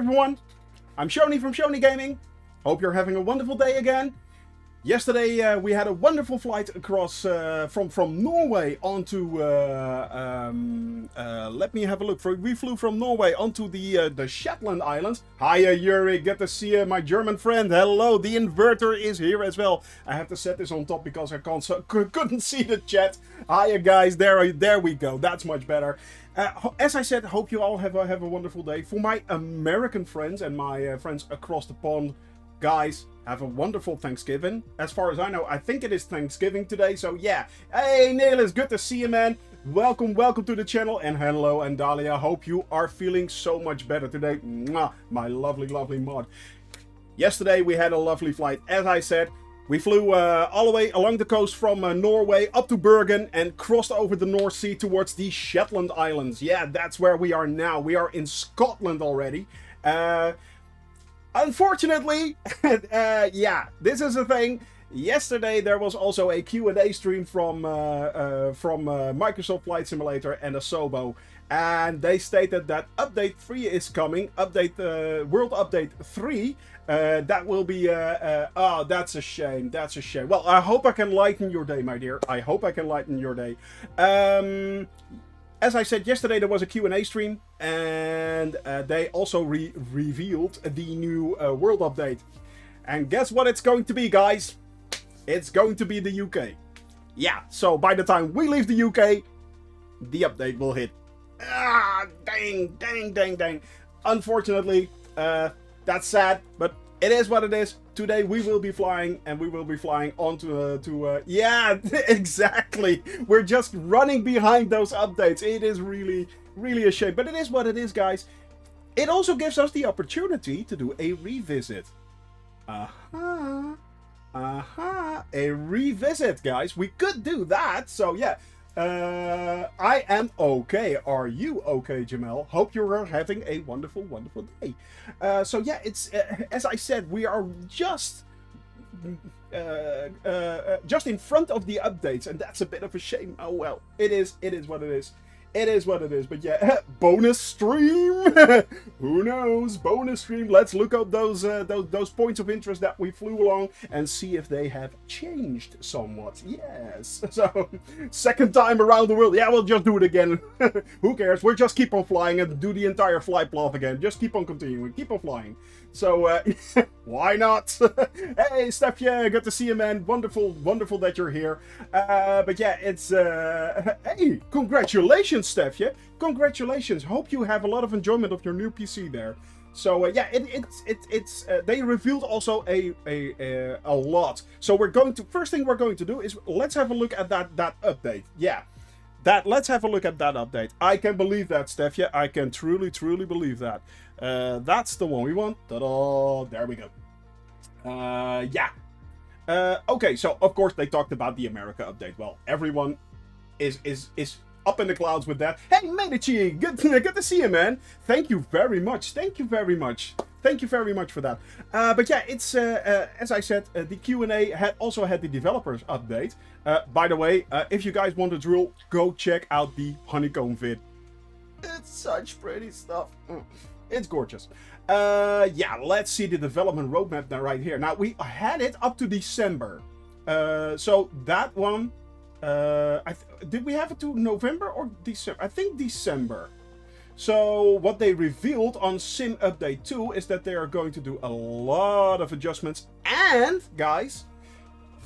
everyone, I'm Shoni from Shoni Gaming. Hope you're having a wonderful day again. Yesterday we had a wonderful flight across from Norway onto let me have a look. We flew from Norway onto the Shetland Islands. Hiya Yuri, good to see you, my German friend. Hello, the inverter is here as well. I have to set this on top because I couldn't see the chat. Hiya guys, there we go. That's much better. As I said, hope you all have a wonderful day. For my American friends and my friends across the pond, guys, have a wonderful Thanksgiving. As far as I know, I think it is Thanksgiving today, so yeah. Hey, Neil, it's good to see you, man. Welcome to the channel, and hello, and Dahlia. Hope you are feeling so much better today. Mwah, my lovely mod. Yesterday, we had a lovely flight. As I said, we flew all the way along the coast from Norway up to Bergen and crossed over the North Sea towards the Shetland Islands. Yeah, that's where we are now. We are in Scotland already. Unfortunately, yeah, this is a thing. Yesterday there was also a Q&A stream from Microsoft Flight Simulator and Asobo, and they stated that update 3 is coming. World Update 3. That will be oh, that's a shame. That's a shame. Well, I hope I can lighten your day, my dear. I hope I can lighten your day. As I said yesterday, there was a Q&A stream, and they also revealed the new world update. And guess what it's going to be, guys? It's going to be the UK. Yeah, so by the time we leave the UK, the update will hit. Ah, dang. Unfortunately, that's sad, but it is what it is. Today we will be flying, and we will be flying onto yeah, exactly. We're just running behind those updates. It is really a shame, but it is what it is, guys. It also gives us the opportunity to do a revisit. A revisit, guys. We could do that. So yeah, I am okay. Are you okay, Jamel? Hope you're having a wonderful day. So yeah, it's as I said, we are just in front of the updates, and that's a bit of a shame. Oh well, it is what it is. It is what it is, but yeah, bonus stream. Who knows? Bonus stream. Let's look up those points of interest that we flew along and see if they have changed somewhat. Yes. So, second time around the world. Yeah, we'll just do it again. Who cares? We'll just keep on flying and do the entire flight path again. Just keep on continuing. Keep on flying. So, why not? Hey, Stefje, good to see you, man. Wonderful that you're here. But yeah, it's hey, congratulations, Stefje. Congratulations. Hope you have a lot of enjoyment of your new PC there. So yeah, it's they revealed also a lot. So first thing we're going to do is let's have a look at that update. Yeah. Let's have a look at that update. I can believe that, Stefje. I can truly believe that. That's the one we want. Ta-da! There we go. Yeah. Okay, so of course they talked about the America update. Well, everyone is up in the clouds with that. Hey, Medici, good to see you, man. Thank you very much. Thank you very much for that. But yeah, it's as I said, the Q&A also had the developers update. By the way, if you guys want to drill, go check out the honeycomb vid. It's such pretty stuff. It's gorgeous. Yeah, let's see the development roadmap now right here. Now, we had it up to December. So that one, did we have it to November or December? I think December. So what they revealed on Sim Update 2 is that they are going to do a lot of adjustments. And, guys,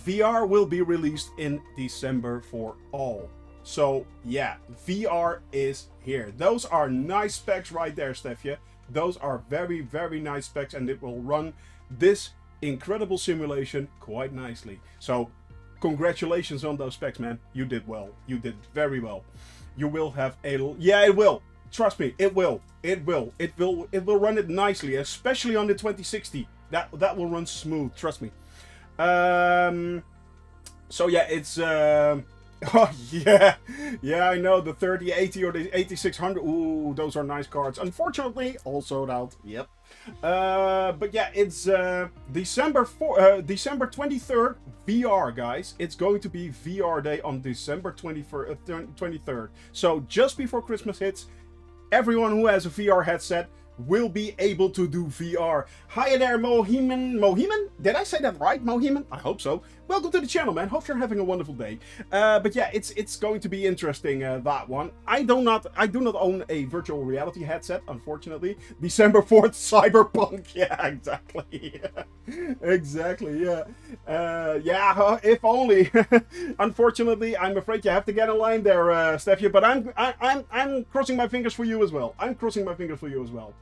VR will be released in December for all. So, yeah, VR is here. Those are nice specs right there, Stefje. Those are very nice specs, and it will run this incredible simulation quite nicely. So, congratulations on those specs, man. You did well. You did very well. You will have a... Yeah, it will. Trust me, it will. It will run it nicely, especially on the 2060. That will run smooth, trust me. So yeah, it's oh yeah, I know, the 3080 or the 8600. Ooh, those are nice cards. Unfortunately, all sold out. Yep. But yeah, it's December 23rd VR, guys. It's going to be VR day on December 23rd. So just before Christmas hits, everyone who has a VR headset will be able to do VR. Hi there, Mohiman. Mohiman? Did I say that right, Mohiman? I hope so. Welcome to the channel, man. Hope you're having a wonderful day. But yeah, it's going to be interesting, that one. I do not own a virtual reality headset, unfortunately. December 4th, Cyberpunk. Yeah, exactly. Exactly, yeah. Yeah, if only. Unfortunately, I'm afraid you have to get in line there, Steffi. But I'm crossing my fingers for you as well. I'm crossing my fingers for you as well.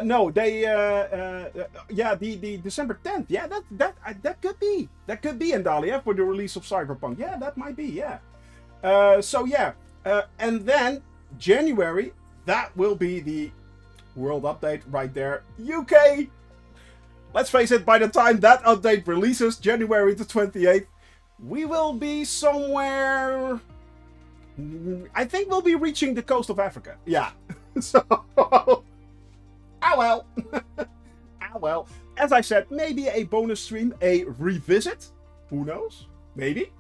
No, they, yeah, the December 10th. Yeah, that could be. That could be in Dahlia for the release of Cyberpunk. Yeah, that might be, yeah. So, yeah. And then, January, that will be the World Update right there. UK! Let's face it, by the time that update releases, January the 28th, we will be somewhere... I think we'll be reaching the coast of Africa. Yeah. So... Ah well. Ah well. As I said, maybe a bonus stream, a revisit. Who knows? Maybe.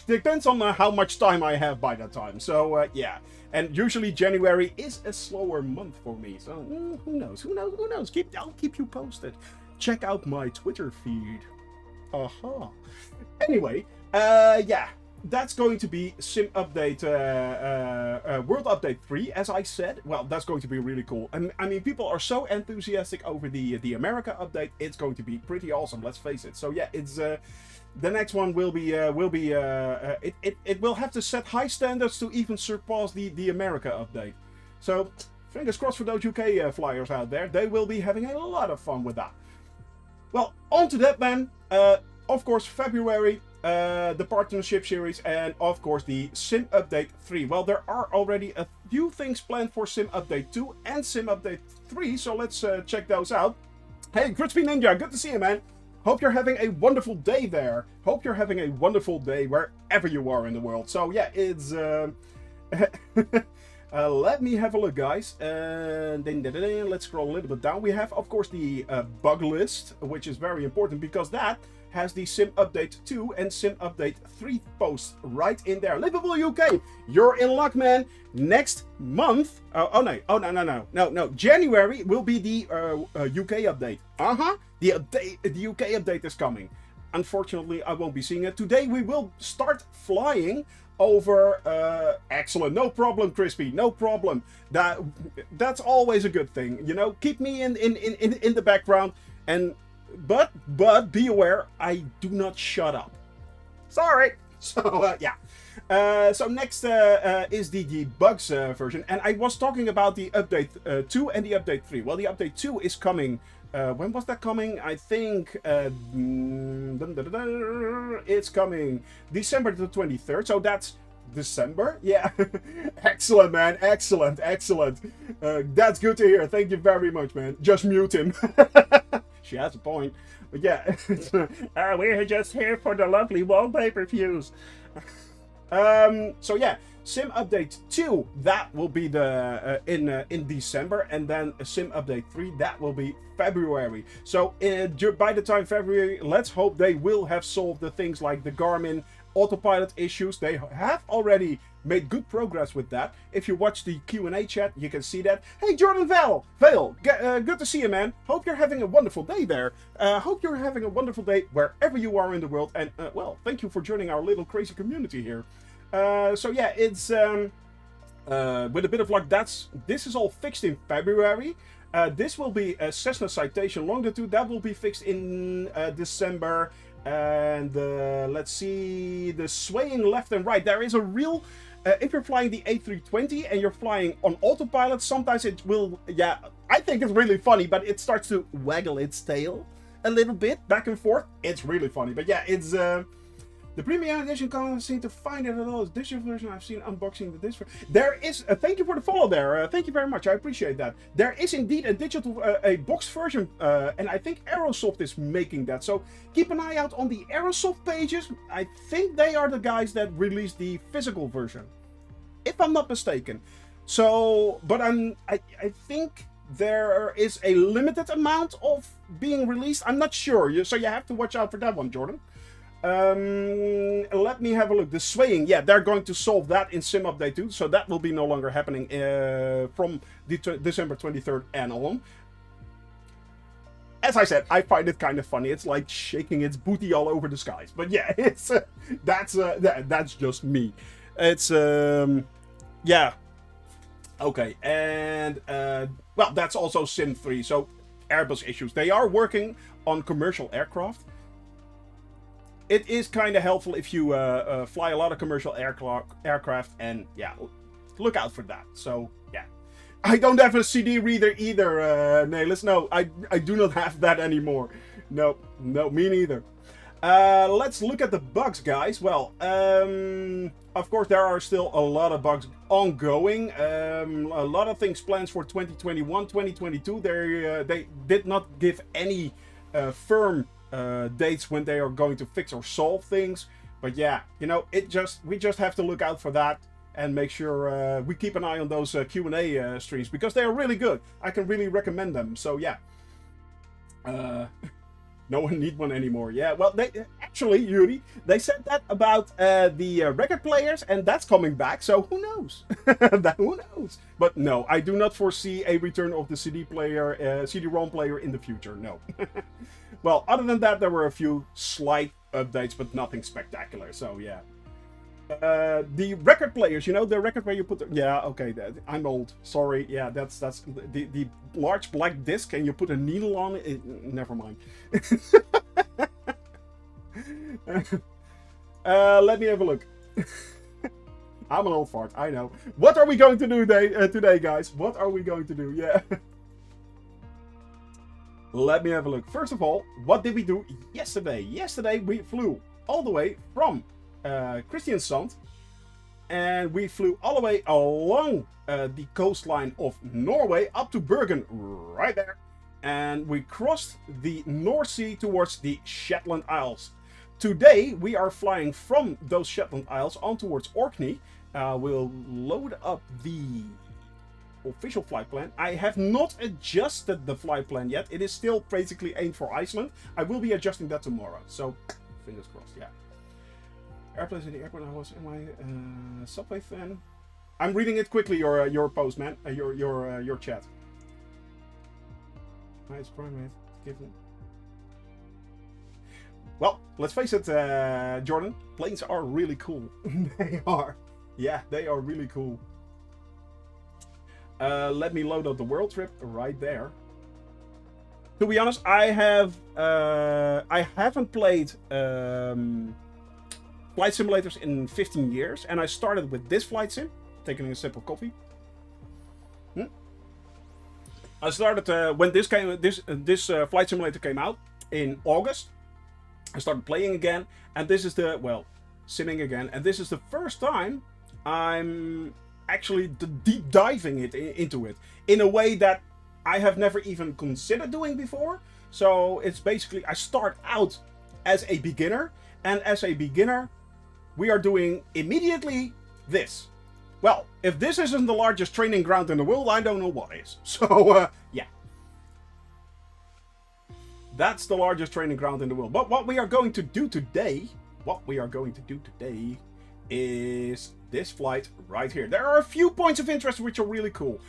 Depends on how much time I have by that time. So, yeah. And usually January is a slower month for me. So, who knows? Who knows? Who knows? I'll keep you posted. Check out my Twitter feed. Aha. Anyway, yeah. That's going to be Sim Update, World Update 3, as I said. Well, that's going to be really cool. I mean, people are so enthusiastic over the America update. It's going to be pretty awesome, let's face it. So yeah, it's the next one will be it will have to set high standards to even surpass the America update. So fingers crossed for those UK flyers out there. They will be having a lot of fun with that. Well, on to that then. Of course, February. The partnership series, and of course the Sim Update 3. Well, there are already a few things planned for Sim Update 2 and Sim Update 3, so let's check those out. Hey, Crispy Ninja, good to see you, man. Hope you're having a wonderful day there. Hope you're having a wonderful day wherever you are in the world. So yeah, it's... let me have a look, guys. Let's scroll a little bit down. We have, of course, the bug list, which is very important because that has the Sim Update 2 and Sim Update 3 posts right in there. Liverpool, UK, you're in luck, man. Next month, no. January will be the UK update. The UK update is coming. Unfortunately, I won't be seeing it. Today we will start flying over. Excellent, no problem, Crispy, no problem. That's always a good thing, you know. Keep me in the background, and but be aware, I do not shut up. Sorry. So yeah. So next is the bugs version, and I was talking about the update 2 and the update 3. Well, the update 2 is coming. When was that coming? I think it's coming December the 23rd. So that's December. Yeah. Excellent, man. Excellent. That's good to hear. Thank you very much, man. Just mute him. She has a point. But yeah. We're just here for the lovely wallpaper views. So yeah. Sim Update 2, that will be the in December, and then Sim Update 3, that will be February. So by the time February, let's hope they will have solved the things like the Garmin autopilot issues. They have already made good progress with that. If you watch the Q&A chat, you can see that. Hey, Jordan Vale, good to see you, man. Hope you're having a wonderful day there. Hope you're having a wonderful day wherever you are in the world. And, well, thank you for joining our little crazy community here. So yeah, it's with a bit of luck, this is all fixed in February. This will be a Cessna citation longitude that will be fixed in December. And let's see, the swaying left and right. There is a real, if you're flying the A320 and you're flying on autopilot, sometimes it will, yeah, I think it's really funny, but it starts to waggle its tail a little bit back and forth. It's really funny, but yeah, it's the premium edition can't seem to find it at all. It's digital version. I've seen unboxing the disc. There is. Thank you for the follow there. Thank you very much. I appreciate that. There is indeed a digital, a box version, and I think Aerosoft is making that. So keep an eye out on the Aerosoft pages. I think they are the guys that released the physical version, if I'm not mistaken. So, but I think there is a limited amount of being released. I'm not sure. So you have to watch out for that one, Jordan. Let me have a look. The swaying, yeah, they're going to solve that in Sim Update 2, so that will be no longer happening from December 23rd and on. as I said, I find it kind of funny. It's like shaking its booty all over the skies. But yeah, it's that's just me. It's yeah. Okay, and well, that's also Sim 3. So Airbus issues. They are working on commercial aircraft. It is kind of helpful if you fly a lot of commercial aircraft, and yeah, look out for that. So yeah, I don't have a CD reader either, Nelis. No, I do not have that anymore. No, me neither. Let's look at the bugs, guys. Well, of course, there are still a lot of bugs ongoing. A lot of things planned for 2021, 2022. They did not give any firm dates when they are going to fix or solve things. But yeah, you know, we just have to look out for that and make sure we keep an eye on those Q&A streams, because they are really good. I can really recommend them. So yeah. No one need one anymore. Yeah, well, they actually, Yuri, they said that about the record players, and that's coming back. So who knows? Who knows? But no, I do not foresee a return of the CD-ROM player in the future. No. Well, other than that, there were a few slight updates, but nothing spectacular. So yeah. The record players, you know, the record where you put yeah, okay, I'm old, sorry. Yeah, that's the large black disc and you put a needle on it. Never mind. Let me have a look. I'm an old fart, I know. What are we going to do today, guys? What are we going to do? Yeah. Let me have a look. First of all, what did we do yesterday? Yesterday we flew all the way from Kristiansand, and we flew all the way along the coastline of Norway up to Bergen, right there, and we crossed the North Sea towards the Shetland Isles. Today we are flying from those Shetland Isles on towards Orkney. We'll load up the official flight plan. I have not adjusted the flight plan yet. It is still basically aimed for Iceland. I will be adjusting that tomorrow, so fingers crossed. Yeah. Airplanes in the airport. I was in my subway fan. I'm reading it quickly. Your post, man. Your chat. Nice primate. Given. Well, let's face it, Jordan. Planes are really cool. They are. Yeah, they are really cool. Let me load up the world trip right there. To be honest, I haven't played flight simulators in 15 years, and I started with this flight sim, taking a sip of coffee. I started when this flight simulator came out in August. I started playing again, and this is simming again, and this is the first time I'm actually deep diving into it in a way that I have never even considered doing before. So it's basically, I start out as a beginner, and as a beginner we are doing immediately this. Well, if this isn't the largest training ground in the world, I don't know what is. So yeah, that's the largest training ground in the world. But what we are going to do today, is this flight right here. There are a few points of interest which are really cool.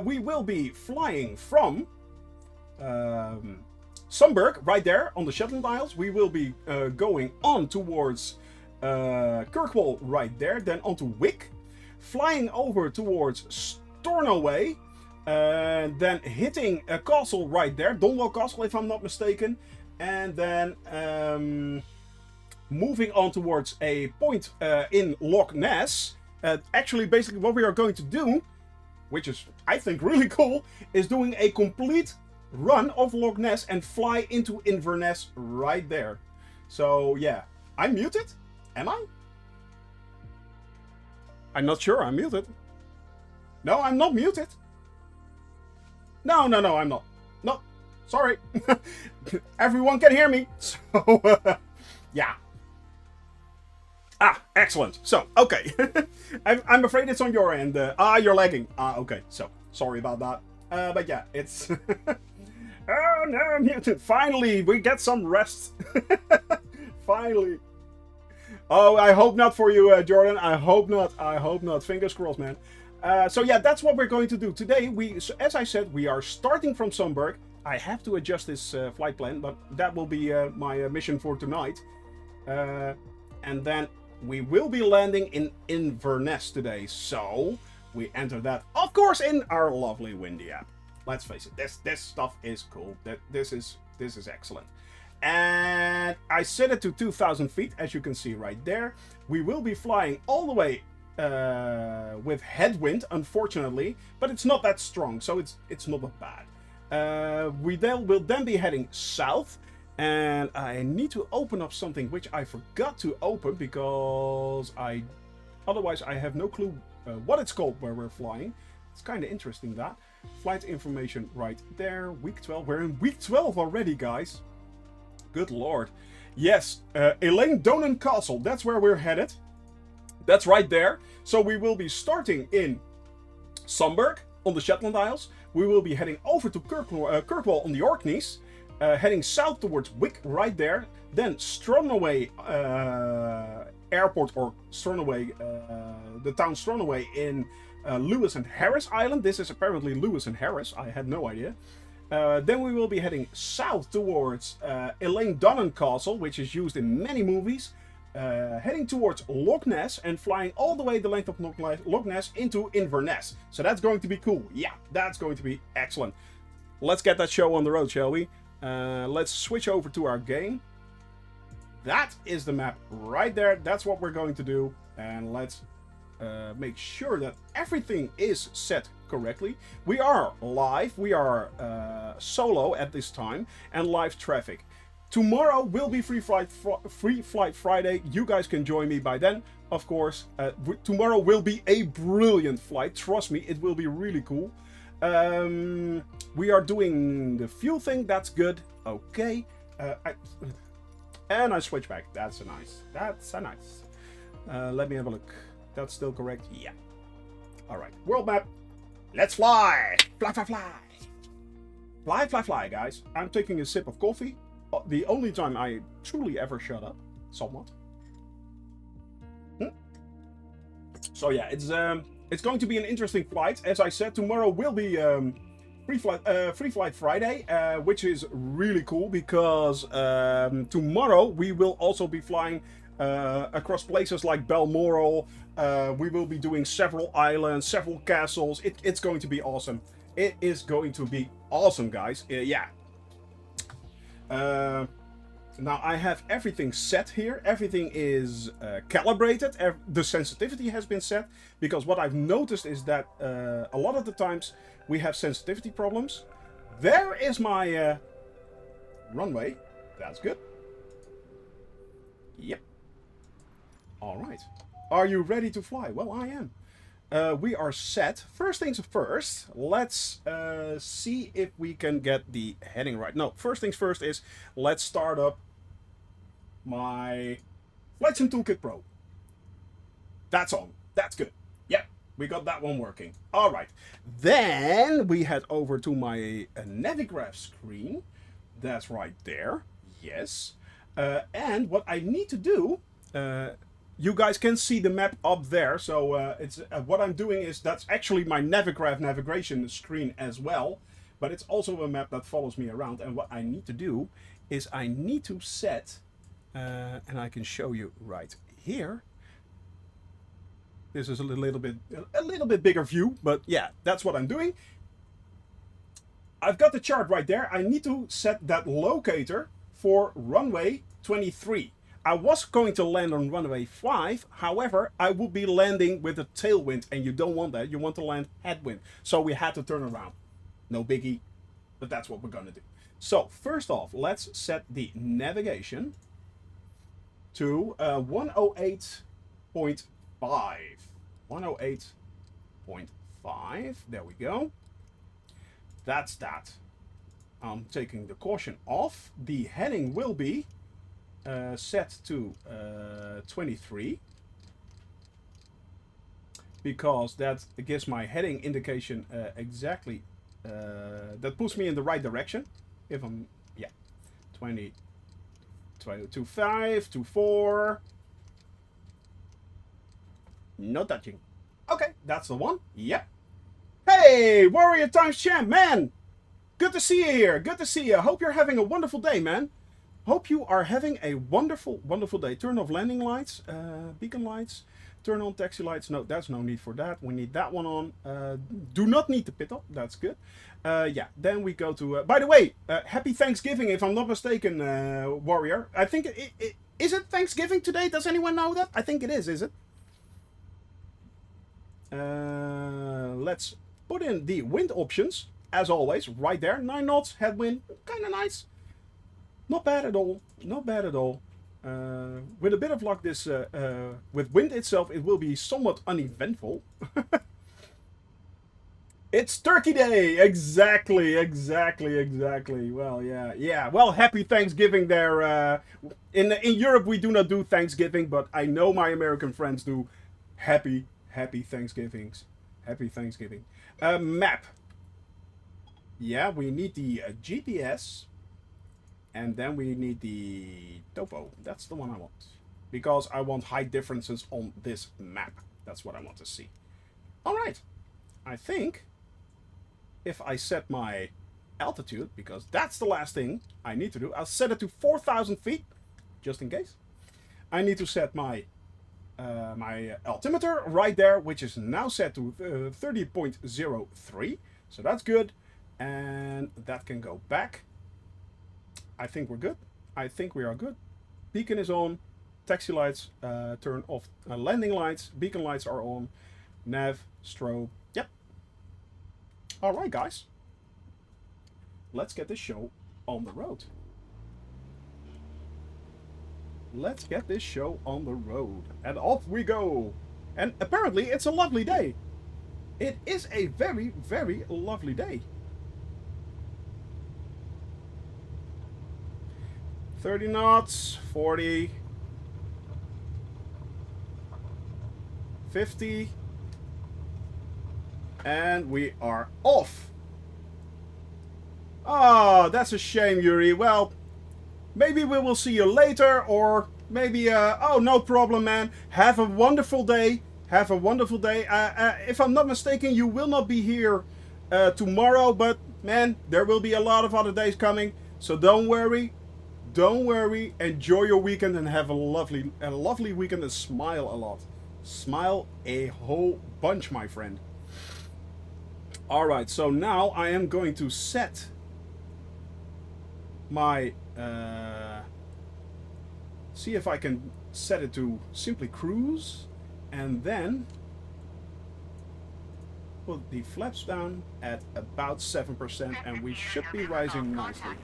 We will be flying from Sumburgh, right there on the Shetland Isles. We will be going on towards Kirkwall, right there, then onto Wick, flying over towards Stornoway, then hitting a castle right there, Donwell Castle if I'm not mistaken, and then moving on towards a point in Loch Ness. Actually, basically what we are going to do, which is, I think, really cool, is doing a complete run of Loch Ness and fly into Inverness right there. So yeah, I'm muted? Am I? I'm not sure I'm muted. No, I'm not muted. No, I'm not. No, sorry. Everyone can hear me. So, yeah. Ah, excellent. So, okay. I'm afraid it's on your end. You're lagging. Okay. So, sorry about that. But yeah, it's... Oh, no, I'm muted. Finally, we get some rest. Finally. Oh, I hope not for you, Jordan. I hope not. Fingers crossed, man. So yeah, that's what we're going to do today. As I said, we are starting from Sumburgh. I have to adjust this flight plan, but that will be my mission for tonight. And then we will be landing in Inverness today, so we enter that, of course, in our lovely Windy app. Let's face it, this stuff is cool. This is excellent. And I set it to 2,000 feet, as you can see right there. We will be flying all the way with headwind, unfortunately, but it's not that strong, so it's not that bad. We will then be heading south, and I need to open up something which I forgot to open because otherwise I have no clue what it's called where we're flying. It's kind of interesting that. Flight information right there, week 12. We're in week 12 already, guys. Good lord. Yes, Elaine Donan Castle, that's where we're headed. That's right there. So we will be starting in Sumburgh on the Shetland Isles. We will be heading over to Kirkwall on the Orkneys, heading south towards Wick right there. Then Stronaway Airport, or Stronaway, the town Stronaway in Lewis and Harris Island. This is apparently Lewis and Harris. I had no idea. Then we will be heading south towards Elaine Donan Castle, which is used in many movies. Heading towards Loch Ness and flying all the way the length of Loch Ness into Inverness. So that's going to be cool. Yeah, that's going to be excellent. Let's get that show on the road, shall we? Let's switch over to our game. That is the map right there. That's what we're going to do. And let's make sure that everything is set correctly. We are live. We are solo at this time and live traffic. Tomorrow will be Free Flight Friday. You guys can join me by then, of course. Tomorrow will be a brilliant flight. Trust me, it will be really cool. We are doing the fuel thing. That's good. Okay. And I switch back. That's a nice. Let me have a look. That's still correct. Yeah. All right. World map. Let's fly. Fly, fly, fly. Fly, fly, fly, guys. I'm taking a sip of coffee. The only time I truly ever shut up, somewhat. So yeah, it's going to be an interesting flight. As I said, tomorrow will be Free Flight Friday, which is really cool because tomorrow we will also be flying across places like Balmoral. We will be doing several islands, several castles. It's going to be awesome. It is going to be awesome, guys. Yeah. Now I have everything set here. Everything is calibrated. The sensitivity has been set because what I've noticed is that a lot of the times we have sensitivity problems. There is my runway. That's good. Yep. All right. Are you ready to fly? Well, I am. We are set. First things first, let's see if we can get the heading right. No, first things first is let's start up my Flight Sim Toolkit Pro. That's on. That's good. Yep, we got that one working. All right. Then we head over to my Navigraph screen. That's right there. Yes. And what I need to do... you guys can see the map up there, so it's what I'm doing is that's actually my Navigraph navigation screen as well, but it's also a map that follows me around. And what I need to do is I need to set, and I can show you right here. This is a little bit bigger view, but yeah, that's what I'm doing. I've got the chart right there. I need to set that locator for runway 23. I was going to land on runway 5, however, I would be landing with a tailwind, and you don't want that. You want to land headwind. So we had to turn around. No biggie, but that's what we're going to do. So first off, let's set the navigation to 108.5. 108.5. There we go. That's that. I'm taking the caution off. The heading will be set to 23 because that gives my heading indication exactly. That puts me in the right direction. If I'm 20, 25, 24. No touching. Okay, that's the one. Yep. Hey, Warrior Times Champ, man! Good to see you here. Good to see you. Hope you're having a wonderful day, man. Hope you are having a wonderful, wonderful day. Turn off landing lights, beacon lights. Turn on taxi lights. No, there's no need for that. We need that one on. Do not need the pit up. That's good. Yeah, then we go to... by the way, happy Thanksgiving, if I'm not mistaken, Warrior. I think... Is it Thanksgiving today? Does anyone know that? I think it is it? Let's put in the wind options, as always, right there. 9 knots, headwind, kind of nice. Not bad at all. Not bad at all. With a bit of luck, this with wind itself, it will be somewhat uneventful. It's Turkey Day! Exactly. Well, yeah. Well, happy Thanksgiving there. In Europe, we do not do Thanksgiving, but I know my American friends do. Happy Thanksgivings. Happy Thanksgiving. Map. Yeah, we need the GPS. And then we need the topo. That's the one I want. Because I want height differences on this map. That's what I want to see. Alright. I think if I set my altitude, because that's the last thing I need to do. I'll set it to 4,000 feet, just in case. I need to set my my altimeter right there, which is now set to 30.03. So that's good. And that can go back. I think we're good. I think we are good. Beacon is on. Taxi lights turn off. Landing lights. Beacon lights are on. Nav, strobe. Yep. Alright, guys. Let's get this show on the road. Let's get this show on the road. And off we go. And apparently it's a lovely day. It is a very, very lovely day. 30 knots, 40, 50, and we are off. Oh, that's a shame, Yuri. Well, maybe we will see you later, or maybe, oh, no problem, man. Have a wonderful day. Have a wonderful day. If I'm not mistaken, you will not be here tomorrow, but, man, there will be a lot of other days coming, so don't worry. Don't worry, enjoy your weekend and have a lovely weekend and smile a lot. Smile a whole bunch, my friend. Alright, so now I am going to set my... see if I can set it to simply cruise. And then put the flaps down at about 7% and we should be rising nicely.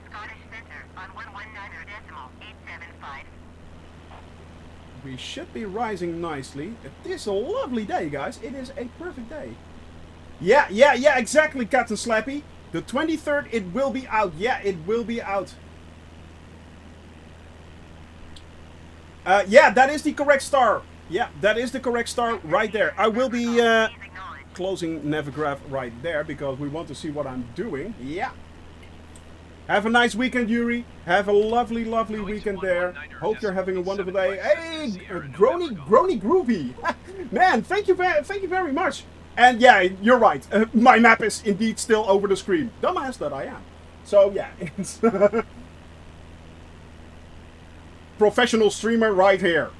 We should be rising nicely. It is a lovely day, guys. It is a perfect day. Yeah, exactly, Captain Slappy. The 23rd, it will be out. Yeah, it will be out. Yeah, that is the correct star. Yeah, that is the correct star right there. I will be closing Navigraph right there because we want to see what I'm doing. Yeah. Have a nice weekend, Yuri. Have a lovely, lovely weekend there. Hope you're having a wonderful day. Hey, Grony Groovy. Man, thank you very much. And yeah, you're right. My map is indeed still over the screen. Dumbass that I am. So yeah, it's professional streamer right here.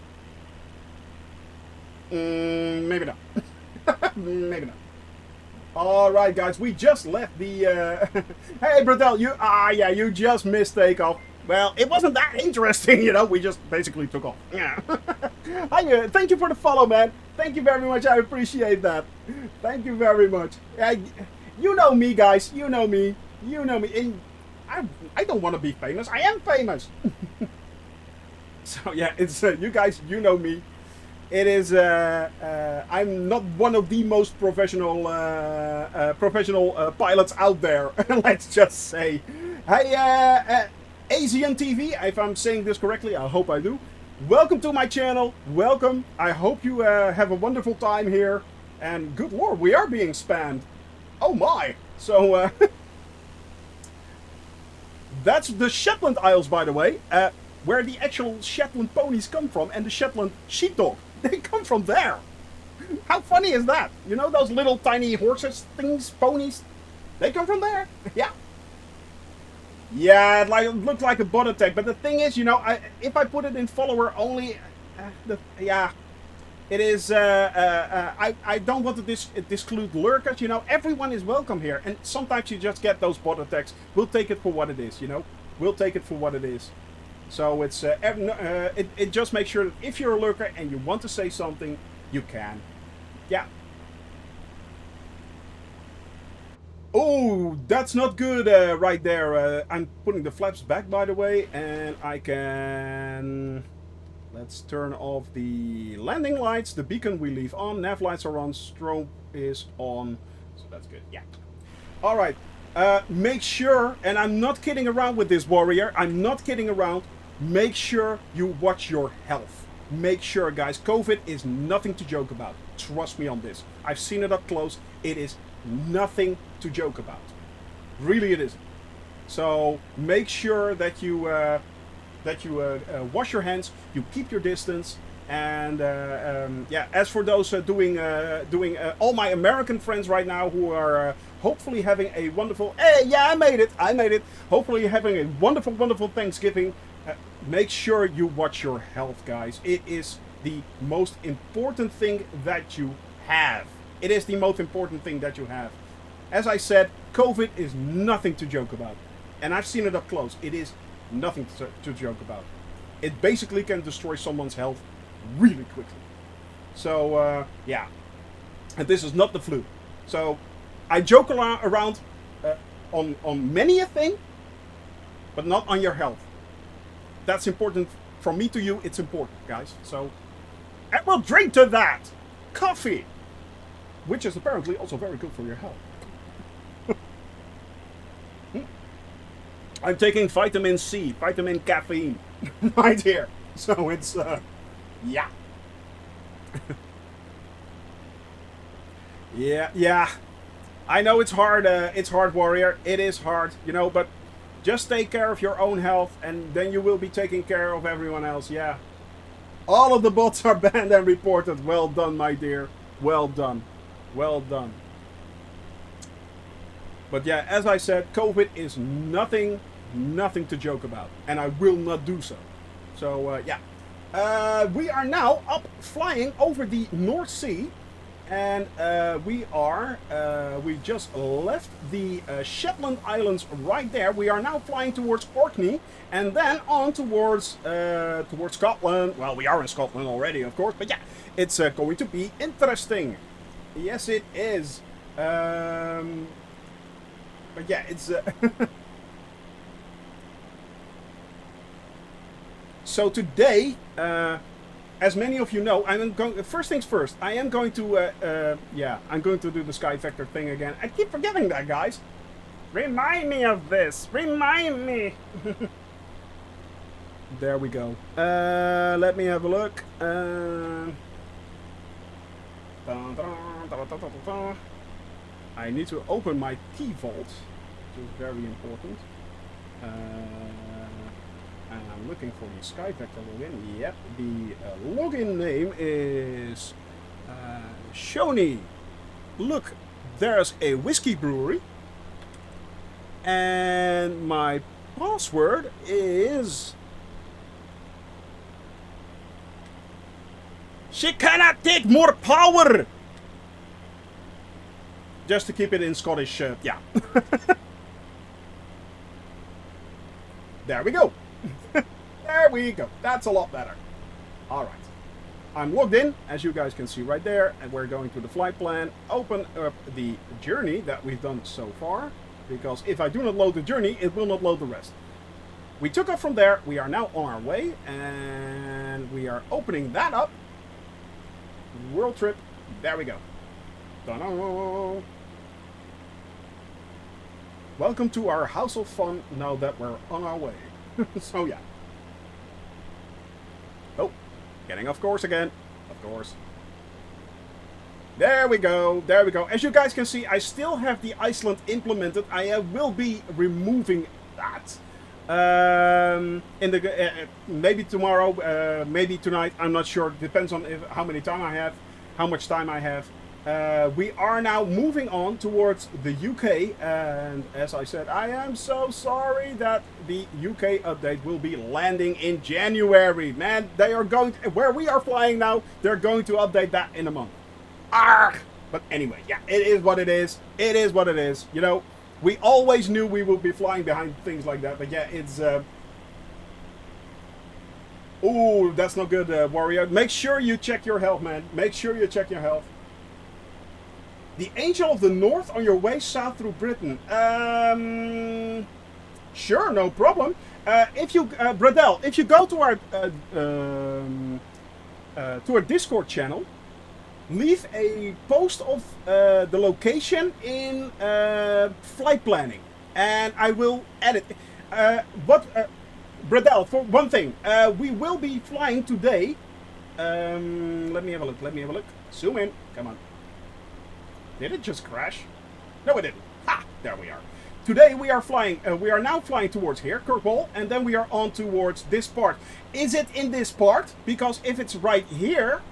Maybe not. Maybe not. Alright, guys, we just left the... Hey, Bradell, yeah, you just missed takeoff. Well, it wasn't that interesting, you know, we just basically took off. Yeah. Hi, thank you for the follow, man. Thank you very much, I appreciate that. Thank you very much. You know me, guys, you know me. You know me. And I don't want to be famous, I am famous. So, yeah, it's, you guys, you know me. It is, I'm not one of the most professional pilots out there, let's just say. Hey, Asian TV, if I'm saying this correctly, I hope I do. Welcome to my channel, welcome. I hope you have a wonderful time here. And good lord, we are being spammed. Oh my. So, that's the Shetland Isles, by the way, where the actual Shetland ponies come from, and the Shetland sheepdog. They come from there. How funny is that? You know those little tiny horses things, ponies? They come from there. Yeah. Yeah, it looked like a bot attack, but the thing is, you know, if I put it in follower only, yeah, it is. I don't want to disclude lurkers. You know, everyone is welcome here, and sometimes you just get those bot attacks. We'll take it for what it is. You know, we'll take it for what it is. So it's it just makes sure that if you're a lurker and you want to say something, you can. Yeah. Oh, that's not good right there. I'm putting the flaps back, by the way, and I can... Let's turn off the landing lights. The beacon we leave on. Nav lights are on. Strobe is on. So that's good. Yeah. All right. Make sure, and I'm not kidding around with this, warrior. I'm not kidding around. Make sure you watch your health. Make sure, guys. COVID is nothing to joke about. Trust me on this. I've seen it up close. It is nothing to joke about. Really, it isn't. So make sure that you wash your hands, you keep your distance, and yeah. As for those doing all my American friends right now who are hopefully having a wonderful, hey, yeah, I made it. Hopefully having a wonderful Thanksgiving. Make sure you watch your health, guys. It is the most important thing that you have. It is the most important thing that you have. As I said, COVID is nothing to joke about. And I've seen it up close. It is nothing to joke about. It basically can destroy someone's health really quickly. So, yeah. And this is not the flu. So, I joke around on many a thing, but not on your health. That's important. From me to you, it's important, guys. So, and we'll drink to that. Coffee. Which is apparently also very good for your health. I'm taking vitamin C, vitamin caffeine, right here. So it's, yeah. Yeah. I know it's hard, warrior. It is hard, you know, but just take care of your own health and then you will be taking care of everyone else, yeah. All of the bots are banned and reported. Well done, my dear. Well done. Well done. But yeah, as I said, COVID is nothing to joke about. And I will not do so. So, yeah. We are now up flying over the North Sea. And we just left the Shetland Islands right there. We are now flying towards Orkney. And then on towards Scotland. Well, we are in Scotland already, of course. But yeah, it's going to be interesting. Yes, it is. But yeah, it's... So today, as many of you know, I'm going... First things first, I am going to... yeah, I'm going to do the Sky Vector thing again. I keep forgetting that, guys. Remind me of this. Remind me. There we go. Let me have a look. I need to open my key vault, which is very important. And I'm looking for the Sky Vector login. Yep, the login name is Shoni. Look, there's a whiskey brewery. And my password is... She cannot take more power! Just to keep it in Scottish, yeah. There we go. There we go. That's a lot better. Alright. I'm logged in, as you guys can see right there, and we're going to the flight plan, open up the journey that we've done so far, because if I do not load the journey, it will not load the rest. We took off from there, we are now on our way, and we are opening that up. World trip, there we go. Ta-da! Welcome to our house of fun now that we're on our way. So yeah. Oh, getting off course again. Of course. There we go. There we go. As you guys can see, I still have the Iceland implemented. I will be removing that. In the maybe tomorrow, maybe tonight. I'm not sure. Depends on how many time I have, how much time I have. We are now moving on towards the UK, and as I said, I am so sorry that the UK update will be landing in January. Man, they are going to, where we are flying now, they're going to update that in a month. Arrgh! But anyway, yeah, it is what it is. It is what it is. You know, we always knew we would be flying behind things like that, but yeah, it's... Ooh, that's not good, Warrior. Make sure you check your health, man. Make sure you check your health. The Angel of the North on your way south through Britain. Sure, no problem. If you, Bradell, if you go to our Discord channel, leave a post of the location in flight planning, and I will edit. Bradell, for one thing, we will be flying today. Let me have a look. Let me have a look. Zoom in. Come on. Did it just crash? No, it didn't. Ha! There we are. Today we are flying. We are now flying towards here, Kirkwall, and then we are on towards this part. Is it in this part? Because if it's right here,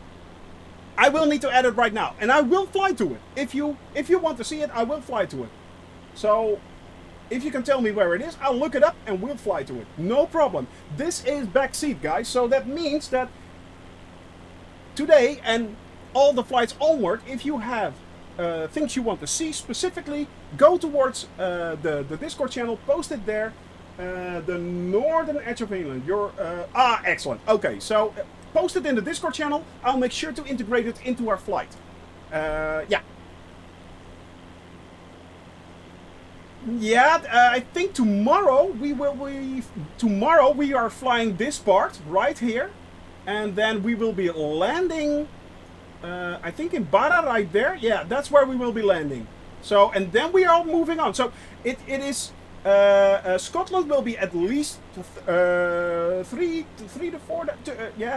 I will need to add it right now, and I will fly to it. If you want to see it, I will fly to it. So, if you can tell me where it is, I'll look it up and we'll fly to it. No problem. This is backseat, guys. So that means that today and all the flights onward, if you have things you want to see specifically, go towards the Discord channel, post it there. The northern edge of England. Excellent. Okay, so post it in the Discord channel. I'll make sure to integrate it into our flight. Yeah. Yeah, I think tomorrow we are flying this part right here, and then we will be landing. I think in Barra right there. Yeah, that's where we will be landing. So, and then we are moving on. So it is Scotland will be at least 3 to 4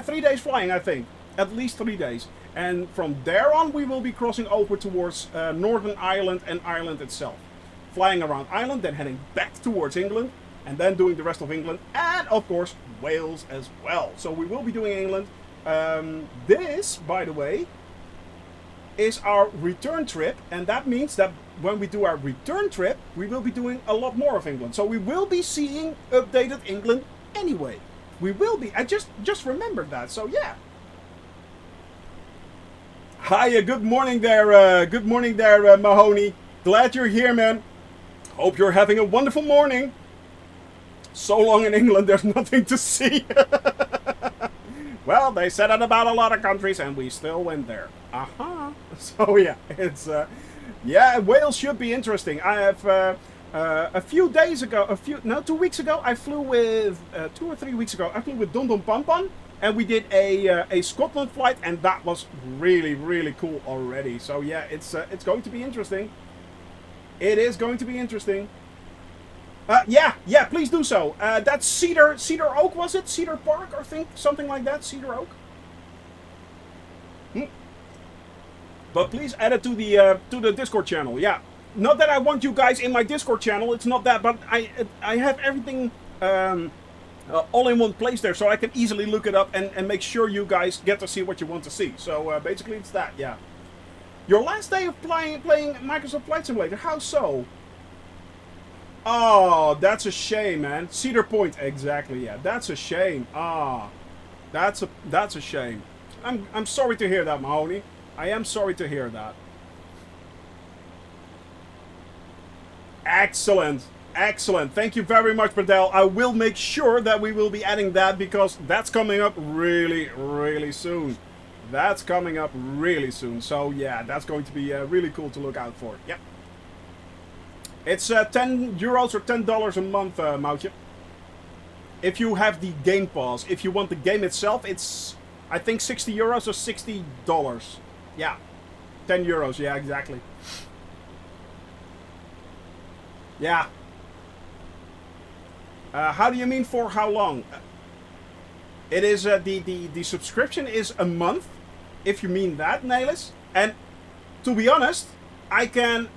3 days flying, I think. At least 3 days. And from there on we will be crossing over towards Northern Ireland and Ireland itself. Flying around Ireland, then heading back towards England, and then doing the rest of England, and of course Wales as well. So we will be doing England. This, by the way, is our return trip, and that means that when we do our return trip, we will be doing a lot more of England. So we will be seeing updated England anyway. We will be. I just remembered that. So yeah. Hiya, good morning there. Good morning there, Mahoney. Glad you're here, man. Hope you're having a wonderful morning. So long in England, there's nothing to see. Well, they said it about a lot of countries, and we still went there. So yeah, it's yeah, Wales should be interesting. I have a few days ago, 2 weeks ago, I flew with 2 or 3 weeks ago. I flew with Don Don Pam Pam, and we did a Scotland flight, and that was really cool already. So yeah, it's going to be interesting. It is going to be interesting. Yeah, please do so. That's Cedar Oak, was it? Cedar Park, I think, something like that. Cedar Oak. But please add it to the Discord channel. Yeah, not that I want you guys in my Discord channel. It's not that, but I have everything all in one place there, so I can easily look it up and make sure you guys get to see what you want to see. So basically, it's that. Yeah. Your last day of playing Microsoft Flight Simulator. How so? Oh, that's a shame, man. Cedar Point, exactly. Yeah, that's a shame. That's a shame. I'm sorry to hear that, Mahoney. I am sorry to hear that. Excellent, excellent. Thank you very much, Bradell. I will make sure that we will be adding that because that's coming up really soon. That's coming up really soon. So yeah, that's going to be really cool to look out for. Yep. It's €10 or $10 a month, Moutje. If you have the Game Pass. If you want the game itself, it's, I think, €60 or $60. Yeah. €10, yeah, exactly. Yeah. How do you mean for how long? It is, the subscription is a month, if you mean that, Nelis. And, to be honest, I can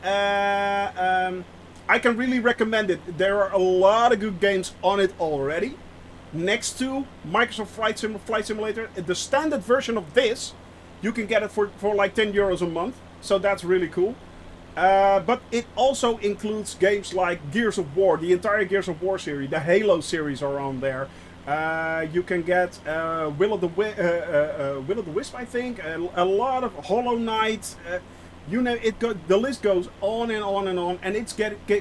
really recommend it. There are a lot of good games on it already. Next to Microsoft Flight Simulator, the standard version of this, you can get it for like €10 a month. so that's really cool. But it also includes games like Gears of War, the entire Gears of War series, the Halo series are on there. You can get Will of the Wisp, I think, a lot of Hollow Knight. You know, the list goes on and on and on, and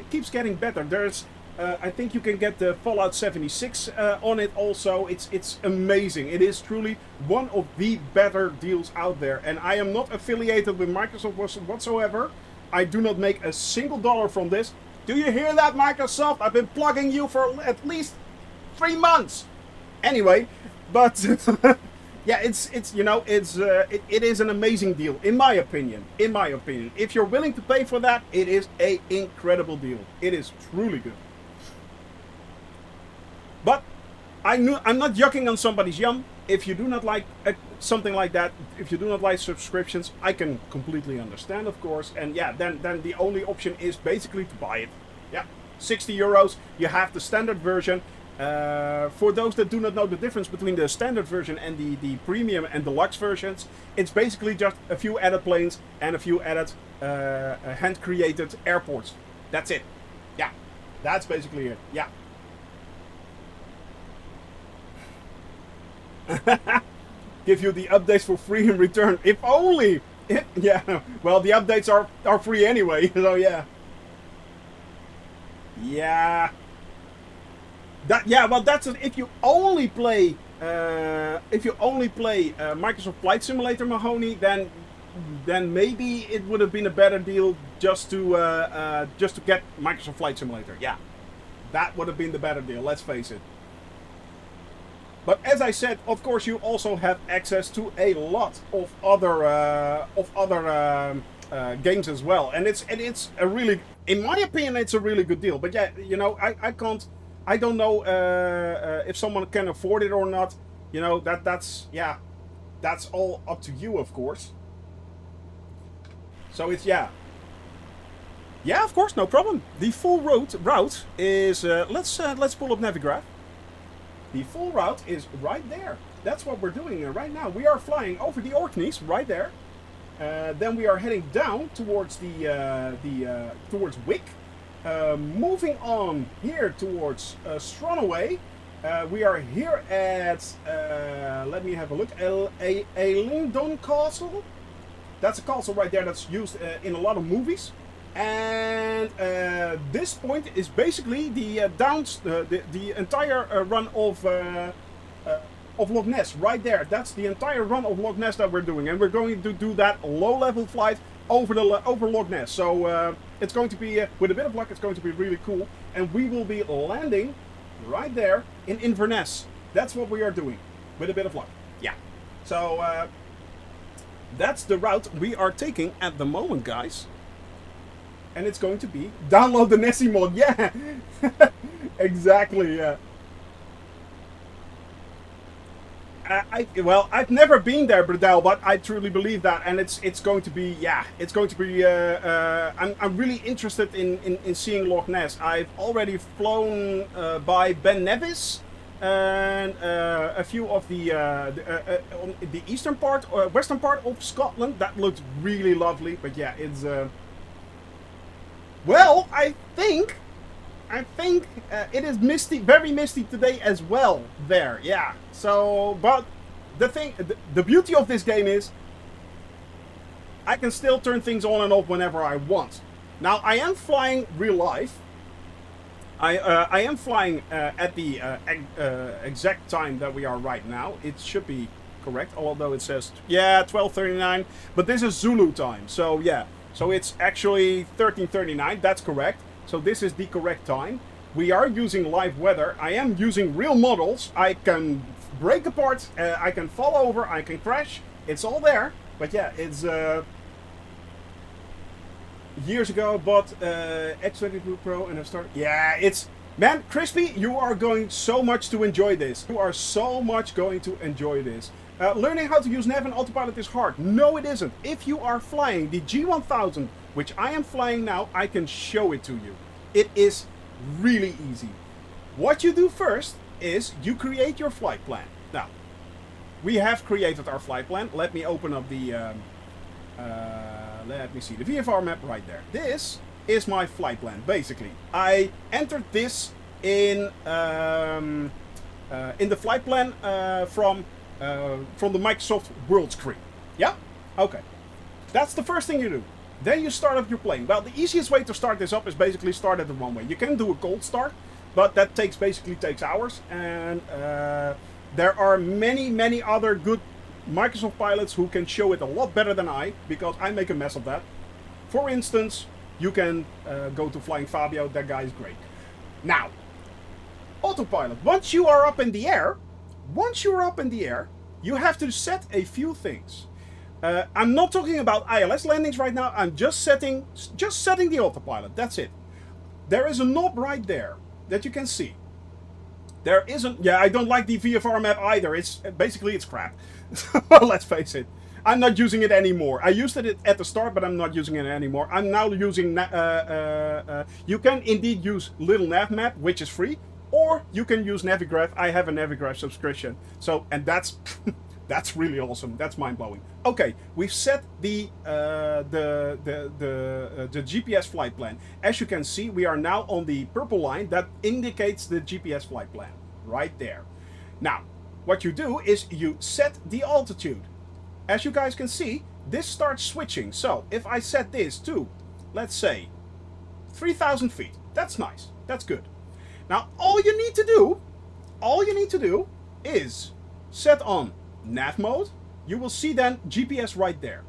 keeps getting better. There's, I think you can get the Fallout 76 on it also. It's amazing. It is truly one of the better deals out there. And I am not affiliated with Microsoft whatsoever. I do not make a single dollar from this. Do you hear that, Microsoft? I've been plugging you for at least 3 months. Anyway, but yeah, it is an amazing deal in my opinion. In my opinion, if you're willing to pay for that, it is an incredible deal. It is truly good. But I'm not yucking on somebody's yum. If you do not like something like that, if you do not like subscriptions, I can completely understand, of course. And yeah, then the only option is basically to buy it. Yeah, 60 euros. You have the standard version. For those that do not know the difference between the standard version and the premium and deluxe versions, it's basically just a few added planes and a few added hand-created airports. That's it. Yeah, that's basically it. Yeah. Give you the updates for free in return. If only. Yeah. Well, the updates are free anyway. So yeah. Yeah. Well, that's it. If you only play Microsoft Flight Simulator, Mahoney, then maybe it would have been a better deal just to get Microsoft Flight Simulator. Yeah, that would have been the better deal. Let's face it. But as I said, of course, you also have access to a lot of other games as well, and it's a really, in my opinion, it's a really good deal. But yeah, you know, I don't know if someone can afford it or not. You know, that's all up to you, of course. So it's yeah, of course, no problem. The full route is let's pull up Navigraph. The full route is right there. That's what we're doing right now. We are flying over the Orkneys right there. Then we are heading down towards towards Wick. Moving on here towards Stronaway. We are here at let me have a look. Lingdon Castle. That's a castle right there that's used in a lot of movies. And this point is basically the entire run of Loch Ness right there. That's the entire run of Loch Ness that we're doing, and we're going to do that low-level flight over Loch Ness. So it's going to be, with a bit of luck, it's going to be really cool, and we will be landing right there in Inverness. That's what we are doing, with a bit of luck. Yeah. So that's the route we are taking at the moment, guys. And it's going to be download the Nessy mod. Yeah, exactly. Yeah. I've never been there, Bradell, but I truly believe that, and it's going to be, yeah, it's going to be. I'm really interested in seeing Loch Ness. I've already flown by Ben Nevis and a few of the eastern part, western part of Scotland. That looked really lovely, but yeah, it's. Well, I think it is misty, very misty today as well. There, yeah. So, but the beauty of this game is I can still turn things on and off whenever I want. Now, I am flying real life. I am flying at the exact time that we are right now. It should be correct, although it says 12:39. But this is Zulu time, so yeah. So it's actually 13:39, that's correct. So this is the correct time. We are using live weather. I am using real models. I can break apart, I can fall over, I can crash. It's all there. But yeah, it's years ago, bought X22 Pro and I've started. Yeah, it's, man, Crispy, you are going so much to enjoy this. You are so much going to enjoy this. Learning how to use Nav and autopilot is hard. No, it isn't. If you are flying the G1000, which I am flying now, I can show it to you. It is really easy. What you do first is you create your flight plan. Now, we have created our flight plan. Let me open up the let me see, the VFR map right there. This is my flight plan, basically. I entered this in the flight plan from the Microsoft World screen. Yeah? Okay. That's the first thing you do. Then you start up your plane. Well, the easiest way to start this up is basically start at the runway. You can do a cold start, but that basically takes hours. And there are many other good Microsoft pilots who can show it a lot better than I, because I make a mess of that. For instance, you can go to Flying Fabio. That guy is great. Now, autopilot. Once you are up in the air, you have to set a few things. I'm not talking about ILS landings right now. I'm just setting the autopilot. That's it. There is a knob right there that you can see. There isn't. Yeah, I don't like the VFR map either. It's crap. Let's face it. I'm not using it anymore. I used it at the start, but I'm not using it anymore. I'm now using. You can indeed use Little Nav Map, which is free, or you can use Navigraph. I have a Navigraph subscription. So, and that's that's really awesome. That's mind blowing. Okay, we've set the GPS flight plan. As you can see, we are now on the purple line that indicates the GPS flight plan right there. Now, what you do is you set the altitude. As you guys can see, this starts switching. So if I set this to, let's say, 3,000 feet, that's nice. That's good. Now, all you need to do is set on nav mode. You will see then GPS right there.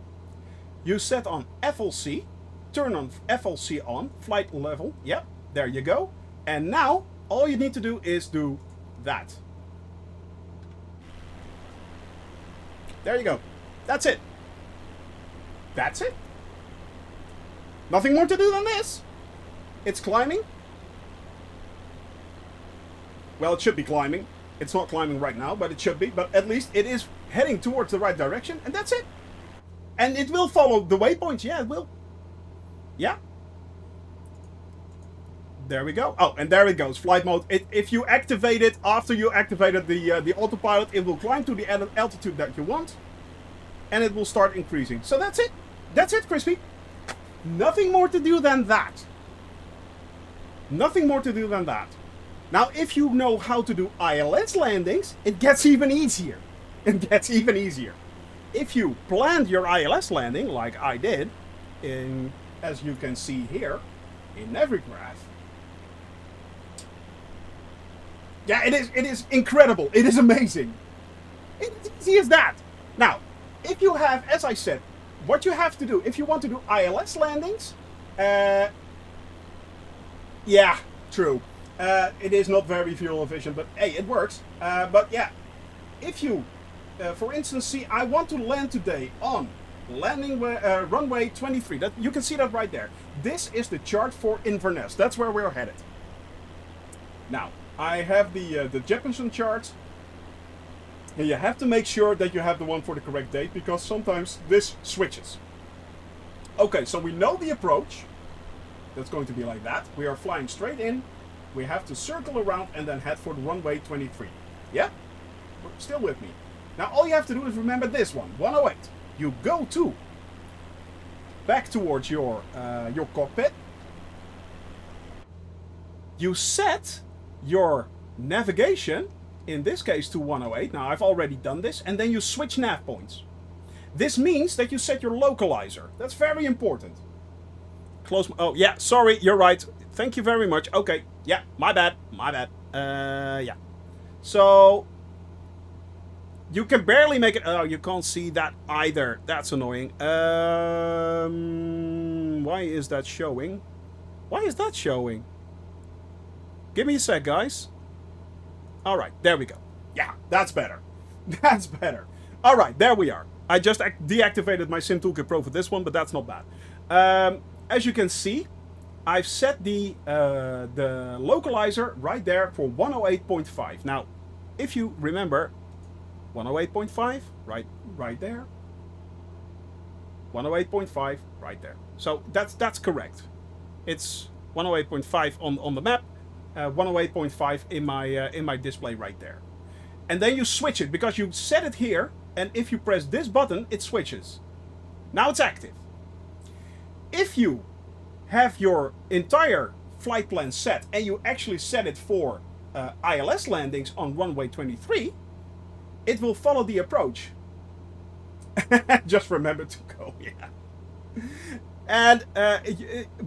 You set on FLC, turn on FLC on, flight level. Yep, there you go. And now all you need to do is do that. There you go. That's it. That's it. Nothing more to do than this. It's climbing. Well, it should be climbing. It's not climbing right now, but it should be. But at least it is heading towards the right direction, and that's it. And it will follow the waypoints. Yeah, it will. Yeah. There we go. Oh, and there it goes. Flight mode. If you activate it after you activated the autopilot, it will climb to the altitude that you want, and it will start increasing. So that's it. That's it, Crispy. Nothing more to do than that. Nothing more to do than that. Now, if you know how to do ILS landings, it gets even easier. It gets even easier. If you planned your ILS landing, like I did, as you can see here, in Navigraph. Yeah, it is incredible. It is amazing. It's easy as that. Now, if you have, as I said, what you have to do, if you want to do ILS landings, yeah, true. It is not very fuel efficient, but hey, it works. But yeah, if you, for instance, see, I want to land today on runway 23. That you can see that right there. This is the chart for Inverness. That's where we're headed. Now, I have the Jeppesen chart. And you have to make sure that you have the one for the correct date, because sometimes this switches. Okay, so we know the approach. That's going to be like that. We are flying straight in. We have to circle around and then head for the runway 23. Yeah? Still with me. Now all you have to do is remember this one, 108. You go to back towards your cockpit. You set your navigation, in this case to 108. Now I've already done this, and then you switch nav points. This means that you set your localizer. That's very important. Close. Oh yeah, sorry, you're right. Thank you very much. Okay, yeah, my bad. Yeah. So you can barely make it. Oh, you can't see that either. That's annoying. Why is that showing? Why is that showing? Give me a sec, guys. All right, there we go. Yeah, that's better. That's better. All right, there we are. I just deactivated my Sim Toolkit Pro for this one, but that's not bad. As you can see, I've set the localizer right there for 108.5. Now, if you remember, 108.5, right there. 108.5, right there. So that's correct. It's 108.5 on the map, 108.5 in my display right there. And then you switch it, because you set it here, and if you press this button, it switches. Now it's active. if you have your entire flight plan set and you actually set it for ILS landings on runway 23, it will follow the approach. Just remember to go, yeah. And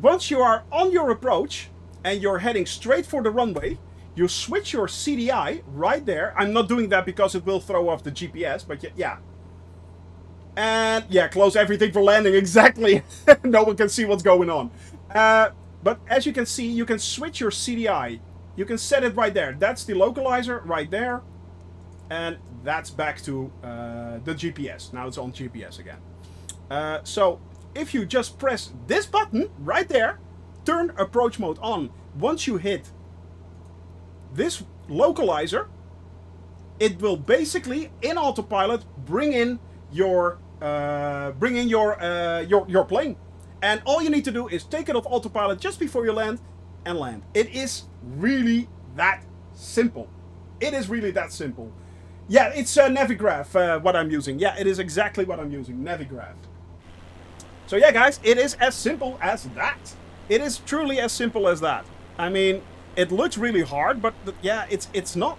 once you are on your approach and you're heading straight for the runway, you switch your CDI right there. I'm not doing that because it will throw off the GPS, but yeah. And yeah, close everything for landing, exactly. No one can see what's going on. But as you can see, you can switch your CDI. You can set it right there. That's the localizer right there. And that's back to the GPS. Now it's on GPS again. So if you just press this button right there, turn approach mode on. Once you hit this localizer, it will basically in autopilot bring in your plane. And all you need to do is take it off autopilot just before you land and land. It is really that simple. It is really that simple. Yeah, it's Navigraph, what I'm using. Yeah, it is exactly what I'm using, Navigraph. So yeah, guys, it is as simple as that. It is truly as simple as that. I mean, it looks really hard, but yeah, it's not.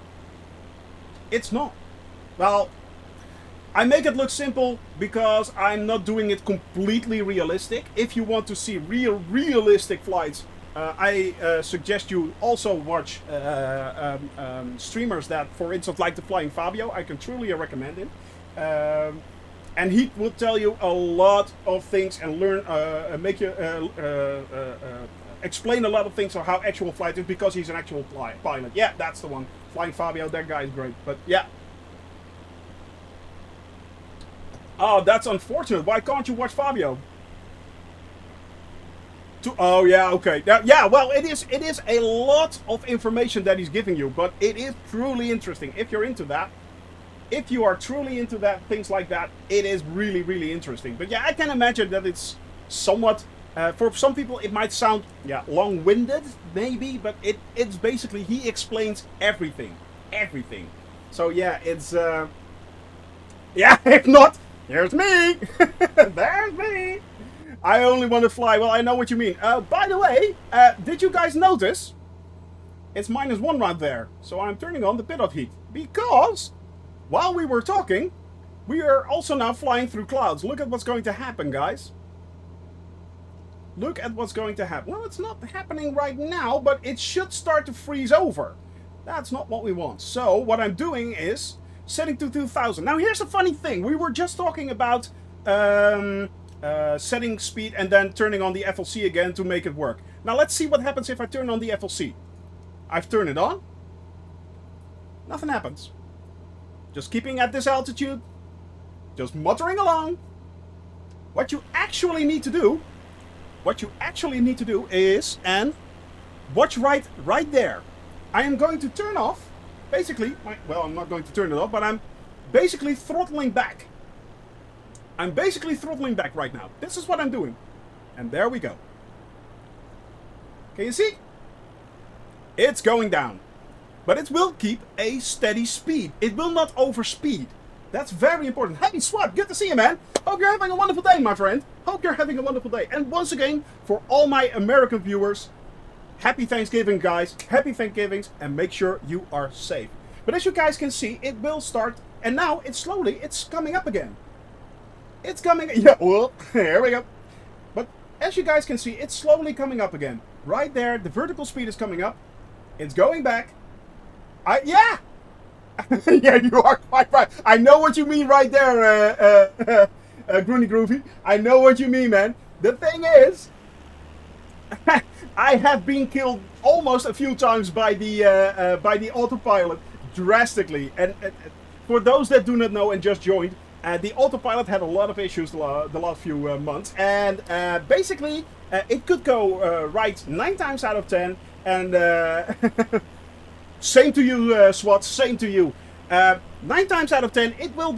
It's not. Well, I make it look simple because I'm not doing it completely realistic. If you want to see realistic flights, I suggest you also watch streamers that, for instance, like the Flying Fabio. I can truly recommend him. And he will tell you a lot of things and learn, make you explain a lot of things on how actual flight is, because he's an actual pilot. Yeah, that's the one. Flying Fabio, that guy is great. But yeah. Oh, that's unfortunate. Why can't you watch Fabio? Oh yeah, okay. Yeah, well, it is a lot of information that he's giving you, but it is truly interesting. If you're into that, if you are truly into that, things like that, it is really, really interesting. But yeah, I can imagine that it's somewhat, for some people it might sound, yeah, long-winded, maybe, but it's basically, he explains everything. Everything. So yeah, it's, yeah, if not, here's me! There's me! I only want to fly. Well, I know what you mean. By the way, did you guys notice? It's -1 right there. So I'm turning on the pitot heat. Because, while we were talking, we are also now flying through clouds. Look at what's going to happen, guys. Look at what's going to happen. Well, it's not happening right now, but it should start to freeze over. That's not what we want. So, what I'm doing is setting to 2000. Now, here's a funny thing. We were just talking about setting speed and then turning on the FLC again to make it work. Now let's see what happens if I turn on the FLC. I've turned it on. Nothing happens. Just keeping at this altitude. Just muttering along. What you actually need to do is, and watch right there. I am going to turn off, basically, well, I'm not going to turn it off, but I'm basically throttling back. I'm basically throttling back right now. This is what I'm doing. And there we go. Can you see? It's going down. But it will keep a steady speed. It will not overspeed. That's very important. Hey, Swat, good to see you, man. Hope you're having a wonderful day, my friend. Hope you're having a wonderful day. And once again, for all my American viewers, happy Thanksgiving, guys. Happy Thanksgivings, and make sure you are safe. But as you guys can see, it will start, and now it's coming up again. It's coming, yeah, well, here we go. But as you guys can see, it's slowly coming up again. Right there, the vertical speed is coming up. It's going back. Yeah! Yeah, you are quite right. I know what you mean right there, Groony Groovy. I know what you mean, man. The thing is, I have been killed almost a few times by the autopilot drastically. And for those that do not know and just joined, the autopilot had a lot of issues the last few months, and basically it could go right 9 times out of 10. And same to you, Swat. Same to you. 9 times out of 10, it will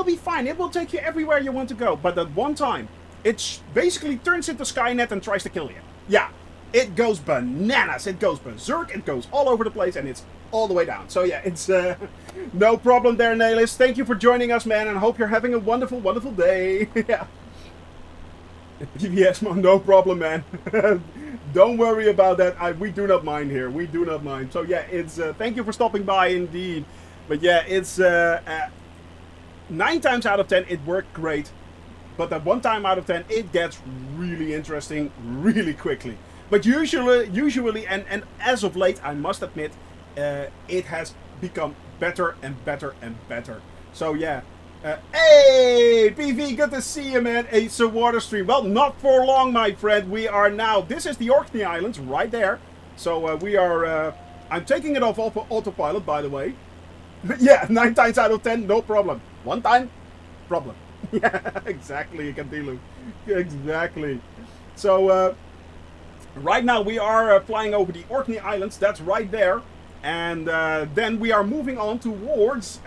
be fine. It will take you everywhere you want to go. But that one time, it basically turns into Skynet and tries to kill you. Yeah, it goes bananas. It goes berserk. It goes all over the place, and it's all the way down. So yeah, it's no problem there, Nailis. Thank you for joining us, man, and I hope you're having a wonderful, wonderful day. Yeah. PBS, no problem, man. Don't worry about that. We do not mind here. We do not mind. So yeah, it's thank you for stopping by, indeed. But yeah, it's 9 times out of 10 it worked great, but that 1 time out of 10 it gets really interesting really quickly. But usually, and as of late, I must admit, it has become better and better and better. So yeah. Hey, PV, good to see you, man. It's a water stream. Well, not for long, my friend. We are now. This is the Orkney Islands, right there. So we are. I'm taking it off autopilot, by the way. Yeah, 9 times out of 10, no problem. 1 time, problem. Yeah, exactly, Cantilu. Exactly. So right now we are flying over the Orkney Islands. That's right there. And then we are moving on towards...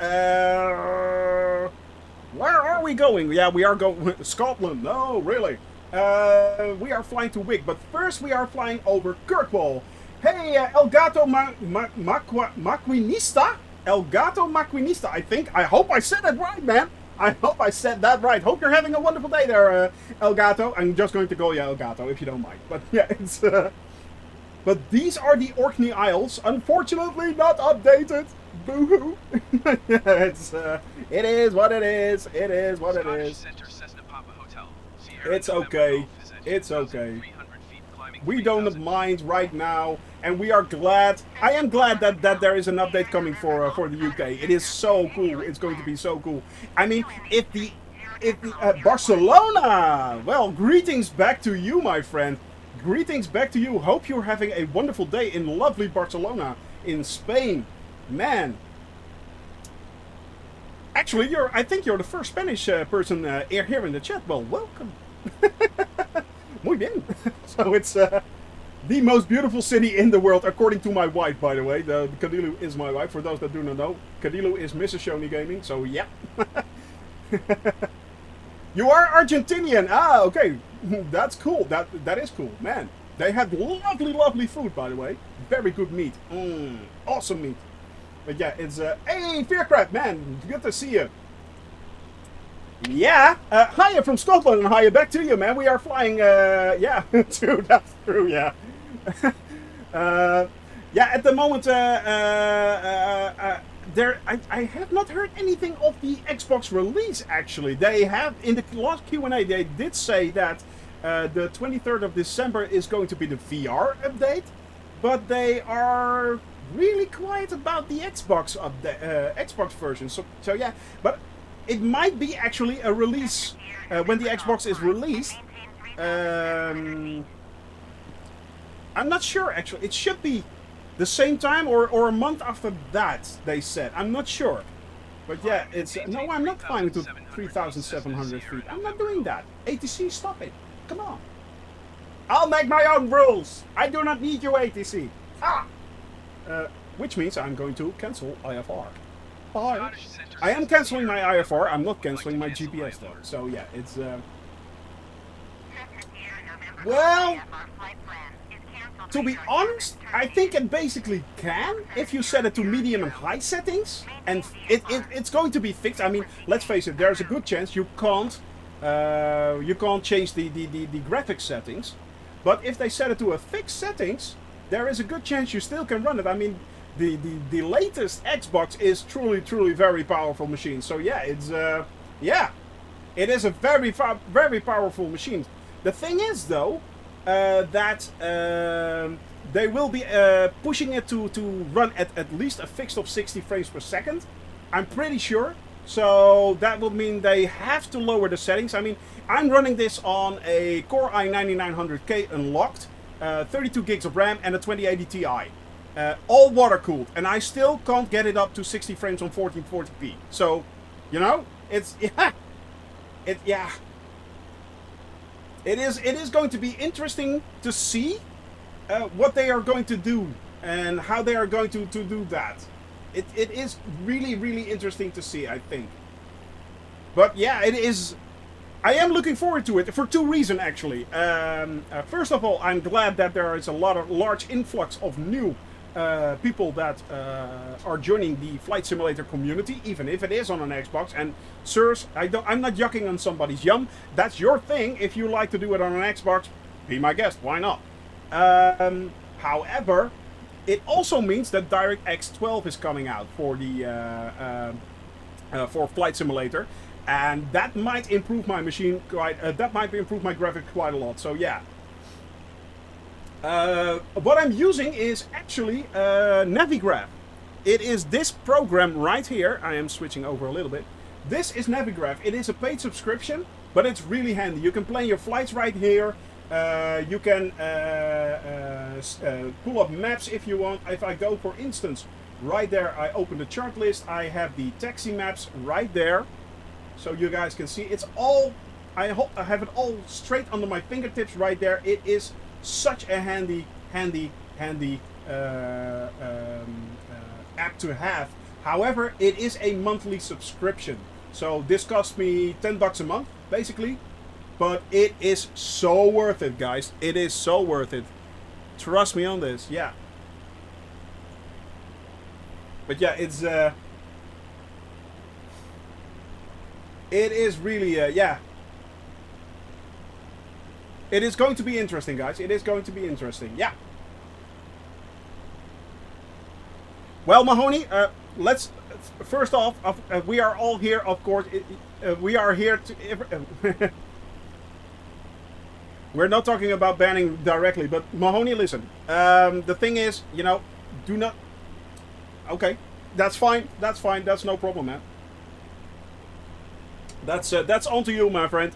where are we going? Yeah, we are going... Scotland. No, really. We are flying to Wick. But first we are flying over Kirkwall. Hey, El Gato Maquinista? El Gato Maquinista, I think. I hope I said it right, man. I hope I said that right. Hope you're having a wonderful day there, El Gato. I'm just going to go, yeah, El Gato, if you don't mind. But yeah, it's... But these are the Orkney Isles. Unfortunately, not updated. Boo-hoo. It's, it is what it is. It is what it is. It's okay. It's okay. We don't mind right now, and we are glad. I am glad that there is an update coming for the UK. It is so cool. It's going to be so cool. I mean, if Barcelona. Well, greetings back to you, my friend. Greetings back to you. Hope you're having a wonderful day in lovely Barcelona, in Spain. Man. Actually, I think you're the first Spanish person here in the chat. Well, welcome. Muy bien. So it's the most beautiful city in the world, according to my wife, by the way. The Cadilu is my wife, for those that do not know. Cadilu is Mrs. Shoney Gaming, so yeah. You are Argentinian. Ah, okay. That's cool. That is cool. Man, they have lovely, lovely food, by the way. Very good meat. Awesome meat. But yeah, it's... hey, Fearcraft, man. Good to see you. Yeah. Hiya from Scotland, and hiya back to you, man. We are flying... yeah, that's true, yeah. Yeah, at the moment... I have not heard anything of the Xbox release, actually. They have, in the last Q&A, they did say that the 23rd of December is going to be the VR update, but they are really quiet about the Xbox Xbox version. So yeah, but it might be actually a release when the Xbox is released. I'm not sure, actually. It should be the same time or a month after that, they said. I'm not sure. But yeah, it's... No, I'm not flying to 3,700 feet. I'm not doing that. ATC, stop it. Come on. I'll make my own rules. I do not need you, ATC. Ah! Which means I'm going to cancel IFR. Bye. I am canceling my IFR. I'm not canceling my GPS, though. So yeah, it's... Well... To be honest, I think it basically can if you set it to medium and high settings, and it's going to be fixed. I mean, let's face it, there's a good chance you can't change the graphics settings, but if they set it to a fixed settings, there is a good chance you still can run it. I mean, the latest Xbox is truly very powerful machine. So yeah, it's yeah, it is a very powerful machine. The thing is though. That they will be pushing it to run at least a fixed of 60 frames per second. I'm pretty sure. So that will mean they have to lower the settings. I mean, I'm running this on a Core i9900K unlocked, 32 gigs of RAM and a 2080 Ti. All water cooled. And I still can't get it up to 60 frames on 1440p. So, you know, it's... Yeah. It is going to be interesting to see what they are going to do and how they are going to do that. It is really interesting to see, I think. But yeah, it is... I am looking forward to it for two reasons, actually. First of all, I'm glad that there is a large influx of new people that are joining the Flight Simulator community, even if it is on an Xbox. And sirs, I'm not yucking on somebody's yum. That's your thing. If you like to do it on an Xbox, be my guest. Why not? However, it also means that DirectX 12 is coming out for the for Flight Simulator, and that might improve my machine quite. That might improve my graphics quite a lot. So yeah. What I'm using is actually Navigraph. It is this program right here. I am switching over a little bit. This is Navigraph. It is a paid subscription, but it's really handy. You can plan your flights right here. You can pull up maps if you want. If I go, for instance, right there, I open the chart list. I have the taxi maps right there, so you guys can see. It's all. I have it all straight under my fingertips right there. It is such a handy app to have. However, it is a monthly subscription, so this cost me $10 a month basically, but it is so worth it, guys. It is so worth it. Trust me on this. Yeah. But yeah, it's it is really yeah. It is going to be interesting, guys. It is going to be interesting. Yeah. Well, Mahoney, let's first off, we are all here, of course. We are here to. We're not talking about banning directly, but Mahoney, listen. The thing is, you know, do not. Okay, that's fine. That's fine. That's no problem, man. That's on to you, my friend.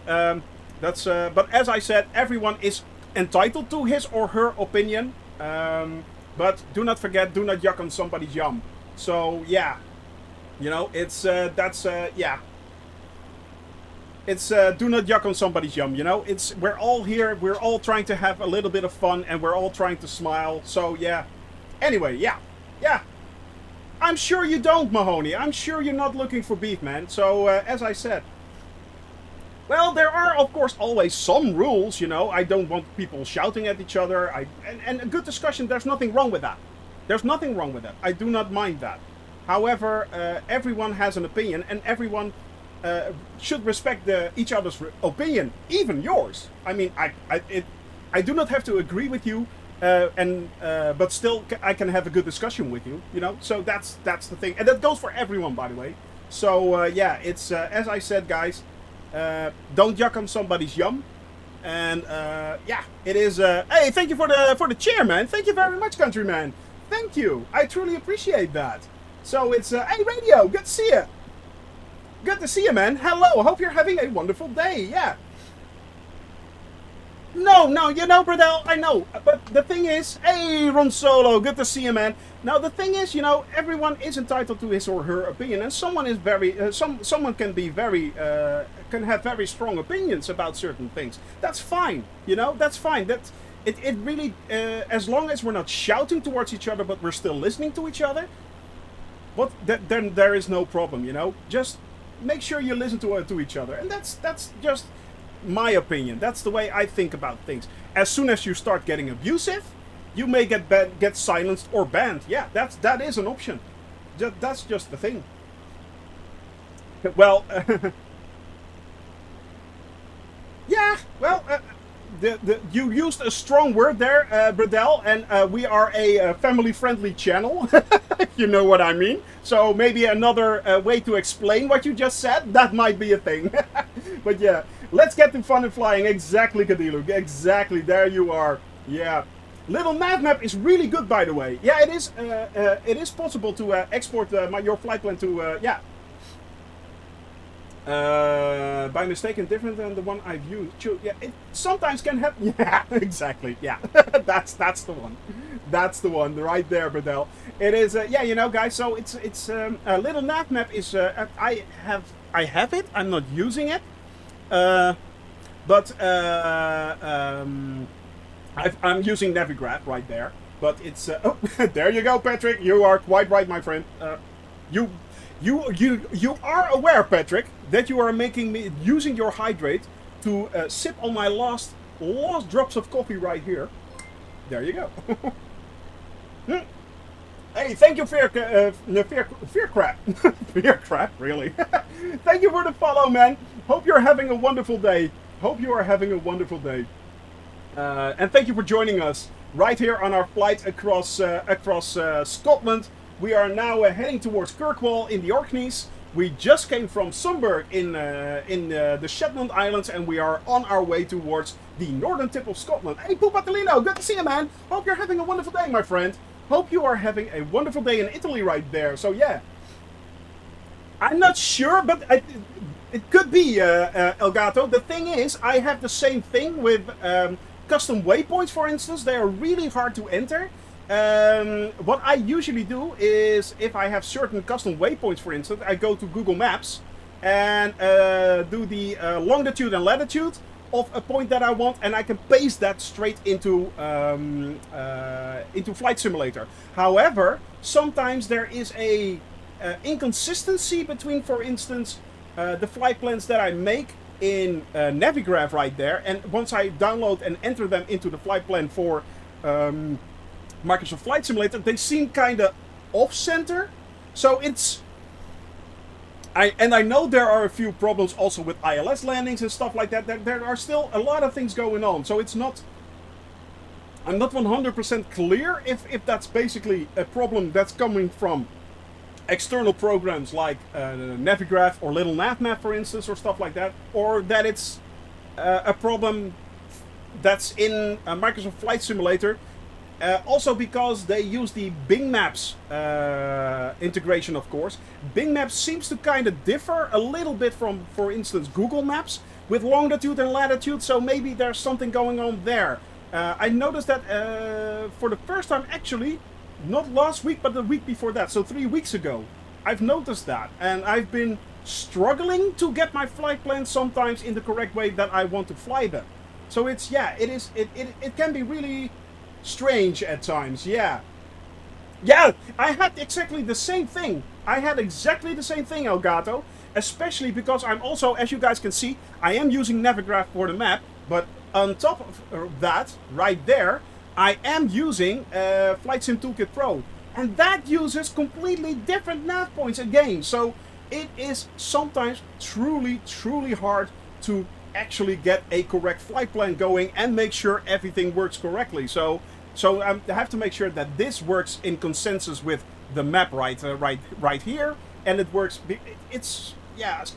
But as I said, everyone is entitled to his or her opinion. But do not forget, do not yuck on somebody's yum. So yeah, you know, it's yeah. It's do not yuck on somebody's yum. You know, it's we're all here. We're all trying to have a little bit of fun, and we're all trying to smile. So yeah. Anyway, yeah. I'm sure you don't, Mahoney. I'm sure you're not looking for beef, man. So as I said. Well, there are, of course, always some rules, you know. I don't want people shouting at each other. And a good discussion, there's nothing wrong with that. There's nothing wrong with that. I do not mind that. However, everyone has an opinion, and everyone should respect each other's opinion, even yours. I mean, I do not have to agree with you, but still I can have a good discussion with you, you know. So that's the thing. And that goes for everyone, by the way. So, yeah, it's, as I said, guys, don't yuck on somebody's yum, and yeah, it is. Hey, thank you for the chair, man. Thank you very much, countryman. Thank you. I truly appreciate that. So it's hey, radio. Good to see you. Good to see you, man. Hello. Hope you're having a wonderful day. Yeah. No, you know, Bradell, I know. But the thing is, hey, Ron Solo, good to see you, man. Now, the thing is, you know, everyone is entitled to his or her opinion, and someone is very, someone can be very, can have very strong opinions about certain things. That's fine, you know, that's fine. It really, as long as we're not shouting towards each other, but we're still listening to each other, then there is no problem, you know. Just make sure you listen to each other, and that's just my opinion. That's the way I think about things. As soon as you start getting abusive, you may get silenced or banned. Yeah, that is an option. That's just the thing. Well, yeah. Well, you used a strong word there, Bradell, and we are a family-friendly channel. You know what I mean. So maybe another way to explain what you just said. That might be a thing. But yeah. Let's get to fun and flying. Exactly, Kadilu. Exactly. There you are. Yeah. Little nav map is really good, by the way. Yeah, it is. It is possible to export your flight plan to. Yeah. By mistake and different than the one I've used. Yeah, it sometimes can happen. Yeah, exactly. Yeah, that's the one. That's the one right there, Bradell. It is. Yeah, you know, guys. So it's little nav map is. I have it. I'm not using it. But I'm using Navigraph right there. But it's oh, there you go, Patrick. You are quite right, my friend. You are aware, Patrick, that you are making me using your hydrate to sip on my last drops of coffee right here. There you go. Hey, thank you, Fear Crap. Fear Crap, really. Thank you for the follow, man. Hope you're having a wonderful day. Hope you are having a wonderful day. And thank you for joining us right here on our flight across Scotland. We are now heading towards Kirkwall in the Orkneys. We just came from Sumburgh in the Shetland Islands, and we are on our way towards the northern tip of Scotland. Hey, Pupatalino, good to see you, man. Hope you're having a wonderful day, my friend. Hope you are having a wonderful day in Italy right there. So yeah, I'm not sure, but it could be Elgato. The thing is, I have the same thing with custom waypoints, for instance. They are really hard to enter. What I usually do is, if I have certain custom waypoints, for instance, I go to Google Maps and do the longitude and latitude of a point that I want, and I can paste that straight into Flight Simulator. However, sometimes there is a inconsistency between, for instance, the flight plans that I make in Navigraph right there, and once I download and enter them into the flight plan for Microsoft Flight Simulator, they seem kind of off-center. So it's... I know there are a few problems also with ILS landings and stuff like that. There are still a lot of things going on. So it's not... I'm not 100% clear if that's basically a problem that's coming from external programs like Navigraph or Little Navmap, for instance, or stuff like that. Or that it's a problem that's in Microsoft Flight Simulator. Also because they use the Bing Maps integration, of course. Bing Maps seems to kind of differ a little bit from, for instance, Google Maps with longitude and latitude, so maybe there's something going on there. I noticed that for the first time, actually, not last week, but the week before that, so 3 weeks ago. I've noticed that, and I've been struggling to get my flight plans sometimes in the correct way that I want to fly them. So it's, yeah, it can be really strange at times, yeah. Yeah, I had exactly the same thing. Elgato. Especially because I'm also, as you guys can see, I am using Navigraph for the map. But on top of that, right there, I am using Flight Sim Toolkit Pro. And that uses completely different nav points again. So it is sometimes truly, truly hard to actually get a correct flight plan going and make sure everything works correctly. So I have to make sure that this works in consensus with the map right here, and it works. It's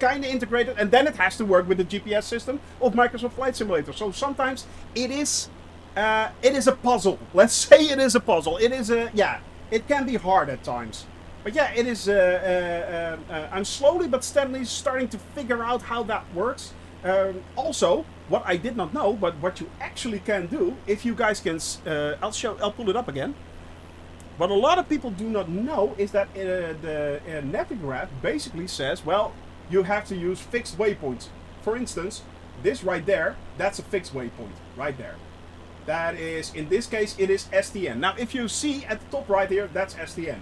kind of integrated, and then it has to work with the GPS system of Microsoft Flight Simulator. So sometimes it is a puzzle. Let's say it is a puzzle. It can be hard at times. But yeah, it is. I'm slowly but steadily starting to figure out how that works. Also, what I did not know, but what you actually can do, if you guys can, I'll pull it up again. What a lot of people do not know is that the Navigraph basically says, well, you have to use fixed waypoints. For instance, this right there, that's a fixed waypoint, right there. That is, in this case, it is STN. Now, if you see at the top right here, that's STN.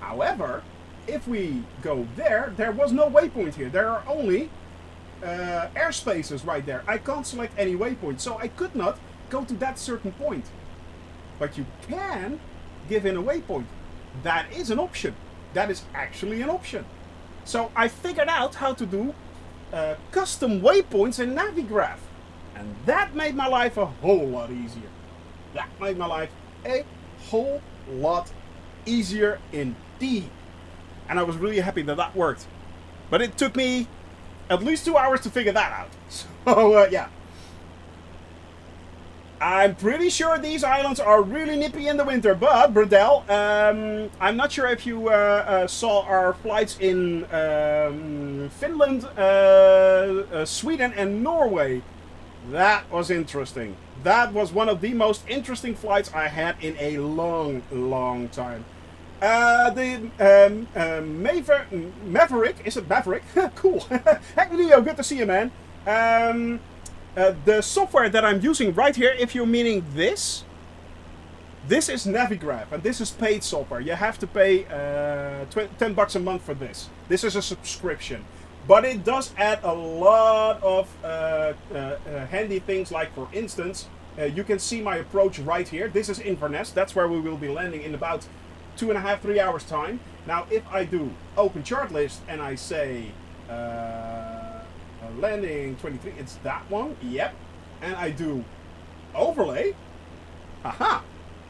However, if we go there, there was no waypoint here. There are only airspaces right there. I can't select any waypoint, so I could not go to that certain point. But you can give in a waypoint. That is an option. That is actually an option. So I figured out how to do custom waypoints in Navigraph. And that made my life a whole lot easier. That made my life a whole lot easier indeed. And I was really happy that that worked. But it took me at least 2 hours to figure that out. So, yeah. I'm pretty sure these islands are really nippy in the winter, but, Bradell, I'm not sure if you saw our flights in Finland, Sweden, and Norway. That was interesting. That was one of the most interesting flights I had in a long, long time. The Maverick, is it Maverick? Cool. Hey Leo, good to see you, man. The software that I'm using right here, if you're meaning this is Navigraph, and this is paid software. You have to pay $10 a month for this. This is a subscription. But it does add a lot of handy things, like, for instance, you can see my approach right here. This is Inverness. That's where we will be landing in about 2.5, 3 hours time. Now, if I do open chart list and I say landing 23, it's that one. Yep. And I do overlay. Aha!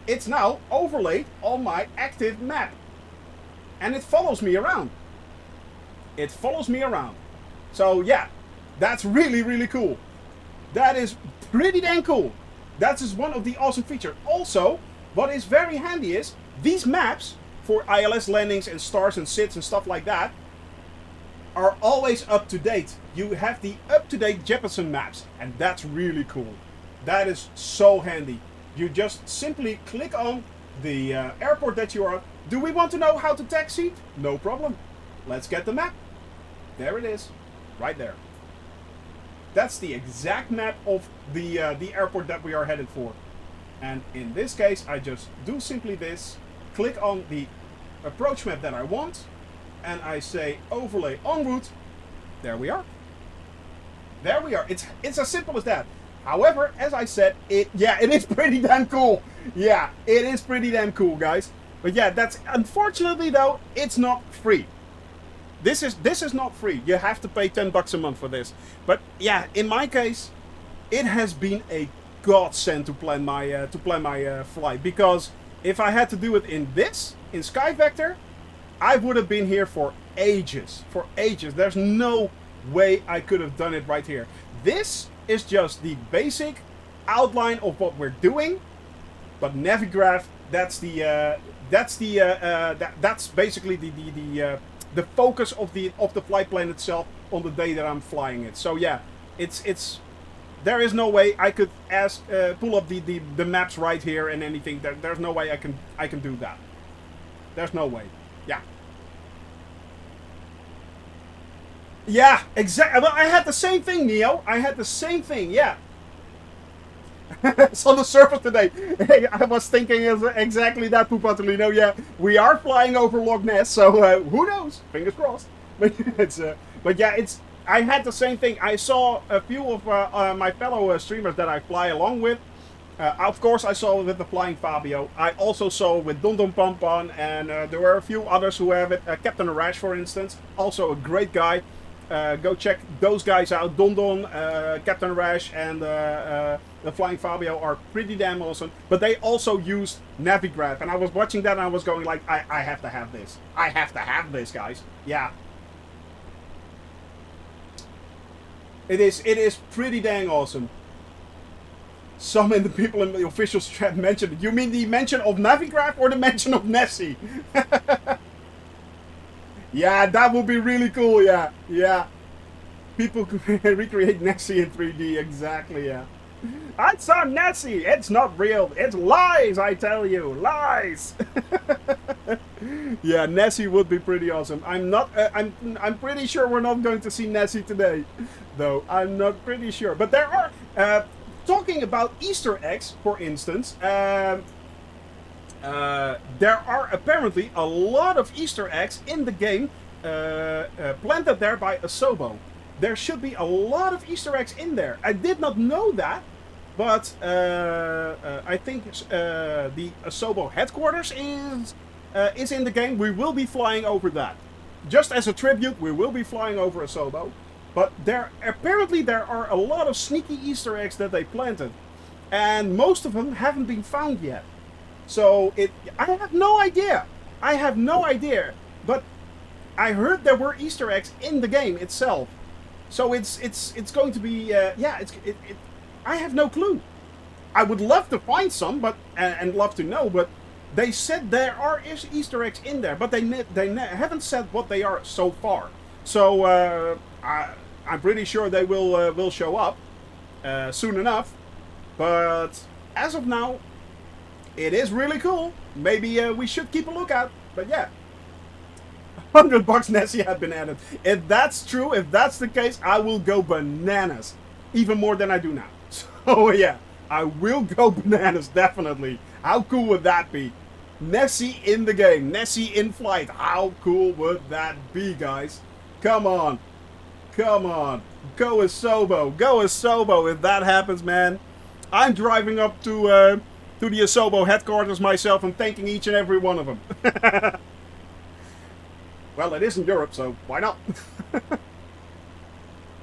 It's now overlaid on my active map. And it follows me around. It follows me around. So yeah, that's really, really cool. That is pretty dang cool. That is one of the awesome features. Also, what is very handy is these maps for ILS landings and stars and sits and stuff like that are always up to date. You have the up-to-date Jeppesen maps, and that's really cool. That is so handy. You just simply click on the airport that you are. Do we want to know how to taxi? No problem. Let's get the map. There it is, right there. That's the exact map of the airport that we are headed for. And in this case, I just do simply this. Click on the approach map that I want, and I say overlay en route. There we are. There we are. It's as simple as that. However, as I said, it is pretty damn cool. Yeah, it is pretty damn cool, guys. But yeah, that's unfortunately though, it's not free. This is not free. You have to pay $10 a month for this. But yeah, in my case, it has been a godsend to plan my flight, because if I had to do it in Sky Vector, I would have been here for ages. For ages. There's no way I could have done it right here. This is just the basic outline of what we're doing, but Navigraph, that's basically the focus of the flight plan itself on the day that I'm flying it. So yeah, there is no way I could pull up the maps right here and anything. There's no way I can do that. There's no way. Yeah. Yeah, exactly. Well, I had the same thing, Neo. I had the same thing, yeah. It's on the surface today. I was thinking exactly that, Pupatolino. Yeah, we are flying over Loch Ness, so who knows? Fingers crossed. But yeah, I had the same thing. I saw a few of my fellow streamers that I fly along with. Of course, I saw it with the Flying Fabio. I also saw it with Don Don Pampan, and there were a few others who have it. Captain Arash, for instance, also a great guy. Go check those guys out. Don Don, Captain Rash, and the Flying Fabio are pretty damn awesome. But they also use Navigraph, and I was watching that and I was going like, I have to have this. I have to have this, guys. Yeah. It is pretty dang awesome. Some in the people in the official chat mentioned it. You mean the mention of Navigraph or the mention of Nessy? Yeah, that would be really cool, yeah. Yeah. People can recreate Nessy in 3D, exactly, yeah. I saw Nessy! It's not real. It's lies, I tell you. Lies! Yeah, Nessy would be pretty awesome. I'm pretty sure we're not going to see Nessy today, though. I'm not pretty sure. But there are, talking about Easter eggs, for instance, there are apparently a lot of Easter eggs in the game planted there by Asobo. There should be a lot of Easter eggs in there. I did not know that, but I think the Asobo headquarters is in the game. We will be flying over that. Just as a tribute, we will be flying over Asobo. But apparently there are a lot of sneaky Easter eggs that they planted, and most of them haven't been found yet. So I have no idea. I have no idea. But I heard there were Easter eggs in the game itself. So it's going to be yeah. I have no clue. I would love to find some, but and love to know. But they said there are Easter eggs in there, but they haven't said what they are so far. So I'm pretty sure they will show up soon enough. But as of now, it is really cool. Maybe we should keep a lookout. But yeah, $100 Nessy had been added. If that's true, if that's the case, I will go bananas. Even more than I do now. So yeah, I will go bananas, definitely. How cool would that be? Nessy in the game. Nessy in flight. How cool would that be, guys? Come on. Come on. Go Asobo. Go Asobo if that happens, man. I'm driving up to to the Asobo headquarters myself and thanking each and every one of them. Well, it is in Europe, so why not?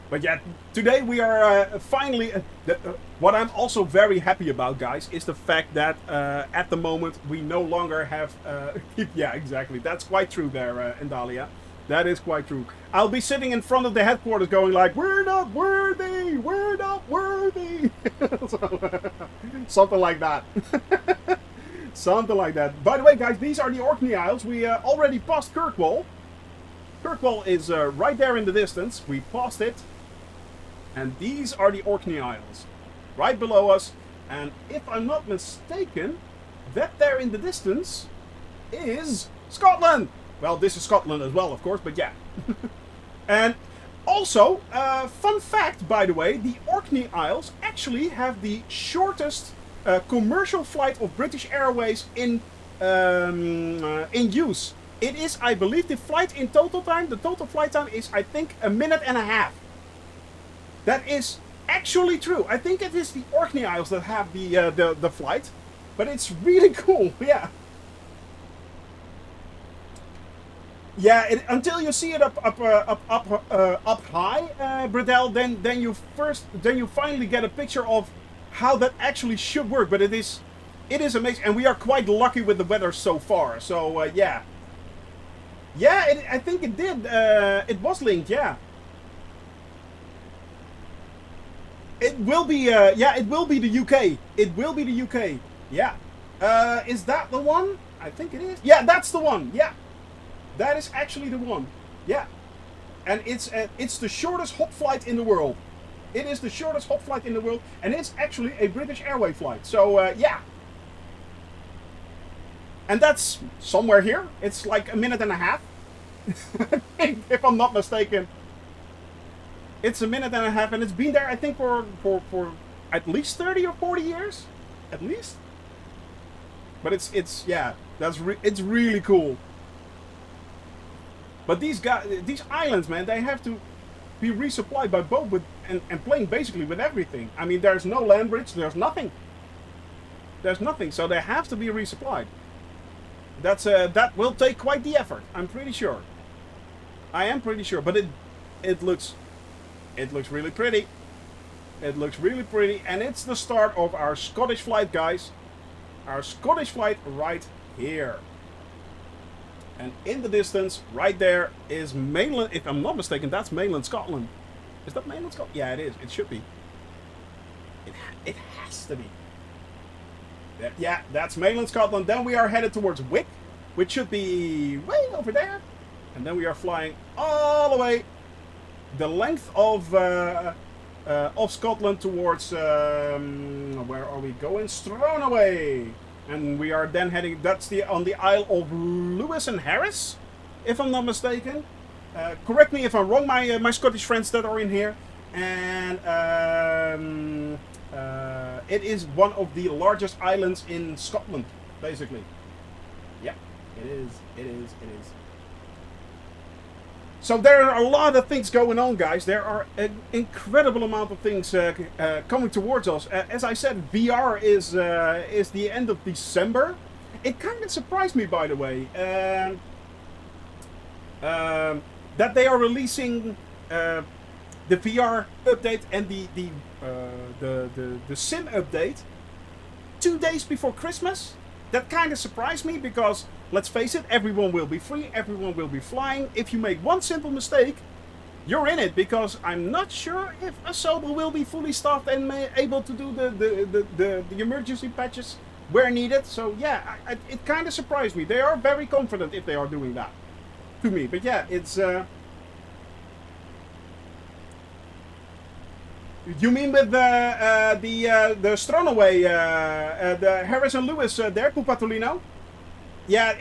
But yeah, today we are finally... what I'm also very happy about, guys, is the fact that at the moment we no longer have... yeah, exactly. That's quite true there, Endalia. That is quite true. I'll be sitting in front of the headquarters going like, we're not worthy! We're not worthy! So, something like that. Something like that. By the way, guys, these are the Orkney Isles. We already passed Kirkwall. Kirkwall is right there in the distance. We passed it. And these are the Orkney Isles. Right below us. And if I'm not mistaken, that there in the distance is Scotland. Well, this is Scotland as well, of course, but yeah. And also, fun fact, by the way, the Orkney Isles actually have the shortest commercial flight of British Airways in use. It is, I believe, the flight in total time, the total flight time is, I think, 1.5 minutes. That is actually true. I think it is the Orkney Isles that have the flight, but it's really cool, yeah. Yeah, until you see it up high, Bradell, then you finally get a picture of how that actually should work. But it is amazing, and we are quite lucky with the weather so far. So yeah, I think it did. It was linked, yeah. It will be, yeah, it will be the UK. It will be the UK. Yeah. Is that the one? I think it is. Yeah, that's the one. Yeah. That is actually the one. Yeah. And it's the shortest hop flight in the world. It is the shortest hop flight in the world, and it's actually a British Airways flight. So, yeah. And that's somewhere here. It's like 1.5 minutes. If I'm not mistaken. It's 1.5 minutes, and it's been there, I think, for at least 30 or 40 years. At least. But it's yeah, it's really cool. But these islands, man, they have to be resupplied by boat and plane basically with everything. I mean, there's no land bridge, there's nothing. There's nothing, so they have to be resupplied. That will take quite the effort, I'm pretty sure. I am pretty sure, but it looks really pretty. It looks really pretty, and it's the start of our Scottish flight, guys. Our Scottish flight right here. And in the distance, right there, is mainland, if I'm not mistaken, that's mainland Scotland. Is that mainland Scotland? Yeah, it is. It should be. It has to be. Yeah, that's mainland Scotland. Then we are headed towards Wick, which should be way over there. And then we are flying all the way the length of Scotland towards, where are we going? Stranaway. And we are then heading, that's on the Isle of Lewis and Harris, if I'm not mistaken. Correct me if I'm wrong, my Scottish friends that are in here. And it is one of the largest islands in Scotland, basically. Yeah, it is. So there are a lot of things going on, guys. There are an incredible amount of things coming towards us. As I said, VR is the end of December. It kind of surprised me, by the way, that they are releasing the VR update and the sim update 2 days before Christmas. That kind of surprised me because, let's face it, everyone will be free, everyone will be flying. If you make one simple mistake, you're in it, because I'm not sure if Asobo will be fully staffed and able to do the emergency patches where needed. So yeah, it kind of surprised me. They are very confident if they are doing that, to me. But yeah, it's... You mean with the Stranaway, the Harris and Lewis there, Pupatolino? Yeah,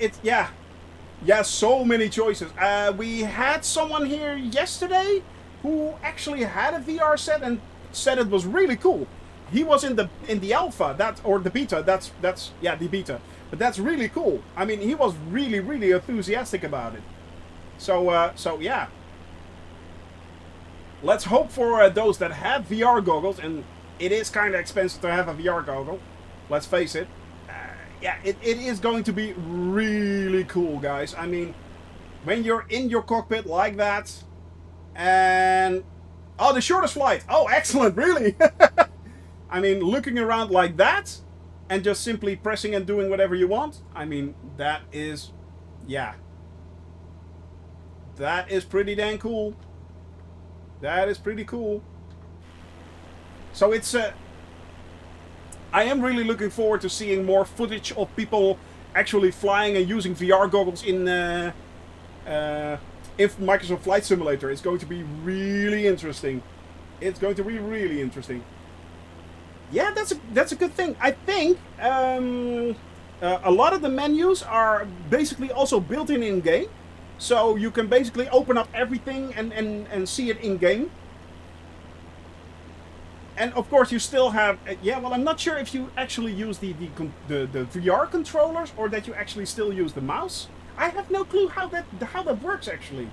yeah, so many choices. We had someone here yesterday who actually had a VR set and said it was really cool. He was in the alpha, or the beta. That's yeah, the beta. But that's really cool. I mean, he was really enthusiastic about it. So yeah. Let's hope for those that have VR goggles, and it is kind of expensive to have a VR goggle. Let's face it. yeah, it is going to be really cool, guys. I mean, when you're in your cockpit like that, and oh, the shortest flight. Oh, excellent, really. I mean, looking around like that, and just simply pressing and doing whatever you want. I mean, that is, yeah, that is pretty dang cool. That is pretty cool. So it's I am really looking forward to seeing more footage of people actually flying and using VR goggles in Microsoft Flight Simulator. It's going to be really interesting. It's going to be really interesting. Yeah, that's a good thing. I think a lot of the menus are basically also built in game, so you can basically open up everything and see it in game. And of course, you still have yeah. Well, I'm not sure if you actually use the VR controllers or that you actually still use the mouse. I have no clue how that works actually.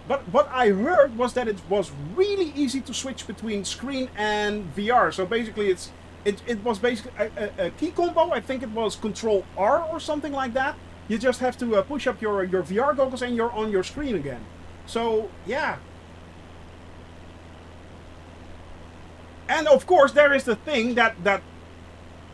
But what I heard was that it was really easy to switch between screen and VR. So basically, it was basically a key combo. I think it was Control R or something like that. You just have to push up your VR goggles and you're on your screen again. So yeah. And of course, there is the thing that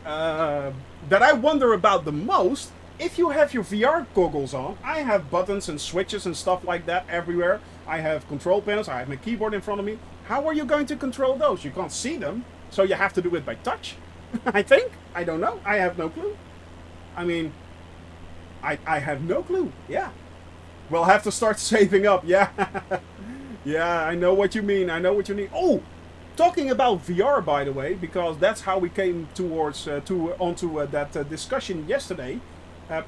I wonder about the most. If you have your VR goggles on, I have buttons and switches and stuff like that everywhere. I have control panels. I have my keyboard in front of me. How are you going to control those? You can't see them, so you have to do it by touch. I think. I don't know. I have no clue. I mean, I have no clue. Yeah. We'll have to start saving up. Yeah. Yeah, I know what you mean. I know what you mean. Oh! Talking about VR, by the way, because that's how we came towards onto that discussion yesterday.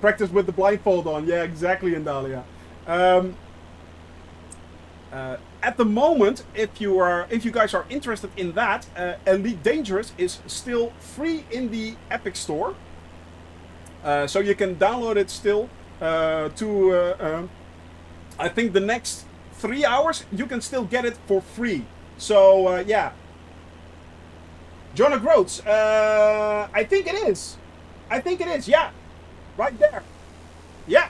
Practice with the blindfold on. Yeah, exactly, Indalia. At the moment, if you guys are interested in that, Elite Dangerous is still free in the Epic Store. So you can download it still. I think the next 3 hours you can still get it for free. So yeah. Jonah Groats, I think it is. I think it is, yeah. Right there. Yeah.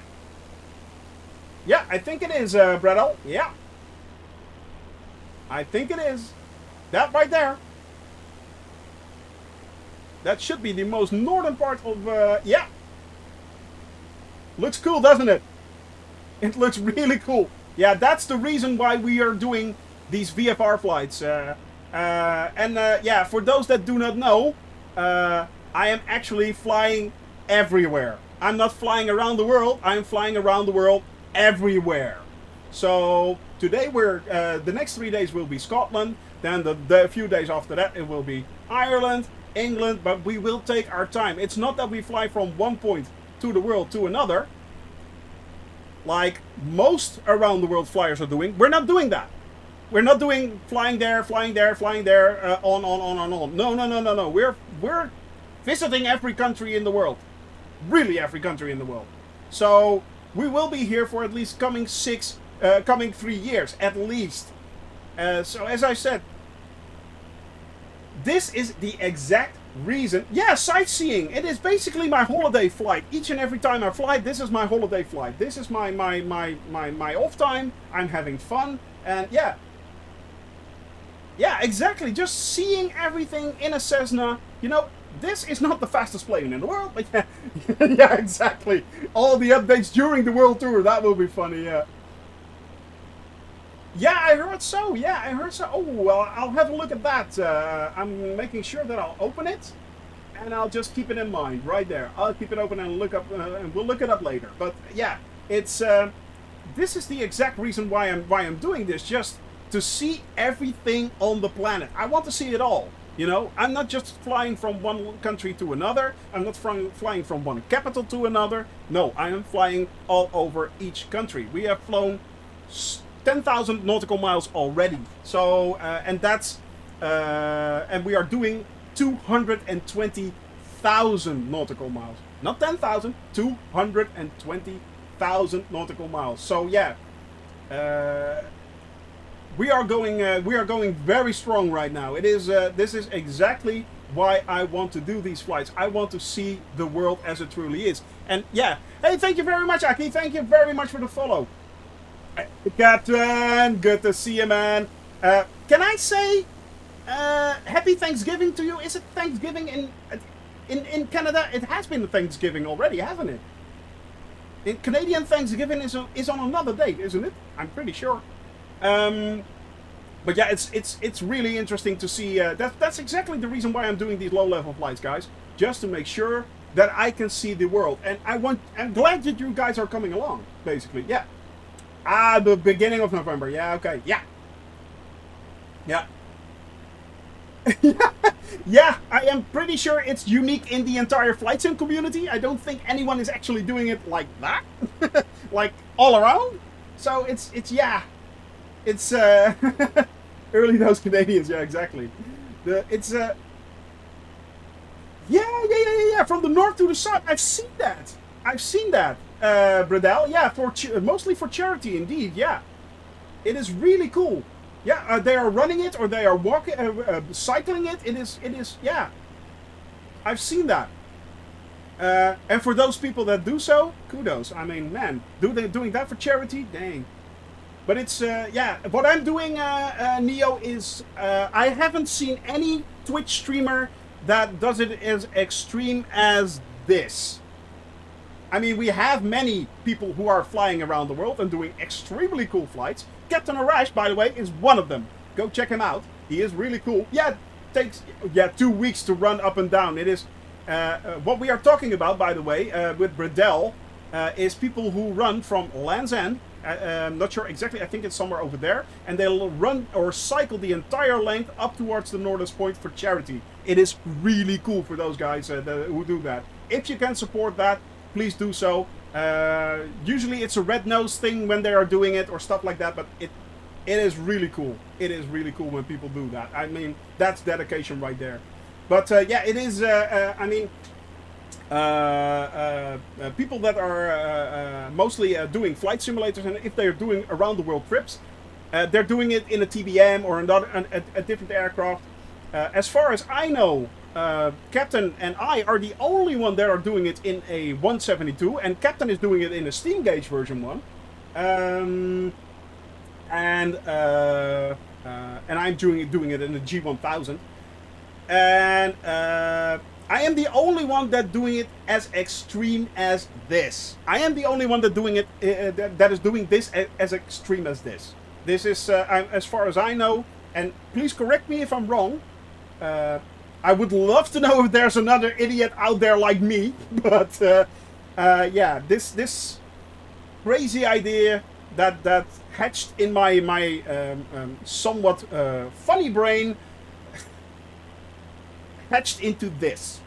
Yeah, I think it is, Brettel. Yeah. I think it is. That right there. That should be the most northern part of, yeah. Looks cool, doesn't it? It looks really cool. Yeah, that's the reason why we are doing these VFR flights. Yeah, for those that do not know, I am actually flying everywhere. I'm not flying around the world. I'm flying around the world everywhere. So today the next 3 days will be Scotland. Then the few days after that it will be Ireland, England. But we will take our time. It's not that we fly from one point to the world to another, like most around the world flyers are doing. We're not doing that. We're not doing flying there, flying there, flying there, on. No. We're visiting every country in the world. Really every country in the world. So we will be here for at least coming 3 years at least. So as I said, this is the exact reason. Yeah, sightseeing. It is basically my holiday flight. Each and every time I fly, this is my holiday flight. This is my off time. I'm having fun, and yeah. Yeah, exactly. Just seeing everything in a Cessna. You know, this is not the fastest plane in the world, but yeah, yeah, exactly. All the updates during the world tour. That will be funny. Yeah. Yeah, I heard so. Yeah, I heard so. Oh, well, I'll have a look at that. I'm making sure that I'll open it, and I'll just keep it in mind right there. I'll keep it open and look up, and we'll look it up later. But yeah, it's this is the exact reason why I'm doing this. Just to see everything on the planet. I want to see it all. You know, I'm not just flying from one country to another. I'm not flying from one capital to another. No, I am flying all over each country. We have flown 10,000 nautical miles already. So, and that's, and we are doing 220,000 nautical miles. Not 10,000, 220,000 nautical miles. So yeah, we are going very strong right now. It is this is exactly why I want to do these flights. I want to see the world as it truly is. And yeah, hey, thank you very much, Aki. Thank you very much for the follow. Captain, good to see you, man. Can I say happy Thanksgiving to you? Is it Thanksgiving in Canada? It has been Thanksgiving already, hasn't it? In Canadian Thanksgiving is on another date, isn't it? I'm pretty sure. But yeah, it's really interesting to see. That's exactly the reason why I'm doing these low-level flights, guys. Just to make sure that I can see the world. And I'm glad that you guys are coming along, basically. Yeah. The beginning of November. Yeah, okay. Yeah. Yeah. Yeah, I am pretty sure it's unique in the entire flight sim community. I don't think anyone is actually doing it like that. Like, all around. So, it's yeah. It's, early those Canadians, yeah, exactly. It's, yeah, from the north to the south. I've seen that. Bradell, yeah, mostly for charity, indeed, yeah. It is really cool. Yeah, they are running it, or they are walking, cycling it. It is, yeah. I've seen that. And for those people that do so, kudos. I mean, man, doing that for charity, dang. But it's, yeah, what I'm doing, Neo, is I haven't seen any Twitch streamer that does it as extreme as this. I mean, we have many people who are flying around the world and doing extremely cool flights. Captain Arash, by the way, is one of them. Go check him out. He is really cool. Yeah, it takes 2 weeks to run up and down. It is, what we are talking about, by the way, with Bradell, is people who run from Land's End. I'm not sure exactly, I think it's somewhere over there. And they'll run or cycle the entire length up towards the northern point for charity. It is really cool for those guys who do that. If you can support that, please do so. Usually it's a red nose thing when they are doing it or stuff like that, but it is really cool. It is really cool when people do that. I mean, that's dedication right there. But yeah, it is, I mean, people that are mostly doing flight simulators, and if they're doing around the world trips, they're doing it in a TBM or a different aircraft. As far as I know, Captain and I are the only one that are doing it in a 172, and Captain is doing it in a steam gauge version 1. And I'm doing it in a G1000. And I am the only one that doing it as extreme as this. I am the only one that doing it that is doing this as extreme as this. This is, as far as I know, and please correct me if I'm wrong. I would love to know if there's another idiot out there like me, but yeah, this crazy idea that hatched in my somewhat funny brain hatched into this.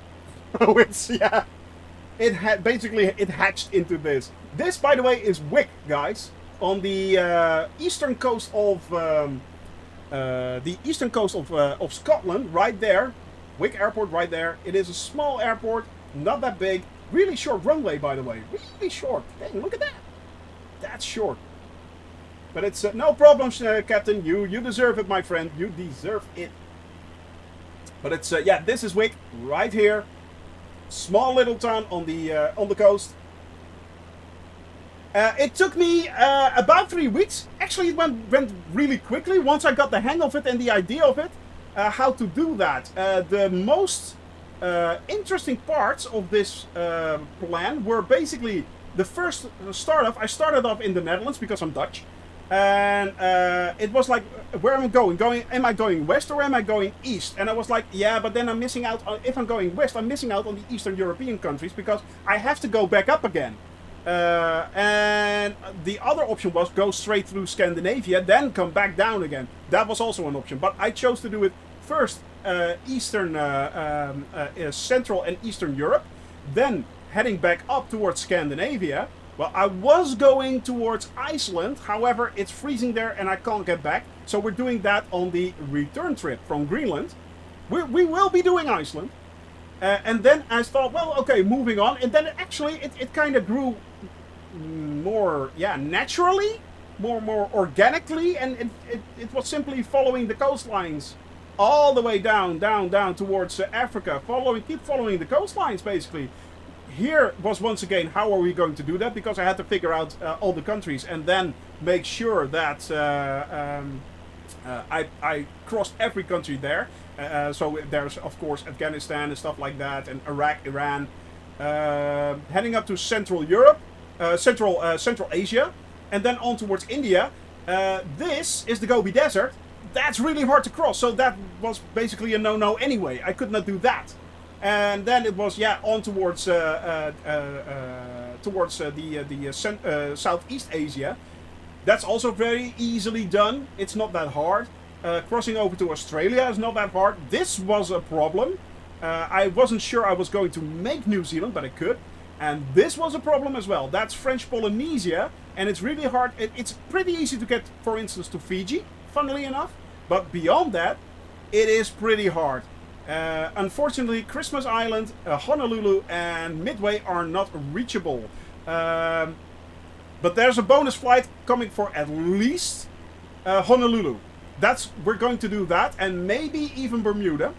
Oh, it's, yeah, basically it hatched into this. This, by the way, is Wick, guys, on the eastern coast of Scotland, right there. Wick Airport, right there. It is a small airport, not that big. Really short runway, by the way. Really short. Dang, look at that. That's short. But it's no problem, Captain. You deserve it, my friend. You deserve it. But it's yeah, this is Wick right here. Small little town on the coast. It took me about 3 weeks. Actually, it went really quickly once I got the hang of it and the idea of it. How to do that. The most interesting parts of this plan were basically the first startup. I started off in the Netherlands because I'm Dutch. And it was like, where am I going? Am I going west or am I going east? And I was like, yeah, but then I'm missing out on, if I'm going west, I'm missing out on the Eastern European countries because I have to go back up again. And the other option was go straight through Scandinavia, then come back down again. That was also an option, but I chose to do it first Central and Eastern Europe, then heading back up towards Scandinavia. Well, I was going towards Iceland, however, it's freezing there and I can't get back. So we're doing that on the return trip from Greenland. We will be doing Iceland. And then I thought, well, okay, moving on. And then actually it kind of grew more, yeah, naturally, more organically. And it was simply following the coastlines all the way down, down towards Africa. Keep following the coastlines, basically. Here was once again, how are we going to do that? Because I had to figure out all the countries and then make sure that I crossed every country there. So there's, of course, Afghanistan and stuff like that, and Iraq, Iran. Heading up to Central Europe, Central Asia, and then on towards India. This is the Gobi Desert. That's really hard to cross, so that was basically a no-no anyway. I could not do that. And then it was, yeah, on towards Southeast Asia. That's also very easily done. It's not that hard. Crossing over to Australia is not that hard. This was a problem. I wasn't sure I was going to make New Zealand, but I could. And this was a problem as well. That's French Polynesia, and it's really hard. It's pretty easy to get, for instance, to Fiji, funnily enough. But beyond that, it is pretty hard. Unfortunately, Christmas Island, Honolulu, and Midway are not reachable. But there's a bonus flight coming for at least Honolulu. We're going to do that, and maybe even Bermuda.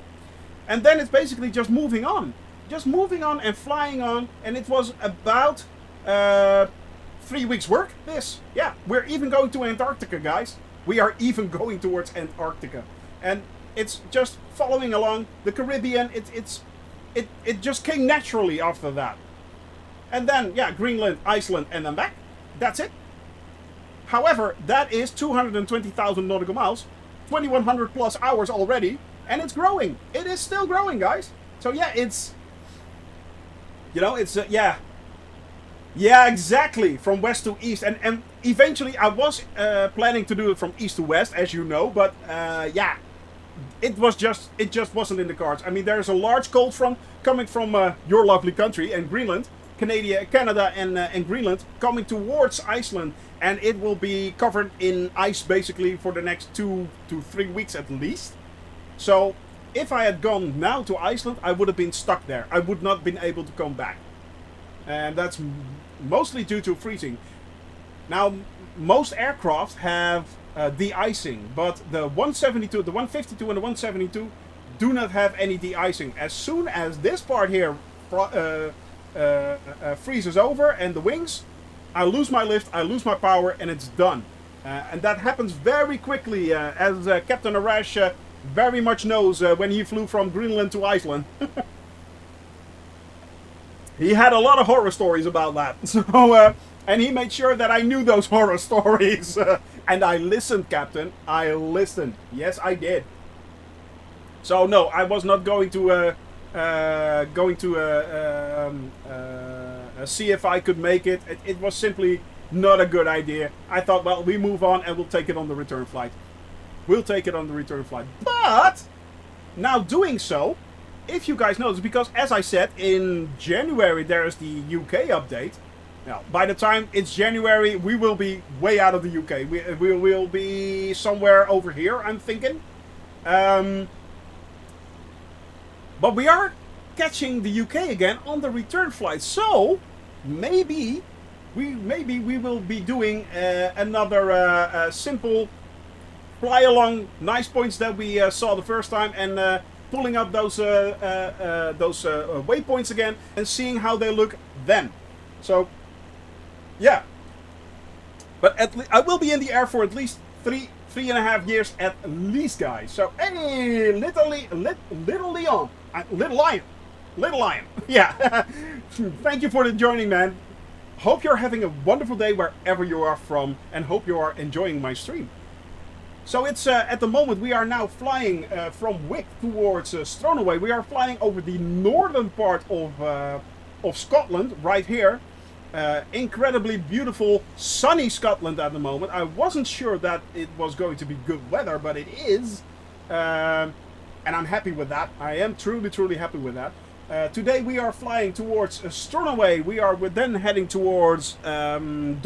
And then it's basically just moving on. Just moving on and flying on. And it was about 3 weeks work, this. Yeah, we're even going to Antarctica, guys. We are even going towards Antarctica. And it's just following along the Caribbean. It just came naturally after that. And then, yeah, Greenland, Iceland, and then back. That's it. However, that is 220,000 nautical miles, 2,100 plus hours already, and it's growing. It is still growing, guys. So yeah, it's, you know, it's, yeah. Yeah, exactly, from west to east. And eventually I was planning to do it from east to west, as you know, but yeah, it just wasn't in the cards. I mean, there's a large cold front coming from your lovely country and Greenland, Canada and Greenland, coming towards Iceland, and it will be covered in ice basically for the next 2 to 3 weeks at least. So if I had gone now to Iceland, I would have been stuck there. I would not have been able to come back, and that's mostly due to freezing. Now, most aircraft have de-icing, but the 172, the 152 and the 172 do not have any de-icing. As soon as this part here freezes over and the wings, I lose my lift, I lose my power, and it's done. And that happens very quickly, as Captain Arash very much knows when he flew from Greenland to Iceland. He had a lot of horror stories about that. So, and he made sure that I knew those horror stories. And I listened, Captain. I listened. Yes, I did. So no, I was not going to see if I could make it. It was simply not a good idea. I thought, well, we move on and we'll take it on the return flight. We'll take it on the return flight. But now doing so, if you guys notice, because as I said, in January there is the UK update. Now, by the time it's January, we will be way out of the UK. We will be somewhere over here, I'm thinking. But we are catching the UK again on the return flight. So, maybe we will be doing another simple fly along nice points that we saw the first time, and pulling up those waypoints again and seeing how they look then. So, yeah. But I will be in the air for at least 3.5 years at least, guys. So, hey, little Lion. Yeah. Thank you for joining, man. Hope you're having a wonderful day wherever you are from, and hope you are enjoying my stream. So it's at the moment we are now flying from Wick towards Stranaway. We are flying over the northern part of Scotland, right here. Incredibly beautiful, sunny Scotland at the moment. I wasn't sure that it was going to be good weather, but it is. And I'm happy with that. I am truly happy with that. Today we are flying towards Stranaway. We're then heading towards Eilean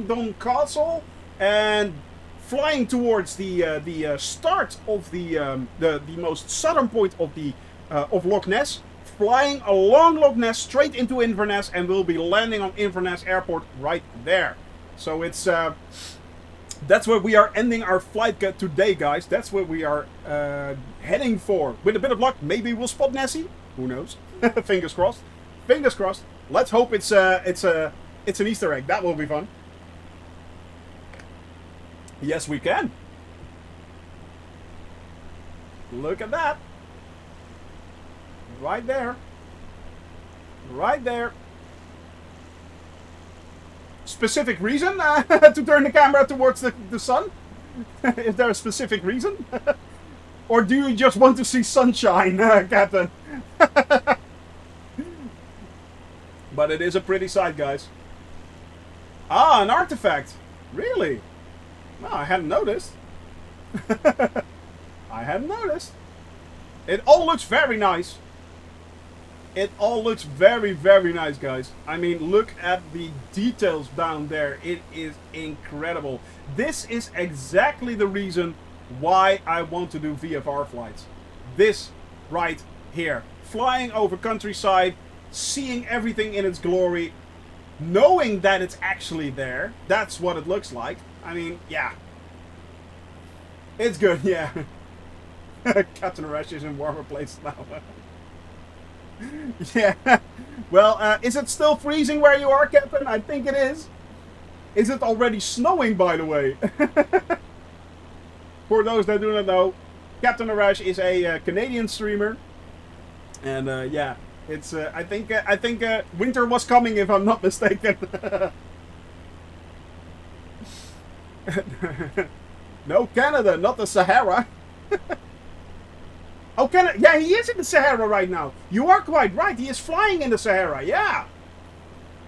Don Castle, and flying towards the start of the most southern point of Loch Ness, flying along Loch Ness straight into Inverness, and we'll be landing on Inverness Airport right there. So it's That's where we are ending our flight today, guys. That's where we are heading for. With a bit of luck, maybe we'll spot Nessy. Who knows? Fingers crossed. Fingers crossed. Let's hope it's an Easter egg. That will be fun. Yes, we can. Look at that. Right there. Right there. Specific reason to turn the camera towards the sun? Is there a specific reason? Or do you just want to see sunshine, Captain? But it is a pretty sight, guys. Ah, an artifact. Really? No, I hadn't noticed. I hadn't noticed. It all looks very nice. It all looks very, very nice, guys. I mean, look at the details down there. It is incredible. This is exactly the reason why I want to do VFR flights. This right here. Flying over countryside, seeing everything in its glory, knowing that it's actually there. That's what it looks like. I mean, yeah. It's good, yeah. Captain Arash is in warmer places now. Yeah. Well, is it still freezing where you are, Captain? I think it is. Is it already snowing, by the way? For those that do not know, Captain Arash is a Canadian streamer. And yeah, it's I think winter was coming, if I'm not mistaken. No, Canada, not the Sahara. Oh, Canada. Yeah, he is in the Sahara right now. You are quite right. He is flying in the Sahara. Yeah.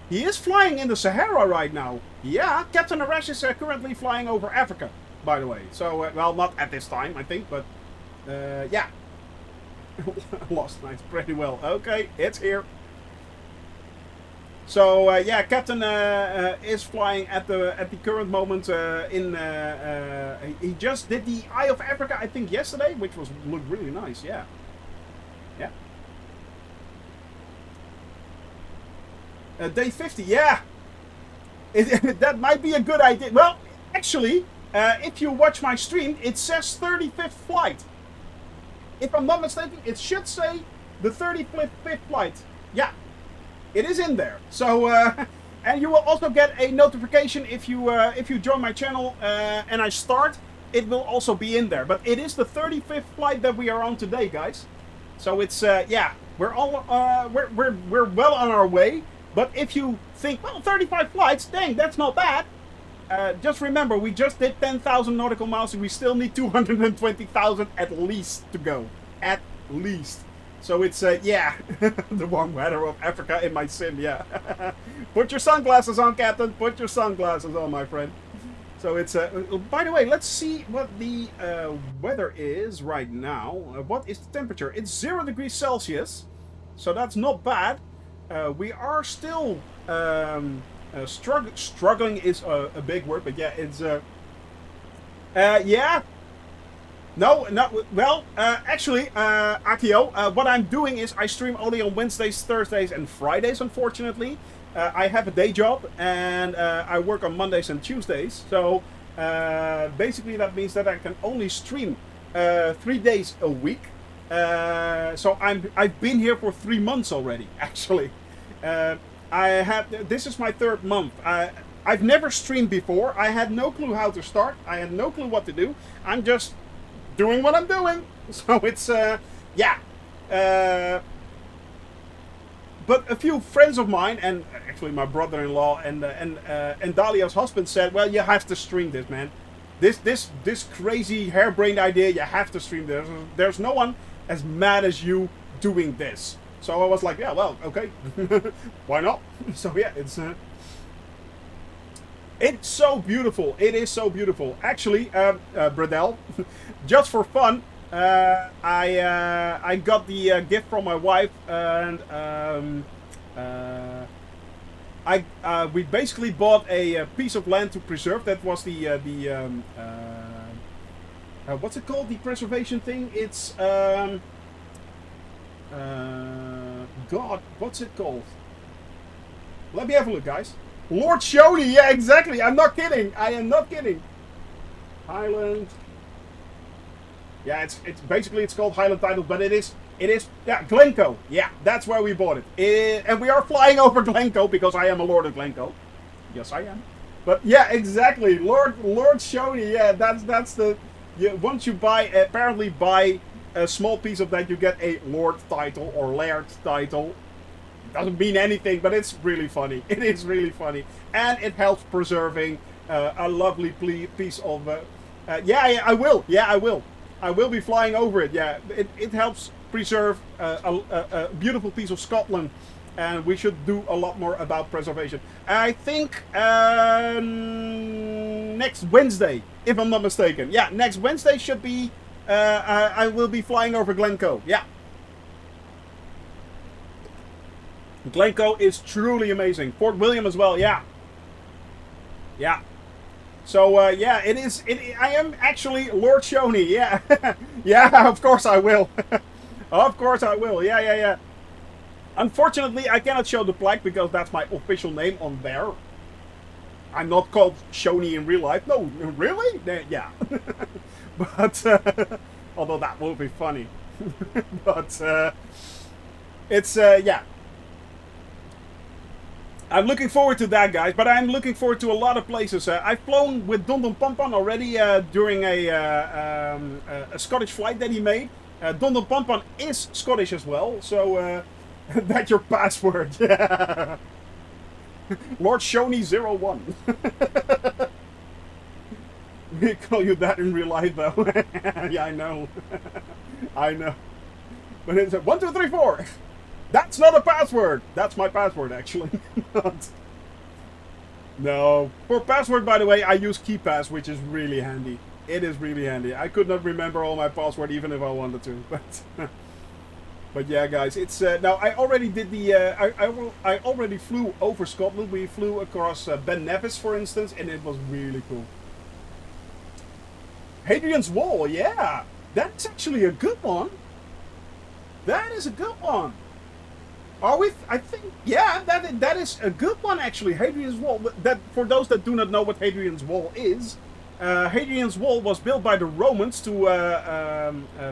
He is flying in the Sahara right now. Yeah, Captain Arash is currently flying over Africa, by the way. So, well, not at this time, I think, but yeah. Lost nice pretty well. Okay, it's here. So yeah, Captain is flying at the current moment he just did the Eye of Africa, I think, yesterday, which looked really nice. Yeah, yeah. Day 50. Yeah, that might be a good idea. Well, actually, if you watch my stream, it says 35th flight. If I'm not mistaken, it should say the 35th flight. Yeah. It is in there. So, and you will also get a notification if you join my channel and I start. It will also be in there. But it is the 35th flight that we are on today, guys. So it's yeah, we're all we're well on our way. But if you think, well, 35 flights, dang, that's not bad. Just remember, we just did 10,000 nautical miles, and we still need 220,000 at least to go. At least. So it's, yeah, the warm weather of Africa in my sim, yeah. Put your sunglasses on, Captain. Put your sunglasses on, my friend. So it's, by the way, let's see what the weather is right now. What is the temperature? It's 0 degrees Celsius. So that's not bad. We are still struggling is a big word, but yeah, it's, yeah. No, well, actually, Akio, what I'm doing is I stream only on Wednesdays, Thursdays, and Fridays, unfortunately. I have a day job, and I work on Mondays and Tuesdays. So, basically that means that I can only stream 3 days a week. So I've been here for 3 months already, actually. This is my 3rd month. I've never streamed before. I had no clue how to start. I had no clue what to do. I'm just doing what I'm doing. So it's, yeah. But a few friends of mine, and actually my brother-in-law and Dahlia's husband said, well, you have to stream this, man. This crazy harebrained idea, you have to stream this. There's no one as mad as you doing this. So I was like, yeah, well, okay. Why not? So yeah, it's so beautiful. It is so beautiful. Actually, Bradell, just for fun, I got the gift from my wife, and we basically bought a piece of land to preserve. That was what's it called? The preservation thing. It's God, what's it called? Let me have a look, guys. Lord Shoney, yeah, exactly. I'm not kidding. I am not kidding. Highland. Yeah, it's basically it's called Highland Title, but it is yeah, Glencoe. Yeah, that's where we bought it. And we are flying over Glencoe because I am a Lord of Glencoe. Yes, I am. But yeah, exactly, Lord Shoney. Yeah, that's the. Once you apparently buy a small piece of that, you get a Lord title or Laird title. It doesn't mean anything, but it's really funny. It is really funny, and it helps preserving a lovely piece of. Yeah, I will. Yeah, I will. I will be flying over it. Yeah, it helps preserve a beautiful piece of Scotland, and we should do a lot more about preservation. I think next Wednesday, if I'm not mistaken. Yeah, next Wednesday should be. I will be flying over Glencoe. Yeah. Glencoe is truly amazing. Fort William as well. Yeah. Yeah. So yeah, it is. I am actually Lord Shoney. Yeah, yeah. Of course I will. Of course I will. Yeah, yeah, yeah. Unfortunately, I cannot show the plaque because that's my official name on there. I'm not called Shoney in real life. No, really? Yeah. But although that will be funny. But it's yeah. I'm looking forward to that, guys, but I'm looking forward to a lot of places. I've flown with Don Don Pampan already during a Scottish flight that he made. Don Don Pampan is Scottish as well, so that's your password. Yeah. Lord Shoney 01. We call you that in real life, though. Yeah, I know. I know. But it's 1, 2, 3, 4. That's not a password. That's my password, actually. No. For password, by the way, I use KeePass, which is really handy. It is really handy. I could not remember all my password even if I wanted to. But yeah, guys, it's now I already did the I already flew over Scotland. We flew across Ben Nevis, for instance, and it was really cool. Hadrian's Wall, yeah, that's actually a good one. That is a good one. Are we? I think, yeah, that is a good one actually. Hadrian's Wall. That for those that do not know what Hadrian's Wall is, Hadrian's Wall was built by the Romans to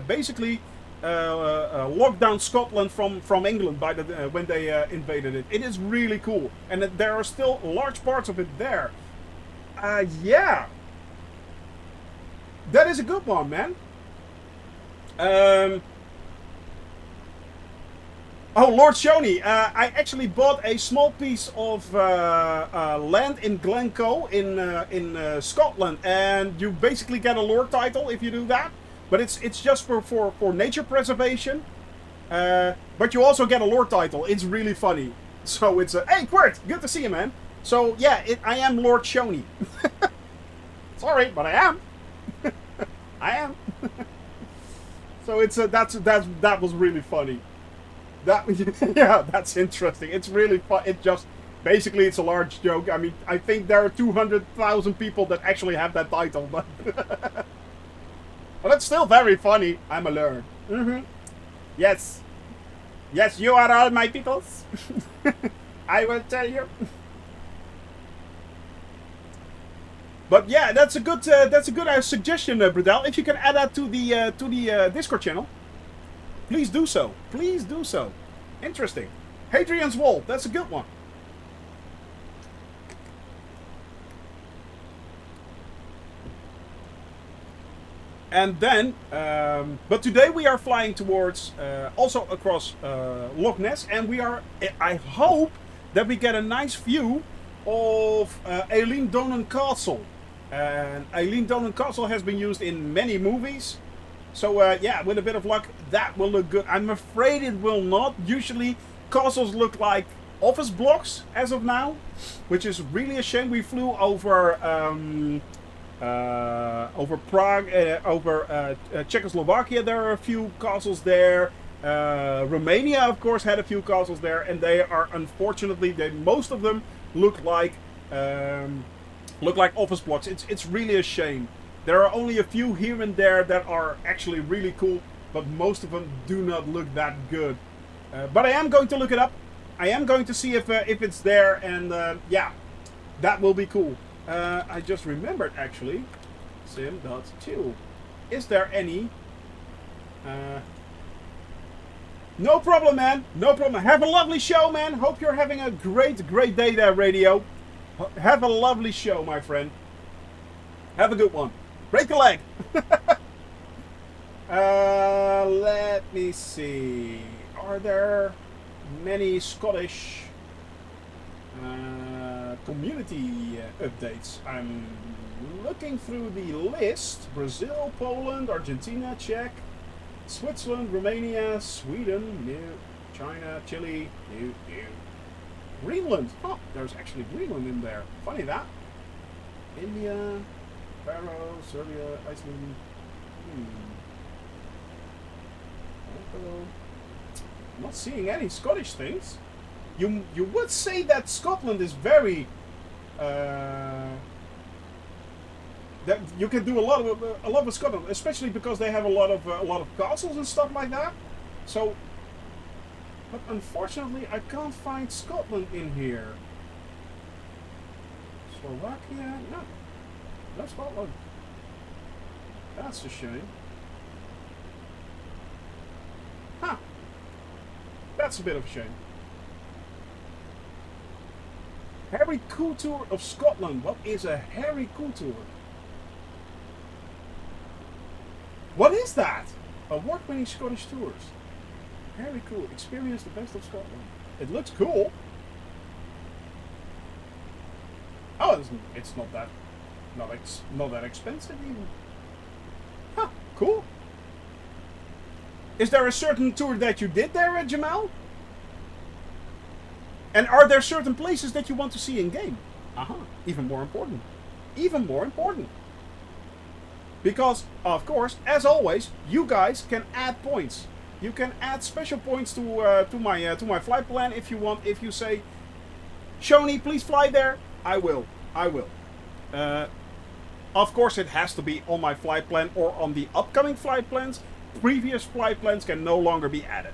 basically lock down Scotland from England by when they invaded it. It is really cool, and there are still large parts of it there. Yeah, that is a good one, man. Oh, Lord Shoney, I actually bought a small piece of land in Glencoe in Scotland, and you basically get a Lord title if you do that. But it's just for nature preservation. But you also get a Lord title. It's really funny. So it's hey, Quirt, good to see you, man. So yeah, I am Lord Shoney. Sorry, but I am. I am. So it's that was really funny. That yeah, that's interesting. It's really fun. It just basically it's a large joke. I mean, I think there are 200,000 people that actually have that title, but but it's still very funny. I'm a lord. Yes, yes, you are all my peoples. I will tell you. But yeah, that's a good suggestion, Bradell. If you can add that to the Discord channel. Please do so. Please do so. Interesting. Hadrian's Wall. That's a good one. And then, but today we are flying towards, also across Loch Ness, and we are, I hope that we get a nice view of Eilean Donan Castle. And Eilean Donan Castle has been used in many movies. So yeah, with a bit of luck, that will look good. I'm afraid it will not. Usually, castles look like office blocks as of now, which is really a shame. We flew over Prague, over Czechoslovakia. There are a few castles there. Romania, of course, had a few castles there, and they are unfortunately, most of them look like office blocks. It's really a shame. There are only a few here and there that are actually really cool, but most of them do not look that good. But I am going to look it up. I am going to see if it's there, and yeah, that will be cool. I just remembered actually sim.2. Is there any... No problem, man. No problem. Have a lovely show, man. Hope you're having a great day there, Radio. Have a lovely show, my friend. Have a good one. Break a leg. Let me see. Are there many Scottish community updates? I'm looking through the list. Brazil, Poland, Argentina, Czech, Switzerland, Romania, Sweden, new. China, Chile, new. Greenland. Oh, there's actually Greenland in there. Funny that. India, Faroe, Serbia, Iceland. I'm not seeing any Scottish things. You would say that Scotland is very that you can do a lot with Scotland, especially because they have a lot of castles and stuff like that. So, but unfortunately, I can't find Scotland in here. Slovakia, no Scotland. That's a shame. Huh. That's a bit of a shame. Harry Couture of Scotland. What is a Harry Couture? What is that? Award-winning Scottish tours. Very cool. Experience the best of Scotland. It looks cool. Oh, it's not that expensive even. Huh, cool. Is there a certain tour that you did there, Jamal? And are there certain places that you want to see in game? Even more important. Even more important. Because, of course, as always, you guys can add points. You can add special points to my flight plan if you want. If you say, Shoni, please fly there, I will. Of course, it has to be on my flight plan or on the upcoming flight plans. Previous flight plans can no longer be added.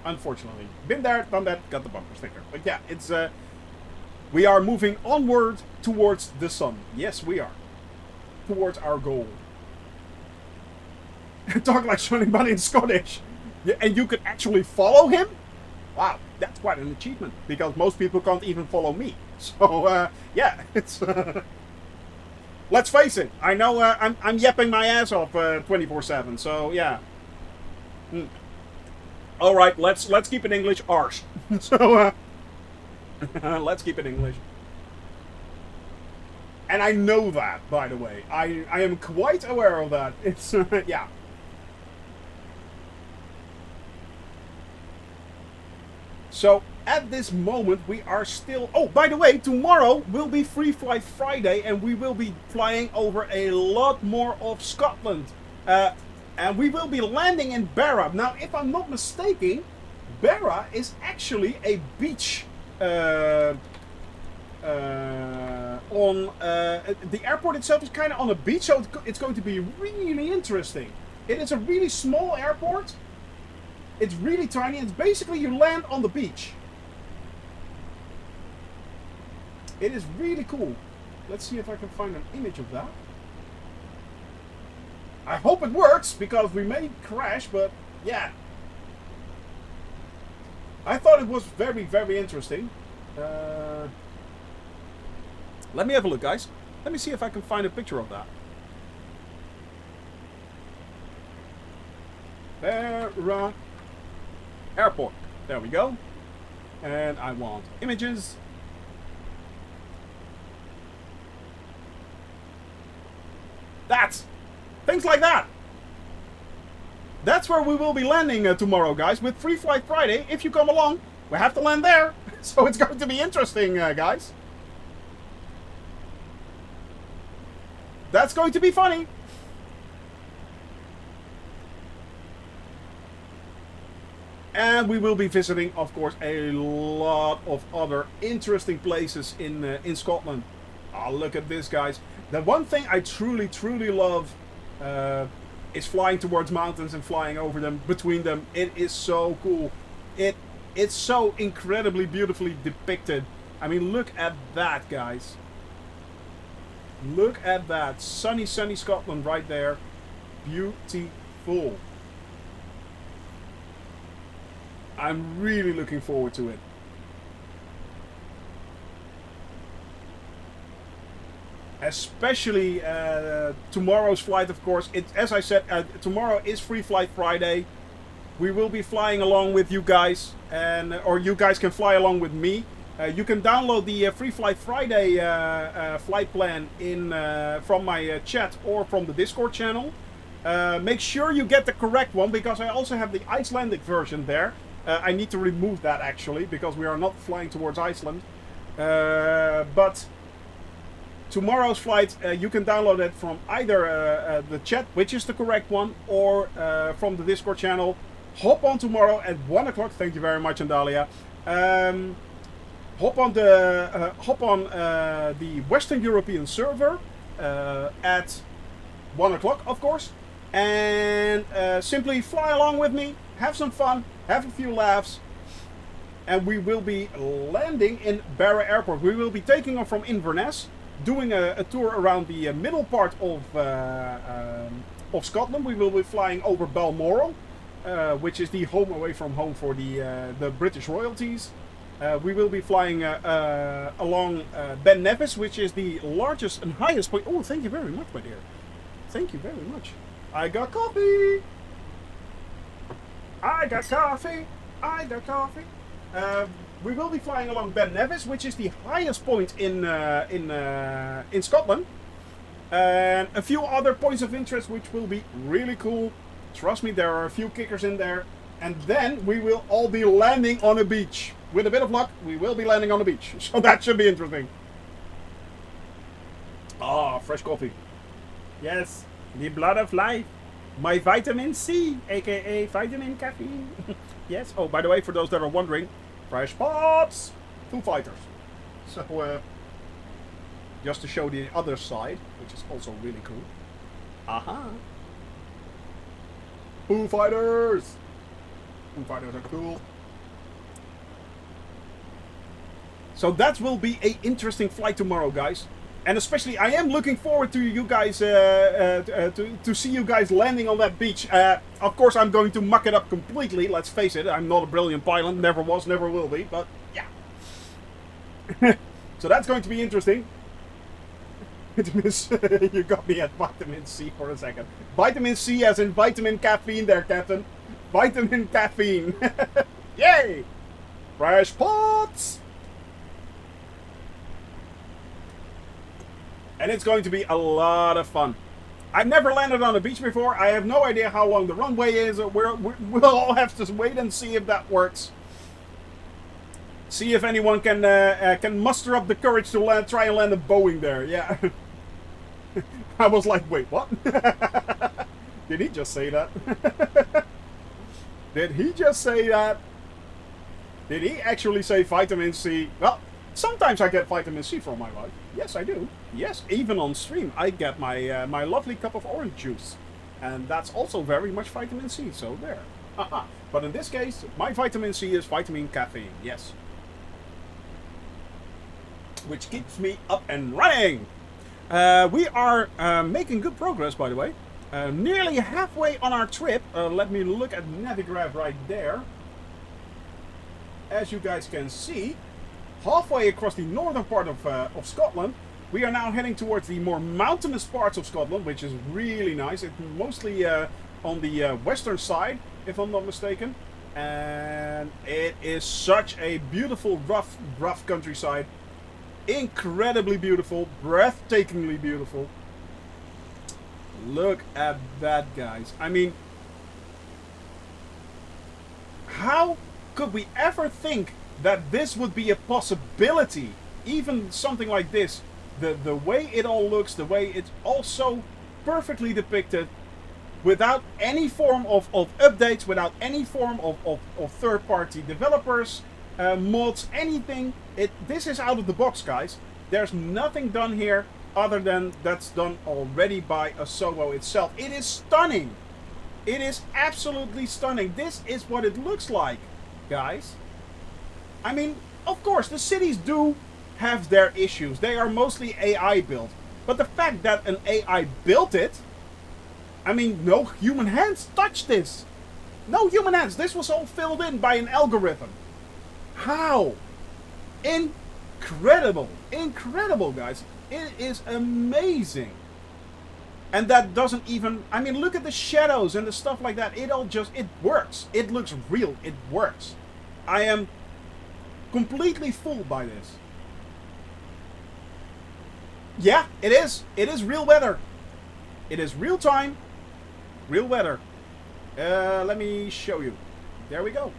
Unfortunately. Been there, done that, got the bumper sticker. But yeah, it's we are moving onward towards the sun. Yes, we are. Towards our goal. Talk like Shoni Bunny in Scottish. Yeah, and you could actually follow him? Wow, that's quite an achievement. Because most people can't even follow me. So, yeah, it's... let's face it. I know I'm yapping my ass off 24/7. So, yeah. All right, let's keep it English. Arse. So, let's keep it English. And I know that, by the way. I am quite aware of that. It's, yeah. So, at this moment, we are still... Oh, by the way, tomorrow will be Free Fly Friday, and we will be flying over a lot more of Scotland. And we will be landing in Barra. Now, if I'm not mistaken, Barra is actually a beach... the airport itself is kind of on a beach, so it's going to be really interesting. It is a really small airport. It's really tiny. It's basically you land on the beach. It is really cool. Let's see if I can find an image of that. I hope it works, because we may crash, but yeah. I thought it was very, very interesting. Let me have a look, guys. Let me see if I can find a picture of that. Barra Airport. There we go. And I want images. That's things like that. That's where we will be landing tomorrow, guys, with Free Flight Friday. If you come along, we have to land there. So it's going to be interesting, guys. That's going to be funny. And we will be visiting, of course, a lot of other interesting places in Scotland. Oh, look at this, guys. The one thing I truly, truly love is flying towards mountains and flying over them, between them. It is so cool. It's so incredibly beautifully depicted. I mean, look at that, guys. Look at that. Sunny, sunny Scotland right there. Beautiful. I'm really looking forward to it. Especially tomorrow's flight, of course. As I said, tomorrow is Free Flight Friday. We will be flying along with you guys, or you guys can fly along with me. You can download the Free Flight Friday flight plan from my chat or from the Discord channel. Make sure you get the correct one, because I also have the Icelandic version there. I need to remove that actually, because we are not flying towards Iceland. But tomorrow's flight, you can download it from either the chat, which is the correct one, or from the Discord channel. Hop on tomorrow at 1 o'clock. Thank you very much, Andalia. Hop on the Western European server at 1 o'clock, of course, and simply fly along with me, have some fun, have a few laughs, and we will be landing in Barra Airport. We will be taking off from Inverness, doing a tour around the middle part of Scotland. We will be flying over Balmoral, which is the home away from home for the British royalties. We will be flying along Ben Nevis, which is the largest and highest point. Oh, thank you very much, my dear. Thank you very much. I got coffee. I got coffee. I got coffee. We will be flying along Ben Nevis, which is the highest point in Scotland, and a few other points of interest, which will be really cool. Trust me, there are a few kickers in there. And then we will all be landing on a beach. With a bit of luck, we will be landing on a beach. So that should be interesting. Ah, fresh coffee. Yes, the blood of life. My vitamin C, aka vitamin caffeine. Yes. Oh, by the way, for those that are wondering, fresh pops, Foo Fighters. So, just to show the other side, which is also really cool. Aha. Foo Fighters. Foo Fighters are cool. So that will be an interesting flight tomorrow, guys. And especially, I am looking forward to you guys, to see you guys landing on that beach. Of course, I'm going to muck it up completely. Let's face it, I'm not a brilliant pilot. Never was, never will be. But, yeah. So that's going to be interesting. You got me at vitamin C for a second. Vitamin C as in vitamin caffeine there, Captain. Vitamin caffeine. Yay! Fresh pots! And it's going to be a lot of fun. I've never landed on a beach before. I have no idea how long the runway is. We'll all have to wait and see if that works. See if anyone can muster up the courage to try and land a Boeing there. Yeah. I was like, wait, what? Did he just say that? Did he just say that? Did he actually say vitamin C? Well, sometimes I get vitamin C from my wife. Yes, I do. Yes, even on stream, I get my my lovely cup of orange juice. And that's also very much vitamin C, so there. But in this case, my vitamin C is vitamin caffeine, yes. Which keeps me up and running. We are making good progress, by the way. Nearly halfway on our trip. Let me look at Navigraph right there. As you guys can see, halfway across the northern part of Scotland, we are now heading towards the more mountainous parts of Scotland, which is really nice. It's mostly on the western side, if I'm not mistaken. And it is such a beautiful, rough countryside. Incredibly beautiful, breathtakingly beautiful. Look at that, guys. I mean, how could we ever think that this would be a possibility? Even something like this, the way it all looks, the way it's also perfectly depicted, without any form of updates, without any form of third-party developers, mods, anything. This is out of the box, guys. There's nothing done here other than that's done already by Asobo itself. It is stunning. It is absolutely stunning. This is what it looks like, guys. I mean, of course, the cities do have their issues. They are mostly AI built. But the fact that an AI built it, I mean, no human hands touched this. No human hands. This was all filled in by an algorithm. How? Incredible. Incredible, guys. It is amazing. And that doesn't even... I mean, look at the shadows and the stuff like that. It all just... It works. It looks real. It works. I am completely fooled by this. Yeah, it is. It is real weather. It is real time. Real weather. Let me show you. There we go.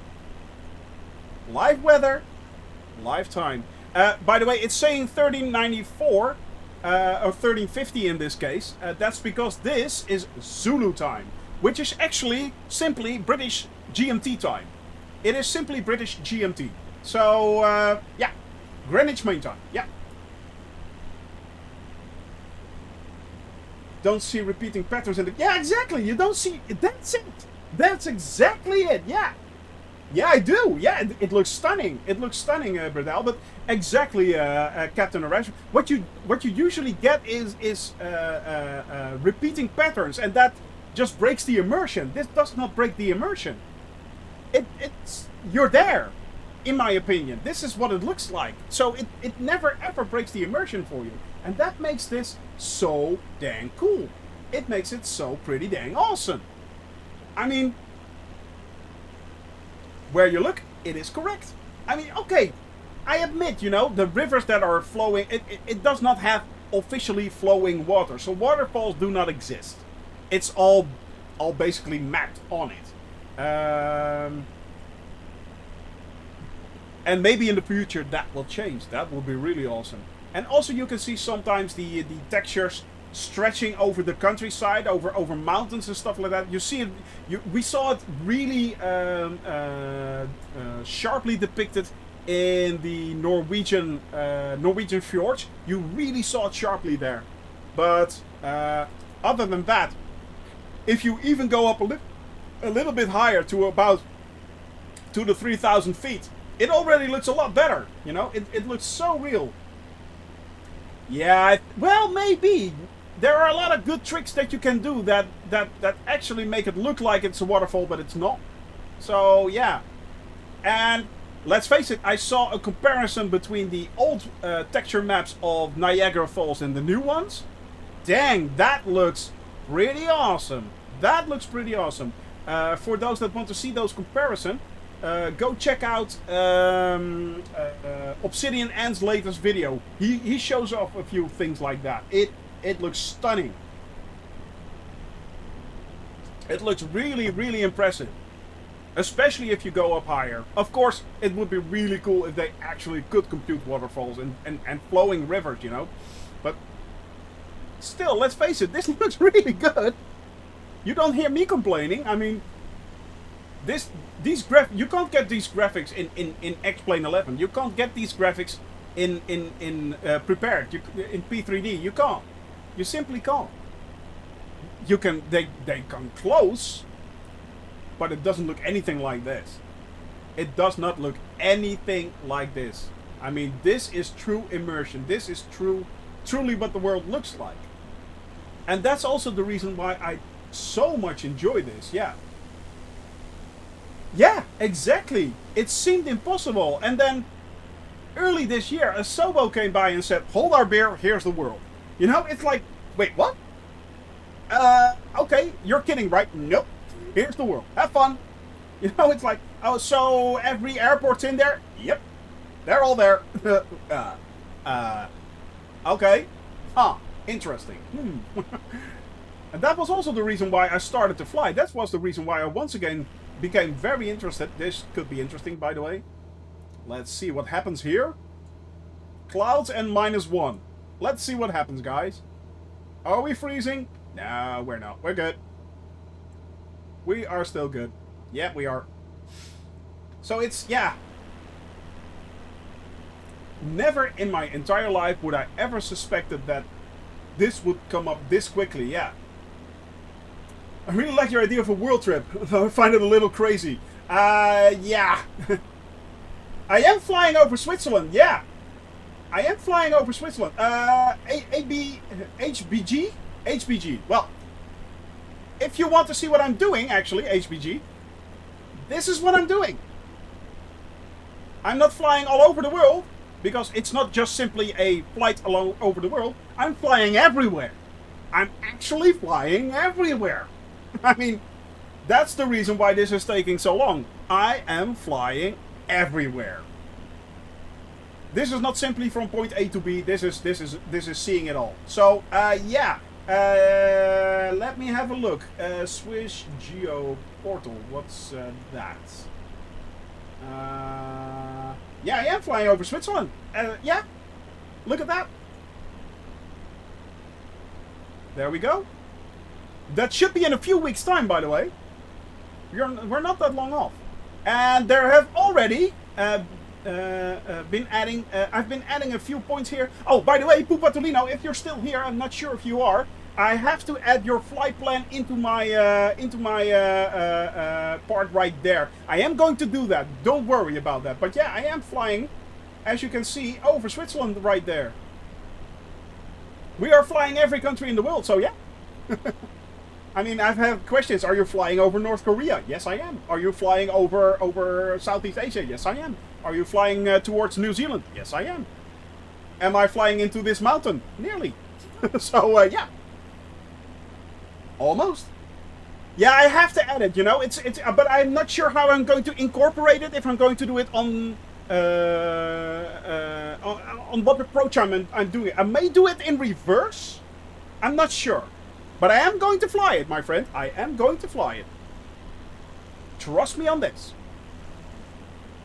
Live weather. Live time. By the way, it's saying 1394. Or 1350 in this case. That's because this is Zulu time. Which is actually simply British GMT time. It is simply British GMT. So, yeah. Greenwich Mean Time. Yeah. Don't see repeating patterns in the... Yeah, exactly. You don't see... That's it. That's exactly it. Yeah. Yeah, I do. Yeah, it looks stunning. It looks stunning, Bradell. But exactly, Captain Orange. What you usually get is repeating patterns, and that just breaks the immersion. This does not break the immersion. It's you're there, in my opinion. This is what it looks like. So it never ever breaks the immersion for you, and that makes this so dang cool. It makes it so pretty dang awesome. I mean, where you look, it is correct. I mean, okay, I admit, you know, the rivers that are flowing, it does not have officially flowing water. So waterfalls do not exist. It's all basically mapped on it. And maybe in the future that will change. That will be really awesome. And also you can see sometimes the textures stretching over the countryside, over mountains and stuff like that. You see it. We saw it really sharply depicted in the Norwegian fjords. You really saw it sharply there. But other than that, if you even go up a little bit higher to about 2,000 to 3,000 feet, it already looks a lot better. You know, it looks so real. Yeah, well, maybe. There are a lot of good tricks that you can do that actually make it look like it's a waterfall, but it's not. So, yeah. And let's face it, I saw a comparison between the old texture maps of Niagara Falls and the new ones. Dang, that looks pretty awesome. That looks pretty awesome. For those that want to see those comparisons, go check out Obsidian Ant's latest video. He shows off a few things like that. It looks stunning. It looks really, really impressive. Especially if you go up higher. Of course, it would be really cool if they actually could compute waterfalls and flowing rivers, you know. But still, let's face it, this looks really good. You don't hear me complaining. I mean, you can't get these graphics in X-Plane 11. You can't get these graphics in prepared in P3D. You can't. You simply can't. You can. They come close, but it doesn't look anything like this. It does not look anything like this. I mean, this is true immersion. This is truly what the world looks like. And that's also the reason why I so much enjoy this. Yeah. Yeah, exactly. It seemed impossible. And then early this year, a Sobo came by and said, "Hold our beer, here's the world." You know, it's like, wait, what? Okay, you're kidding, right? Nope. Here's the world. Have fun. You know, it's like, oh, so every airport's in there? Yep. They're all there. Okay. Huh. Interesting. And that was also the reason why I started to fly. That was the reason why I once again became very interested. This could be interesting, by the way. Let's see what happens here. Clouds and -1. Let's see what happens, guys. Are we freezing? No, we're not. We're good. We are still good. Yeah, we are. So it's, yeah. Never in my entire life would I ever suspected that this would come up this quickly, yeah. I really like your idea of a world trip. I find it a little crazy. Yeah. I am flying over Switzerland, yeah. I am flying over Switzerland. HBG? HBG. Well, if you want to see what I'm doing, actually, HBG, this is what I'm doing. I'm not flying all over the world, because it's not just simply a flight all over the world. I'm flying everywhere. I'm actually flying everywhere. I mean, that's the reason why this is taking so long. I am flying everywhere. This is not simply from point A to B. This is seeing it all. So yeah. Let me have a look. Swiss Geo Portal. What's that? Yeah, I am flying over Switzerland. Yeah. Look at that. There we go. That should be in a few weeks' time, by the way. We're not that long off. And there have already been adding. I've been adding a few points here. Oh, by the way, Pupatolino, if you're still here, I'm not sure if you are. I have to add your flight plan into my part right there. I am going to do that. Don't worry about that. But yeah, I am flying, as you can see, over Switzerland right there. We are flying every country in the world, so yeah. I mean, I've had questions. Are you flying over North Korea? Yes, I am. Are you flying over Southeast Asia? Yes, I am. Are you flying towards New Zealand? Yes, I am. Am I flying into this mountain? Nearly. So, yeah. Almost. Yeah, I have to add it, you know. But I'm not sure how I'm going to incorporate it. If I'm going to do it on what approach I'm doing. I may do it in reverse. I'm not sure. But I am going to fly it, my friend. I am going to fly it. Trust me on this.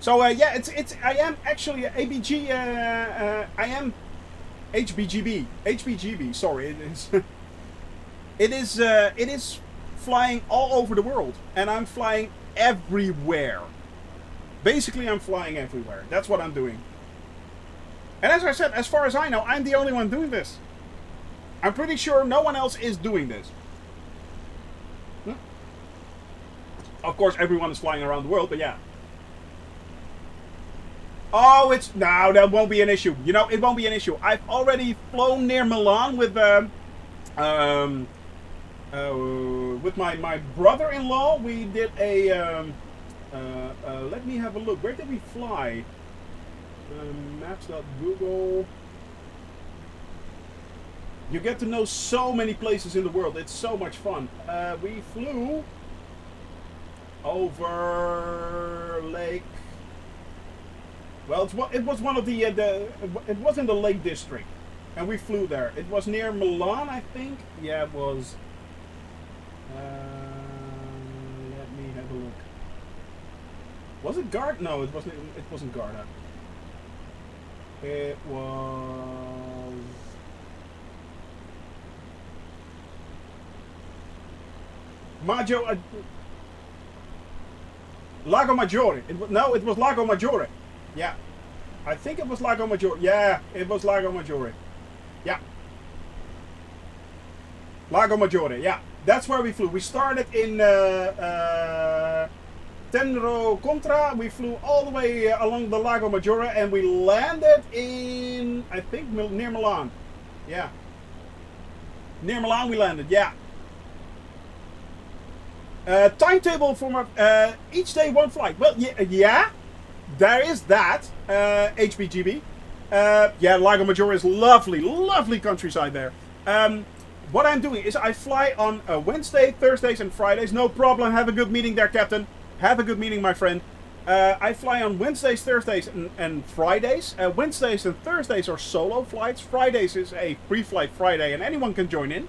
So yeah, I am actually ABG. I am HBGB. HBGB. Sorry, it is flying all over the world, and I'm flying everywhere. Basically, I'm flying everywhere. That's what I'm doing. And as I said, as far as I know, I'm the only one doing this. I'm pretty sure no one else is doing this. Of course, everyone is flying around the world, but yeah. Oh, no, that won't be an issue. You know, it won't be an issue. I've already flown near Milan with my brother-in-law. We did a let me have a look. Where did we fly? Maps.google. You get to know so many places in the world. It's so much fun. We flew over Lake. Well, it was one of the. It was in the Lake District, and we flew there. It was near Milan, I think. Yeah, it was. Let me have a look. Was it Garda? No, it wasn't. It wasn't Garda. It was. Lago Maggiore. No, it was Lago Maggiore. Yeah. I think it was Lago Maggiore. Yeah, it was Lago Maggiore. Yeah. Lago Maggiore, yeah. That's where we flew. We started in Tenero Contra. We flew all the way along the Lago Maggiore, and we landed in, I think, near Milan. Yeah. Near Milan we landed, yeah. Timetable for each day one flight. Well, yeah, there is that. HBGB. Yeah, Lago Maggiore is lovely, lovely countryside there. What I'm doing is I fly on Wednesday, Thursdays, and Fridays. No problem. Have a good meeting there, Captain. Have a good meeting, my friend. I fly on Wednesdays, Thursdays, and Fridays. Wednesdays and Thursdays are solo flights. Fridays is a free flight Friday, and anyone can join in.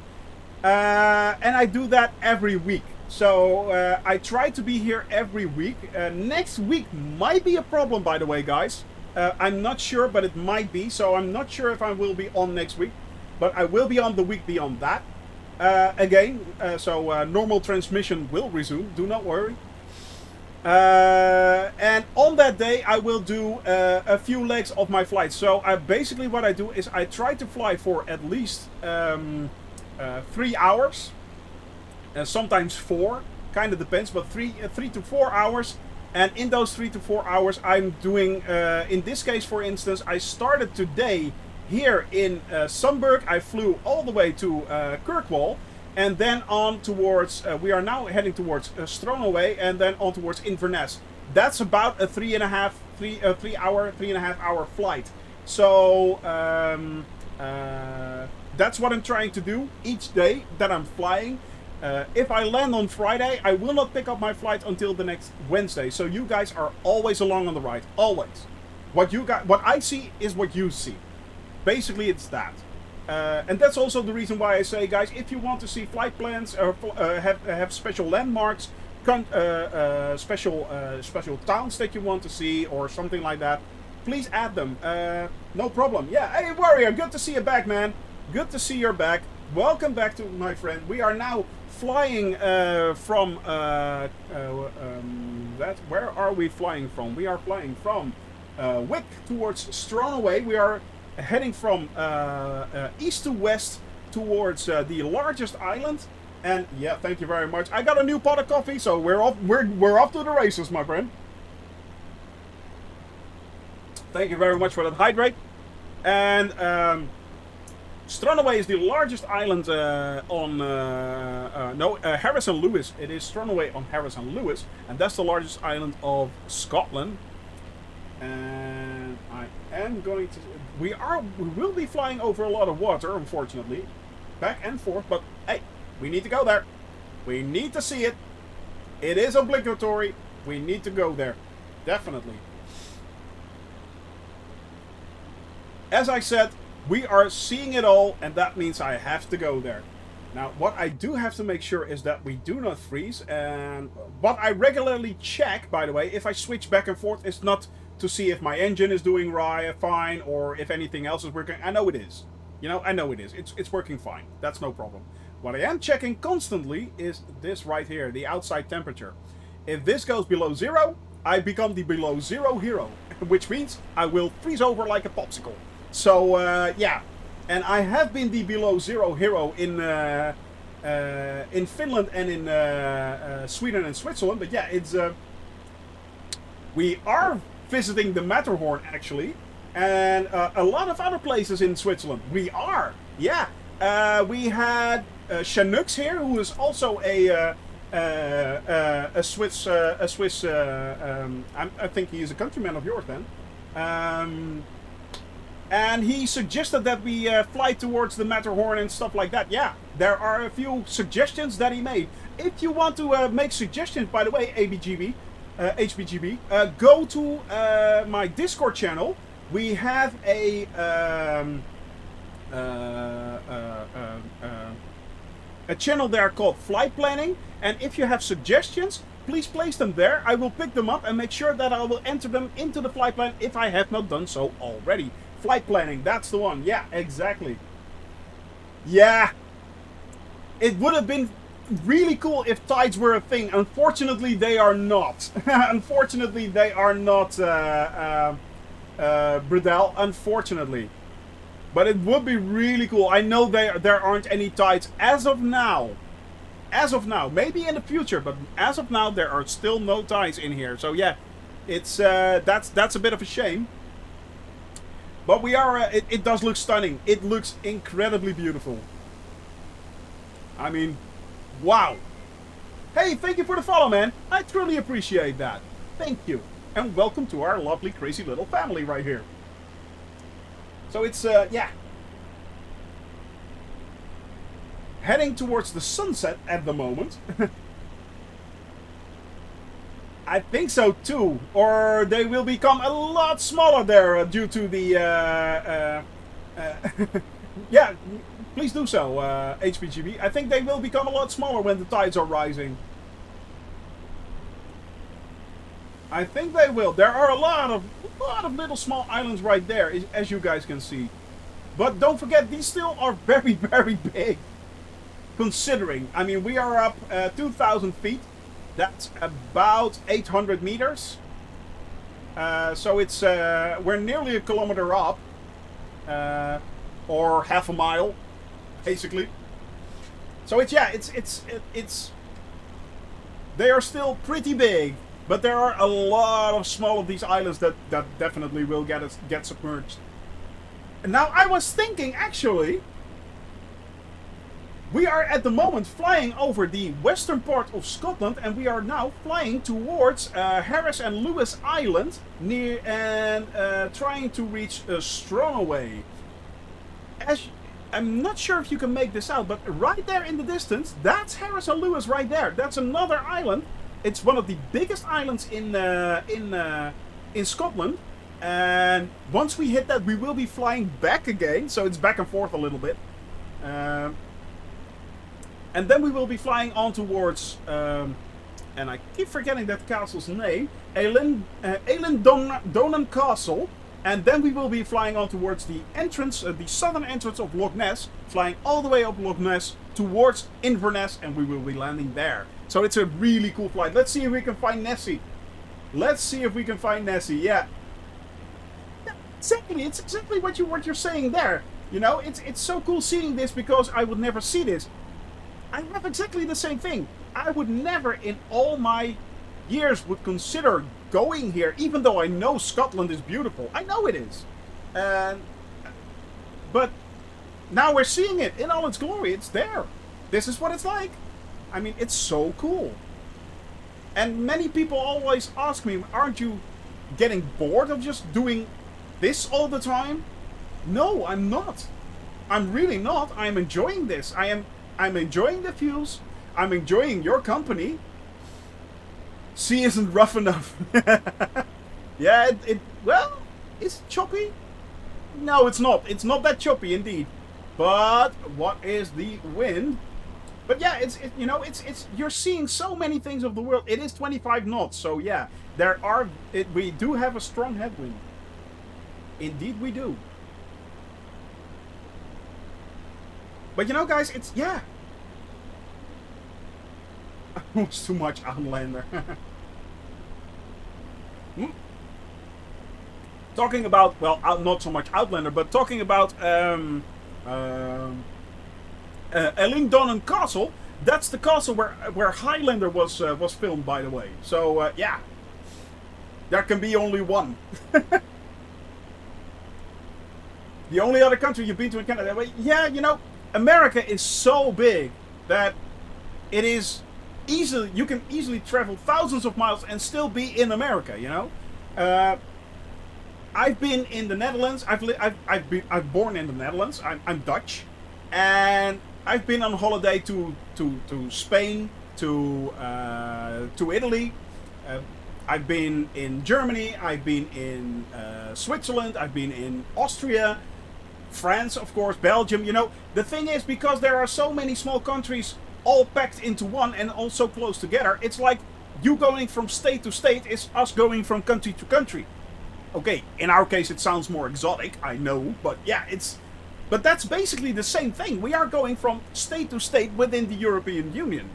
And I do that every week. So I try to be here every week. Next week might be a problem, by the way, guys. I'm not sure, but it might be. So I'm not sure if I will be on next week. But I will be on the week beyond that. Again, so normal transmission will resume. Do not worry. And on that day, I will do a few legs of my flight. So basically what I do is I try to fly for at least 3 hours. Sometimes 4, kind of depends, but 3 to 4 hours And in those 3 to 4 hours, I'm doing, in this case, for instance, I started today here in Sumburgh. I flew all the way to Kirkwall, and then on towards, we are now heading towards Stronaway, and then on towards Inverness. That's about a 3.5 hour flight. So that's what I'm trying to do each day that I'm flying. If I land on Friday, I will not pick up my flight until the next Wednesday. So you guys are always along on the ride, always. What I see is what you see. Basically, it's that. And that's also the reason why I say, guys, if you want to see flight plans or have special landmarks, special towns that you want to see or something like that, please add them. No problem. Yeah, hey Warrior, good to see you back, man. Good to see you're back. Welcome back to my friend. We are now flying from where are we flying from? We are flying from Wick towards Stronaway. We are heading from east to west towards the largest island. And yeah, thank you very much. I got a new pot of coffee, so we're off to the races, my friend. Thank you very much for that hydrate. And Stronaway is the largest island on Harris and Lewis. It is Stronaway on Harris and Lewis, and that's the largest island of Scotland. And I am going to. We will be flying over a lot of water, unfortunately, back and forth. But hey, we need to go there. We need to see it. It is obligatory. We need to go there, definitely. As I said, we are seeing it all, and that means I have to go there. Now, what I do have to make sure is that we do not freeze. And what I regularly check, by the way, if I switch back and forth, is not to see if my engine is doing fine or if anything else is working. I know it is. You know, I know it is. It's working fine. That's no problem. What I am checking constantly is this right here, the outside temperature. If this goes below 0, I become the below 0 hero, which means I will freeze over like a popsicle. So, yeah. And I have been the below 0 hero in Finland and in Sweden and Switzerland. But yeah, it's we are visiting the Matterhorn, actually. And a lot of other places in Switzerland. We are. Yeah. We had Chanux here, who is also a Swiss. I think he is a countryman of yours then. And he suggested that we fly towards the Matterhorn and stuff like that. Yeah, there are a few suggestions that he made. If you want to make suggestions, by the way, HBGB, go to my Discord channel. We have a channel there called Flight Planning. And if you have suggestions, please place them there. I will pick them up and make sure that I will enter them into the flight plan if I have not done so already. Flight planning, that's the one. Yeah, exactly. Yeah. It would have been really cool if tides were a thing. Unfortunately, they are not. Unfortunately, they are not, Bredel. Unfortunately. But it would be really cool. I know there aren't any tides as of now. As of now. Maybe in the future, but as of now, there are still no tides in here. So yeah, it's that's a bit of a shame. But we are, it does look stunning. It looks incredibly beautiful. I mean, wow. Hey, thank you for the follow, man. I truly appreciate that. Thank you. And welcome to our lovely, crazy little family right here. So it's, yeah. Heading towards the sunset at the moment. I think so too, or they will become a lot smaller there due to the. Yeah, please do so, HPGB. I think they will become a lot smaller when the tides are rising. I think they will. There are a lot of little small islands right there, as you guys can see. But don't forget, these still are very, very big. Considering, I mean, we are up 2,000 feet. That's about 800 meters. So it's we're nearly a kilometer up, or half a mile, basically. So it's, yeah, it's they are still pretty big. But there are a lot of small of these islands that definitely will get submerged. And now I was thinking, actually, we are at the moment flying over the western part of Scotland, and we are now flying towards Harris and Lewis Island, near and trying to reach Strongaway. I'm not sure if you can make this out, but right there in the distance, that's Harris and Lewis right there. That's another island. It's one of the biggest islands in Scotland. And once we hit that, we will be flying back again. So it's back and forth a little bit. And then we will be flying on towards, and I keep forgetting that castle's name, Donan Castle. And then we will be flying on towards the entrance, the southern entrance of Loch Ness, flying all the way up Loch Ness towards Inverness, and we will be landing there. So it's a really cool flight. Let's see if we can find Nessy. Let's see if we can find Nessy. Yeah. Exactly. It's exactly what you're saying there. You know, it's so cool seeing this because I would never see this. I have exactly the same thing. I would never in all my years would consider going here, even though I know Scotland is beautiful. I know it is. But now we're seeing it in all its glory. It's there. This is what it's like. I mean, it's so cool. And many people always ask me, aren't you getting bored of just doing this all the time? No, I'm not. I'm really not. I'm enjoying this. I'm enjoying the views. I'm enjoying your company. Sea isn't rough enough. Yeah, well, is it choppy? No, it's not. It's not that choppy indeed. But what is the wind? But yeah, it's you're seeing so many things of the world. It is 25 knots, so yeah, we do have a strong headwind. Indeed, we do. But you know, guys, it's yeah. Almost too much Outlander. Talking about, well, not so much Outlander, but talking about Donan Castle. That's the castle where Highlander was filmed, by the way. So yeah, there can be only one. The only other country you've been to in Canada. But yeah, you know, America is so big that it is easily, you can easily travel thousands of miles and still be in America. You know, I've been in the Netherlands. I've born in the Netherlands. I'm Dutch, and I've been on holiday to Spain, to Italy. I've been in Germany. I've been in Switzerland. I've been in Austria, France, of course, Belgium. You know, the thing is, because there are so many small countries all packed into one and all so close together, it's like you going from state to state is us going from country to country. Okay, in our case it sounds more exotic, I know, but yeah, but that's basically the same thing. We are going from state to state within the European Union.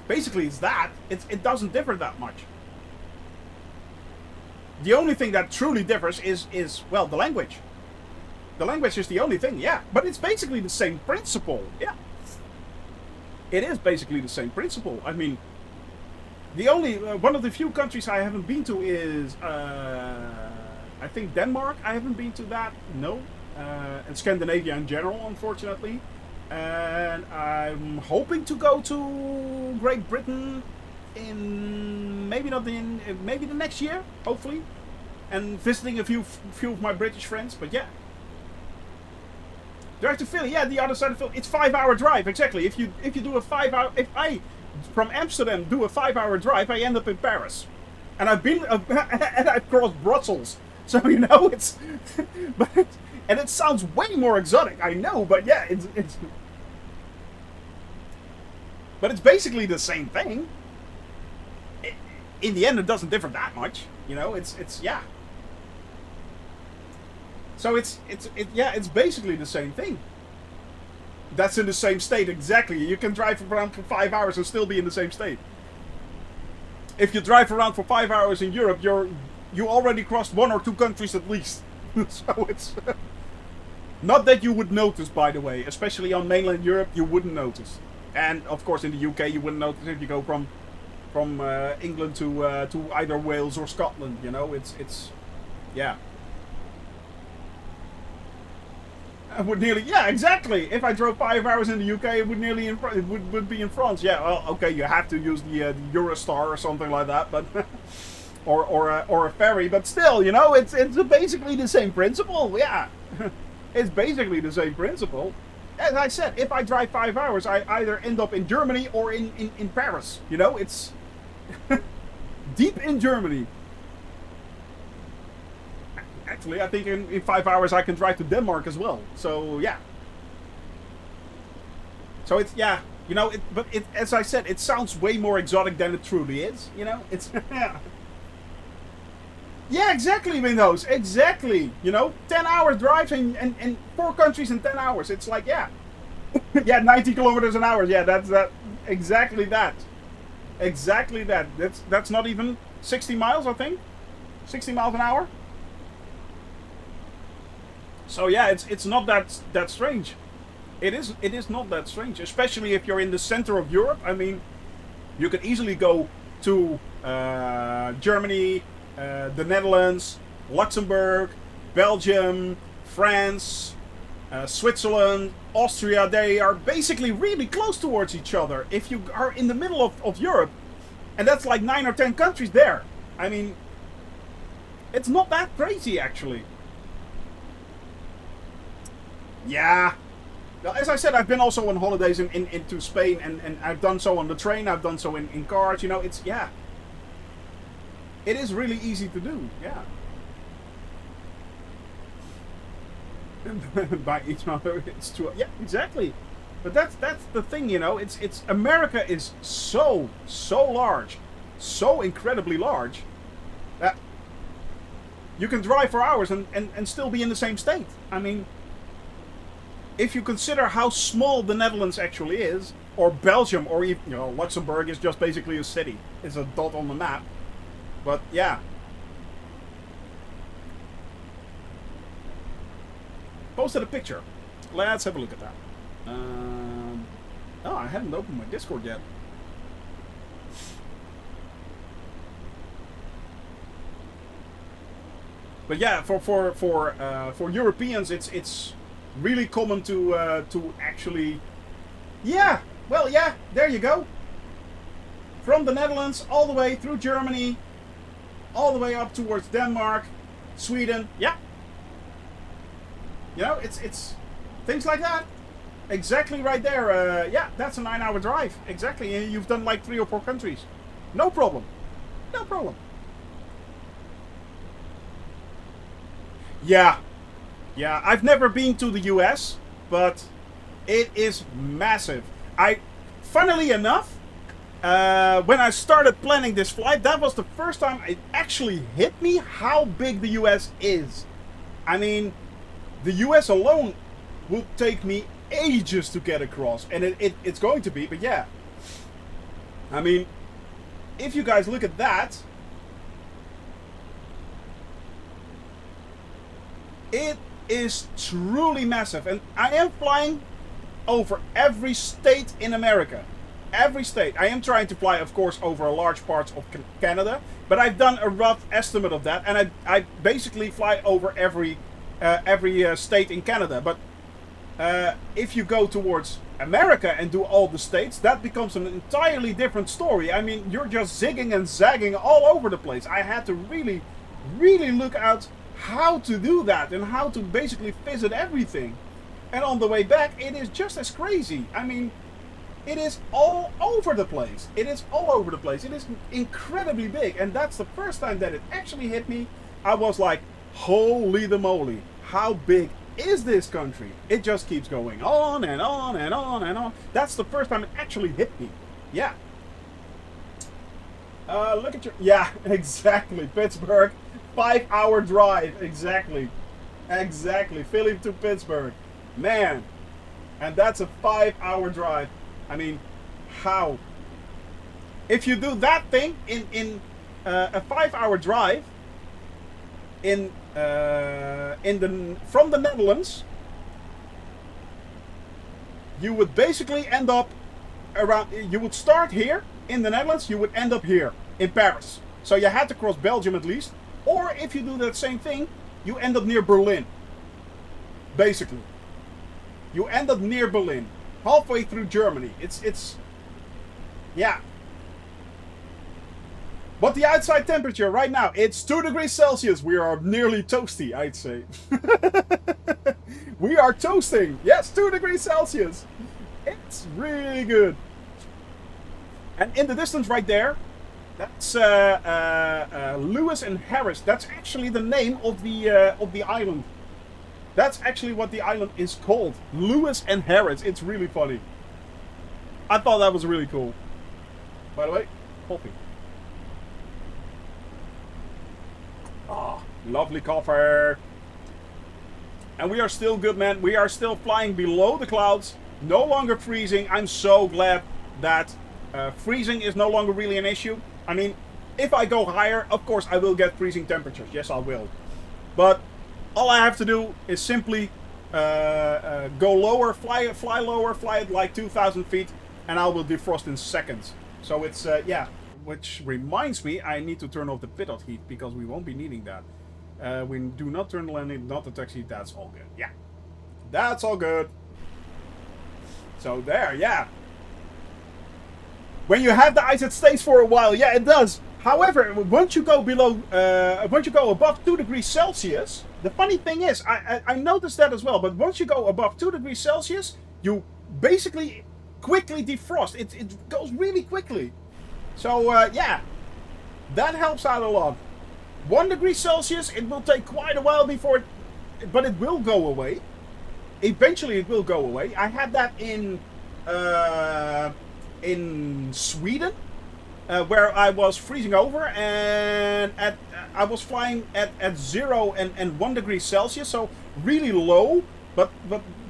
Basically, it's that. It doesn't differ that much. The only thing that truly differs is well, the language. The language is the only thing, yeah. But it's basically the same principle, yeah. It is basically the same principle. I mean, the only one of the few countries I haven't been to is I think Denmark. I haven't been to that. No, and Scandinavia in general, unfortunately. And I'm hoping to go to Great Britain in maybe the next year, hopefully, and visiting a few of my British friends. But yeah, drive to Philly. Yeah, the other side of Philly. It's 5-hour drive exactly. If you do a 5-hour, if I from Amsterdam do a 5-hour drive, I end up in Paris, and and I've crossed Brussels. So you know it's, and it sounds way more exotic. I know, but yeah, but it's basically the same thing. In the end, it doesn't differ that much. You know, it's yeah. So it's basically the same thing. That's in the same state exactly. You can drive around for 5 hours and still be in the same state. If you drive around for 5 hours in Europe, you already crossed 1 or 2 countries at least. So it's not that you would notice, by the way. Especially on mainland Europe, you wouldn't notice. And of course, in the UK, you wouldn't notice if you go from from England to either Wales or Scotland. You know, it's yeah. I would nearly, yeah, exactly. If I drove 5 hours in the UK, it would nearly it would be in France. Yeah, well, okay, you have to use the Eurostar or something like that, but or a ferry. But still, you know, it's basically the same principle. Yeah, it's basically the same principle. As I said, if I drive 5 hours, I either end up in Germany or in Paris. You know, it's deep in Germany. Actually, I think in 5 hours I can drive to Denmark as well. So, yeah. So, it's, yeah, you know, but as I said, it sounds way more exotic than it truly is. You know, it's, yeah, exactly, Windows. Exactly. You know, 10-hour drives and 4 countries in 10 hours. It's like, yeah. Yeah, 90 kilometers an hour. Yeah, that's that. Exactly that. Exactly that. That's not even 60 miles, I think. 60 miles an hour. So yeah, it's not that strange. It is not that strange, especially if you're in the center of Europe. I mean, you could easily go to Germany, the Netherlands, Luxembourg, Belgium, France, Switzerland, Austria. They are basically really close towards each other. If you are in the middle of Europe, and that's like 9 or 10 countries there. I mean, it's not that crazy actually. Yeah. Well, as I said, I've been also on holidays into Spain, and I've done so on the train, I've done so in cars, you know, it's, yeah. It is really easy to do, yeah. By each other, it's true. Yeah, exactly. But that's the thing, you know, it's America is so large, so incredibly large, that you can drive for hours and still be in the same state. I mean, if you consider how small the Netherlands actually is, or Belgium, or even, you know, Luxembourg is just basically a city. It's a dot on the map. But yeah. Posted a picture. Let's have a look at that. Oh, I haven't opened my Discord yet. But yeah, for Europeans, it's really common to actually, yeah, well, yeah, there you go. From the Netherlands all the way through Germany, all the way up towards Denmark, Sweden, yeah. You know, it's things like that. Exactly right there. Yeah, that's a 9-hour drive. Exactly. You've done like 3 or 4 countries. No problem. No problem. Yeah. Yeah, I've never been to the US, but it is massive. Funnily enough, when I started planning this flight, that was the first time it actually hit me how big the US is. I mean, the US alone would take me ages to get across, and it's going to be, but yeah. I mean, if you guys look at that, it is truly massive, and I am flying over every state in America. Every state. I am trying to fly, of course, over a large parts of Canada, but I've done a rough estimate of that, and I basically fly over every state in Canada. But if you go towards America and do all the states, that becomes an entirely different story. I mean, you're just zigging and zagging all over the place. I had to really look out how to do that and how to basically visit everything. And on the way back, it is just as crazy. I mean, it is all over the place. It is all over the place. It is incredibly big. And that's the first time that it actually hit me. I was like, holy the moly, how big is this country? It just keeps going on and on and on and on. That's the first time it actually hit me. Yeah. Look at your... Yeah, exactly. Pittsburgh. 5-hour drive. Exactly. Exactly. Philly to Pittsburgh. Man. And that's a 5-hour drive. I mean, how? If you do that thing in a 5-hour drive from the Netherlands, you would basically end up around. You would start here in the Netherlands, you would end up here in Paris. So you had to cross Belgium at least. Or if you do that same thing, you end up near Berlin. Basically. You end up near Berlin. Halfway through Germany. It's yeah. But the outside temperature right now, it's 2 degrees Celsius. We are nearly toasty, I'd say. We are toasting. Yes, 2 degrees Celsius. It's really good. And in the distance right there, that's Lewis and Harris. That's actually the name of the island. That's actually what the island is called. Lewis and Harris. It's really funny. I thought that was really cool. By the way, coffee. Ah, lovely coffee. And we are still good, man. We are still flying below the clouds. No longer freezing. I'm so glad that freezing is no longer really an issue. I mean, if I go higher, of course I will get freezing temperatures. Yes, I will. But all I have to do is simply go lower, fly lower, fly at like 2,000 feet, and I will defrost in seconds. So it's, yeah. Which reminds me, I need to turn off the pitot heat, because we won't be needing that. We do not turn the landing, not the taxi. That's all good. Yeah. That's all good. So there, yeah. When you have the ice, it stays for a while. Yeah, it does. However, once you go below, once you go above 2 degrees Celsius, the funny thing is, I noticed that as well, but once you go above 2 degrees Celsius, you basically quickly defrost. It goes really quickly. So, yeah, that helps out a lot. 1 degree Celsius, it will take quite a while before it, but it will go away. Eventually it will go away. I had that in Sweden, where I was freezing over, and I was flying at 0 and 1 degree Celsius, so really low, but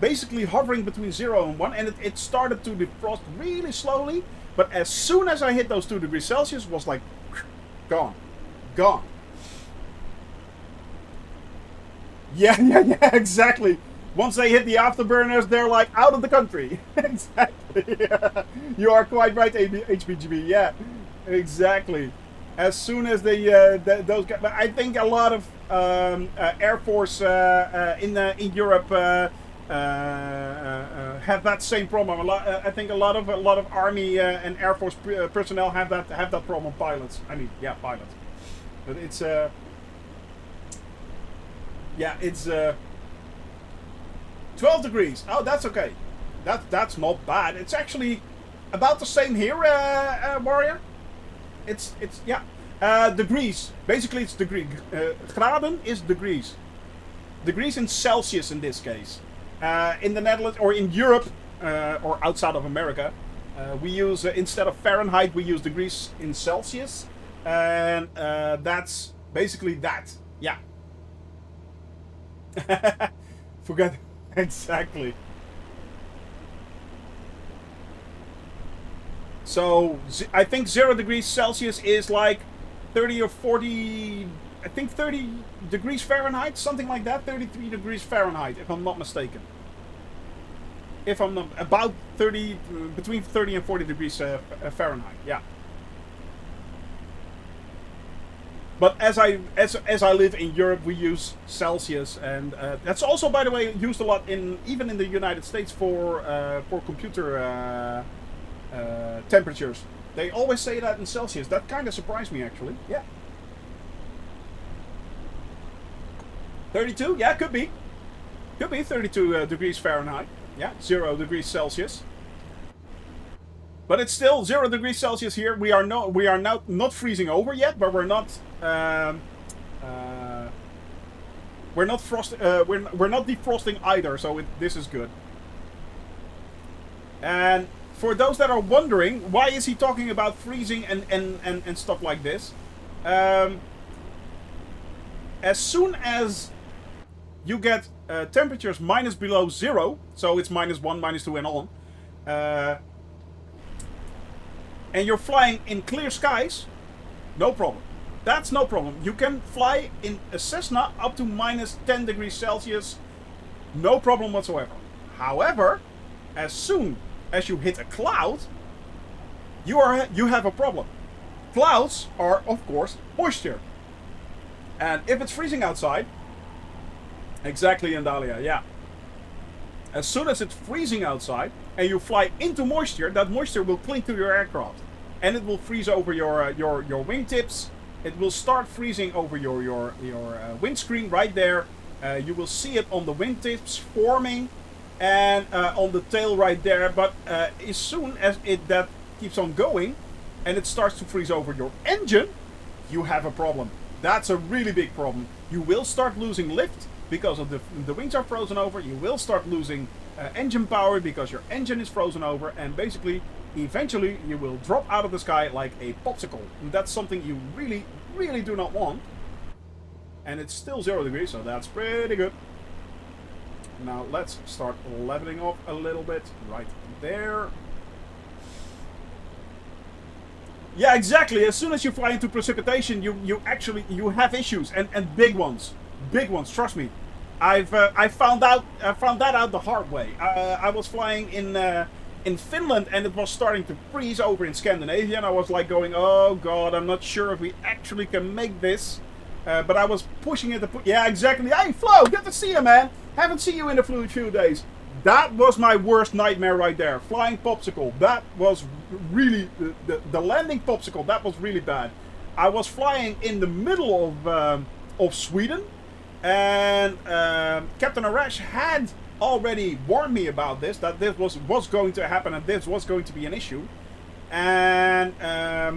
basically hovering between 0 and 1, and it started to defrost really slowly. But as soon as I hit those 2 degrees Celsius, it was like gone, gone. Yeah, exactly. Once they hit the afterburners, they're like out of the country. Exactly. Yeah. You are quite right, HBGB. Yeah, exactly. As soon as they those guys, but I think a lot of Air Force in Europe have that same problem. I think a lot of Army and Air Force personnel have that problem. Pilots. I mean, yeah, pilots. But it's yeah, it's 12 degrees. Oh, that's okay. That's not bad. It's actually about the same here, Warrior. It's yeah. Degrees. Basically, it's degree. Graden is degrees. Degrees in Celsius in this case. In the Netherlands or in Europe or outside of America, we use instead of Fahrenheit, we use degrees in Celsius, and that's basically that. Yeah. Forget exactly. So I think 0 degrees Celsius is like 30 or 40. I think 30 degrees Fahrenheit, something like that. 33 degrees Fahrenheit, if I'm not mistaken. If I'm not, about 30, between 30 and 40 degrees Fahrenheit. Yeah. But as I live in Europe, we use Celsius, and that's also, by the way, used a lot even in the United States for computer temperatures. They always say that in Celsius. That kind of surprised me, actually. Yeah. 32? Yeah, could be. Could be 32 degrees Fahrenheit. Yeah, 0 degrees Celsius. But it's still 0 degrees Celsius here. We are now not freezing over yet, but we're not we're not defrosting either. So this is good. And for those that are wondering, why is he talking about freezing and stuff like this? As soon as you get temperatures below 0, so it's -1, -2, and on, and you're flying in clear skies, no problem. That's no problem. You can fly in a Cessna up to -10 degrees Celsius, no problem whatsoever. However, as soon as you hit a cloud, you have a problem. Clouds are, of course, moisture. And if it's freezing outside, exactly, Andalia, yeah. As soon as it's freezing outside and you fly into moisture, that moisture will cling to your aircraft. And it will freeze over your wingtips. It will start freezing over your windscreen right there. You will see it on the wingtips forming and on the tail right there. But as soon as that keeps on going and it starts to freeze over your engine, you have a problem. That's a really big problem. You will start losing lift because of the wings are frozen over. You will start losing engine power because your engine is frozen over, and basically eventually you will drop out of the sky like a popsicle. And that's something you really do not want. And it's still 0 degrees, so that's pretty good. Now let's start leveling off a little bit right there. Yeah, exactly. As soon as you fly into precipitation, you have issues, and big ones. Big ones, trust me. I found that out the hard way. I was flying in Finland, and it was starting to freeze over in Scandinavia, and I was like going, oh god, I'm not sure if we actually can make this. But I was pushing it. Yeah, exactly. Hey, Flo, good to see you, man. Haven't seen you in a few days. That was my worst nightmare right there. Flying popsicle. That was really the landing popsicle. That was really bad. I was flying in the middle of Sweden, and Captain Arash had already warned me about this, that this was going to happen and this was going to be an issue. And I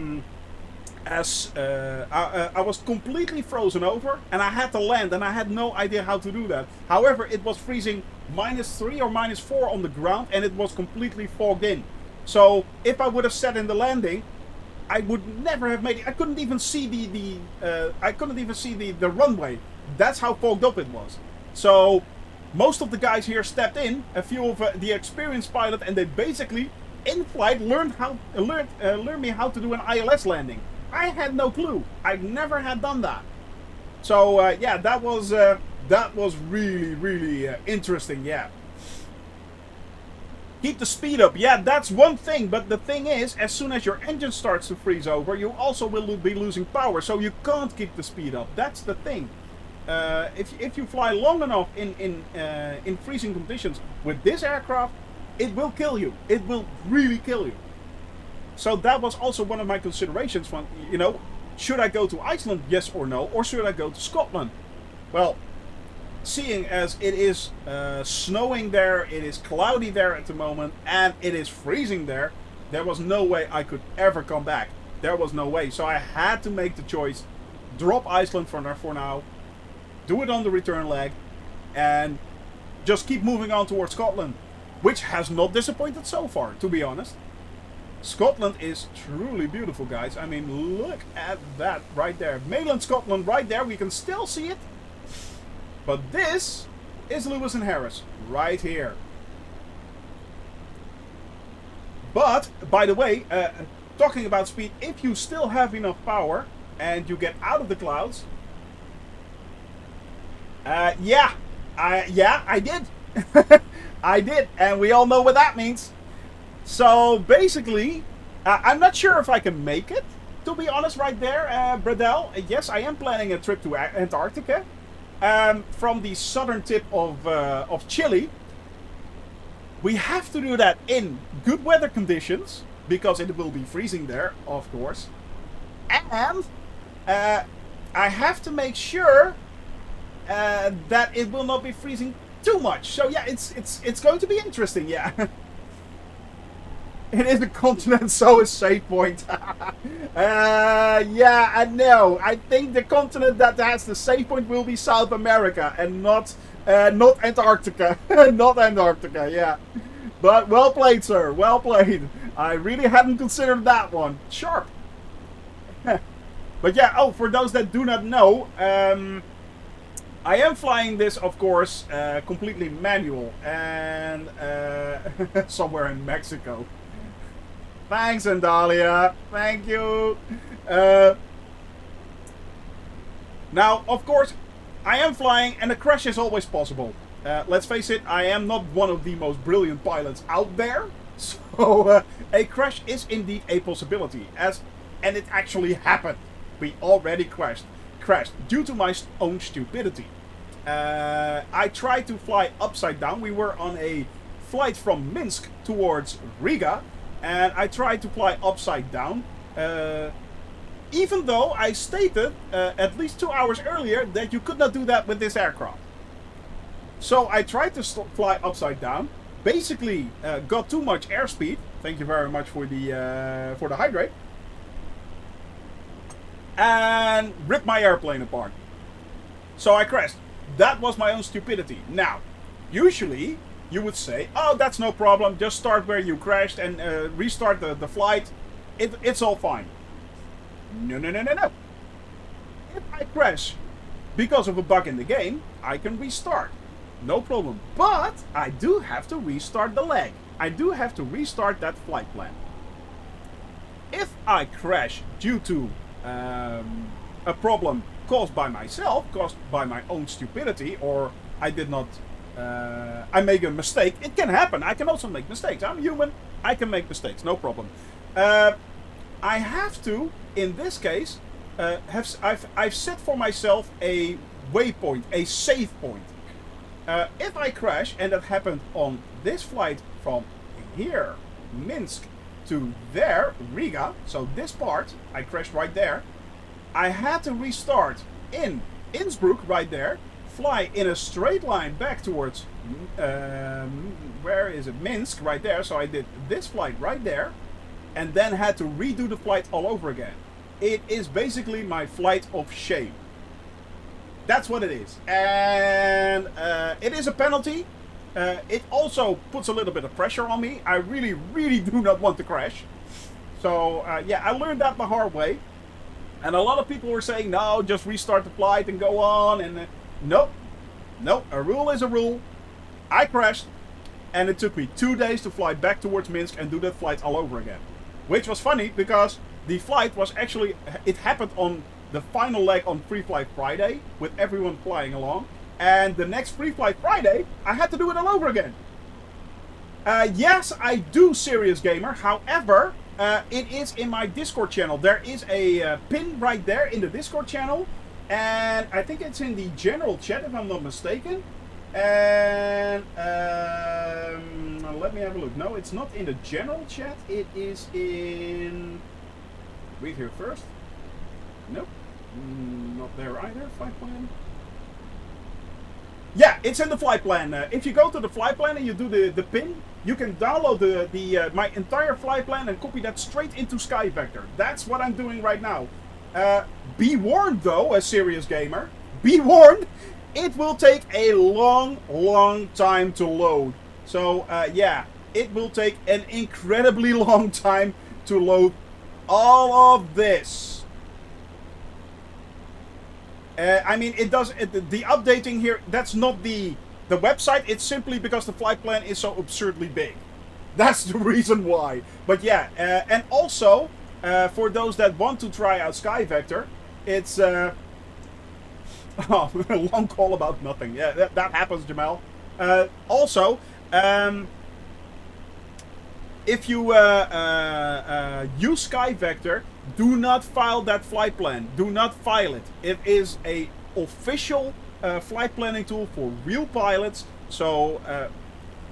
was completely frozen over, and I had to land, and I had no idea how to do that. However, it was freezing -3 or -4 on the ground, and it was completely fogged in. So if I would have sat in the landing, I would never have made it. I couldn't even see the runway. That's how fogged up it was. So most of the guys here stepped in, a few of the experienced pilot, and they basically in flight learned me how to do an ILS landing. I had no clue. I never had done that. So yeah, that was really interesting. Yeah. Keep the speed up. Yeah, that's one thing. But the thing is, as soon as your engine starts to freeze over, you also will be losing power. So you can't keep the speed up. That's the thing. If you fly long enough in freezing conditions with this aircraft, it will kill you. It will really kill you. So that was also one of my considerations. From, should I go to Iceland, yes or no, or should I go to Scotland? Well, seeing as it is snowing there, it is cloudy there at the moment, and it is freezing there, there was no way I could ever come back. There was no way. So I had to make the choice, drop Iceland for now, do it on the return leg, and just keep moving on towards Scotland, which has not disappointed so far, to be honest. Scotland is truly beautiful, guys. I mean, look at that right there. Mainland Scotland right there. We can still see it. But this is Lewis and Harris right here. But, by the way, talking about speed, if you still have enough power and you get out of the clouds... yeah, I did. I did, and we all know what that means. So basically, I'm not sure if I can make it, to be honest, right there, Bradell. Yes, I am planning a trip to Antarctica from the southern tip of Chile. We have to do that in good weather conditions, because it will be freezing there, of course. And I have to make sure that it will not be freezing too much. So yeah, it's going to be interesting, yeah. It is a continent, so is Save Point. Yeah, I know. I think the continent that has the Save Point will be South America and not Antarctica. Not Antarctica, yeah. But well played, sir. Well played. I really hadn't considered that one. Sharp. But yeah, oh, for those that do not know, I am flying this, of course, completely manual and somewhere in Mexico. Thanks, Andalia. Thank you. Now, of course, I am flying, and a crash is always possible. Let's face it, I am not one of the most brilliant pilots out there. So a crash is indeed a possibility, and it actually happened. We already crashed due to my own stupidity. I tried to fly upside down. We were on a flight from Minsk towards Riga, and I tried to fly upside down. Even though I stated at least 2 hours earlier that you could not do that with this aircraft. So I tried to fly upside down. Basically, got too much airspeed. Thank you very much for the hydrate. And ripped my airplane apart. So I crashed. That was my own stupidity. Now, usually you would say, oh, that's no problem. Just start where you crashed and restart the flight. It's all fine. No. If I crash because of a bug in the game, I can restart. No problem. But I do have to restart the leg. I do have to restart that flight plan. If I crash due to a problem caused by myself, caused by my own stupidity, or I did not, I make a mistake, it can happen. I can also make mistakes. I'm human. I can make mistakes. No problem. I have to, in this case, I've set for myself a waypoint, a save point. If I crash, and that happened on this flight from here, Minsk, to there, Riga, so this part, I crashed right there. I had to restart in Innsbruck right there, fly in a straight line back towards, where is it, Minsk right there, so I did this flight right there, and then had to redo the flight all over again. It is basically my flight of shame. That's what it is. And it is a penalty. It also puts a little bit of pressure on me. I really do not want to crash. So, yeah, I learned that the hard way. And a lot of people were saying, no, just restart the flight and go on. And nope. A rule is a rule. I crashed. And it took me 2 days to fly back towards Minsk and do that flight all over again. Which was funny because the flight was actually, it happened on the final leg on Free Flight Friday with everyone flying along. And the next Free Flight Friday, I had to do it all over again. Yes, I do Serious Gamer. However, it is in my Discord channel. There is a pin right there in the Discord channel. And I think it's in the general chat if I'm not mistaken. And let me have a look. No, it's not in the general chat. It is in... Read here first. Nope. Not there either. Flight plan. Yeah, it's in the flight plan. If you go to the flight plan and you do the pin, you can download my entire flight plan and copy that straight into SkyVector. That's what I'm doing right now. Be warned though, a Serious Gamer. Be warned, it will take a long time to load. So yeah, it will take an incredibly long time to load all of this. I mean, it does. The updating here, that's not the website. It's simply because the flight plan is so absurdly big. That's the reason why. But yeah, and also for those that want to try out SkyVector, it's oh, a long call about nothing. Yeah, that happens, Jamal. Also, if you use SkyVector, do not file that flight plan. Do not file it. It is a official flight planning tool for real pilots. So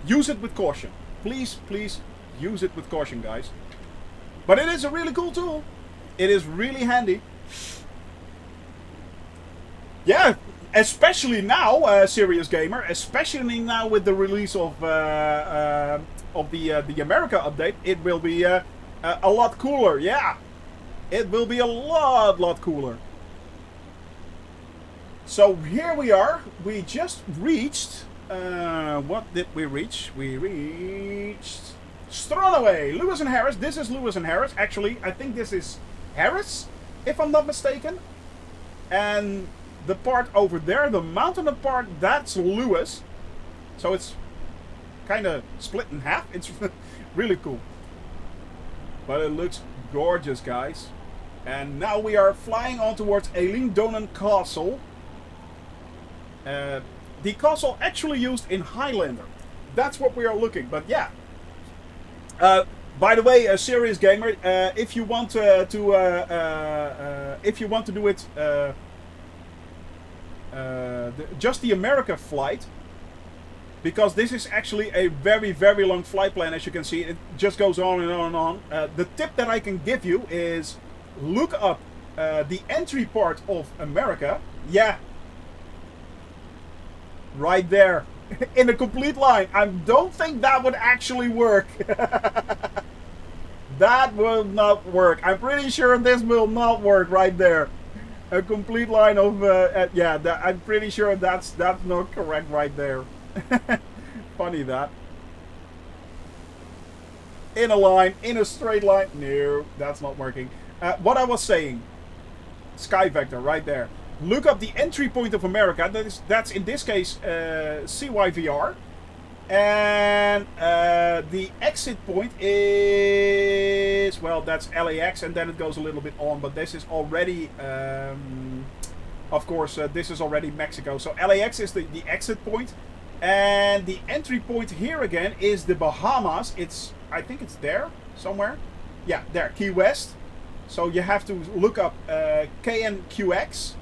use it with caution. Please use it with caution, guys. But it is a really cool tool. It is really handy. Yeah, especially now, Serious Gamer. Especially now with the release of the America update, it will be a lot cooler. Yeah. It will be a lot cooler. So here we are. We just reached... what did we reach? We reached... Stranaway. Lewis and Harris. This is Lewis and Harris. Actually, I think this is Harris, if I'm not mistaken. And the part over there, the mountain part, that's Lewis. So it's kind of split in half. It's really cool. But it looks gorgeous, guys. And now we are flying on towards Eileen Donan Castle. The castle actually used in Highlander. That's what we are looking. But yeah, By the way, a serious gamer, if you want to do it, just the America flight, because this is actually a very, very long flight plan. As you can see, it just goes on and on and on. The tip that I can give you is look up the entry part of America. Yeah, right there. In a complete line. I don't think that would actually work. That will not work. I'm pretty sure this will not work right there. A complete line of yeah. I'm pretty sure that's not correct right there. Funny that. In a line, in a straight line. No, that's not working. What I was saying, Sky Vector right there. Look up the entry point of America. That's in this case CYVR. And the exit point is, well, that's LAX, and then it goes a little bit on, but this is already, of course, this is already Mexico. So LAX is the exit point, and the entry point here again is the Bahamas. I think it's there somewhere. Yeah, there, Key West. So you have to look up KNQX,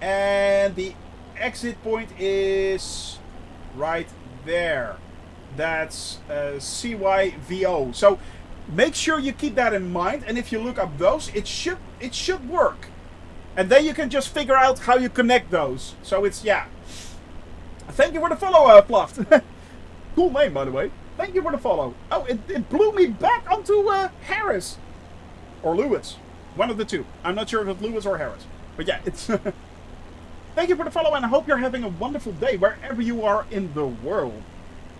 and the exit point is right there. That's CYVO. So make sure you keep that in mind, and if you look up those, it should work, and then you can just figure out how you connect those. So it's, yeah. Thank you for the follow, Pluft. Cool name, by the way. Thank you for the follow. Oh, it blew me back onto Harris or Lewis, one of the two. I'm not sure if it's Lewis or Harris, but yeah, it's. Thank you for the follow, and I hope you're having a wonderful day wherever you are in the world.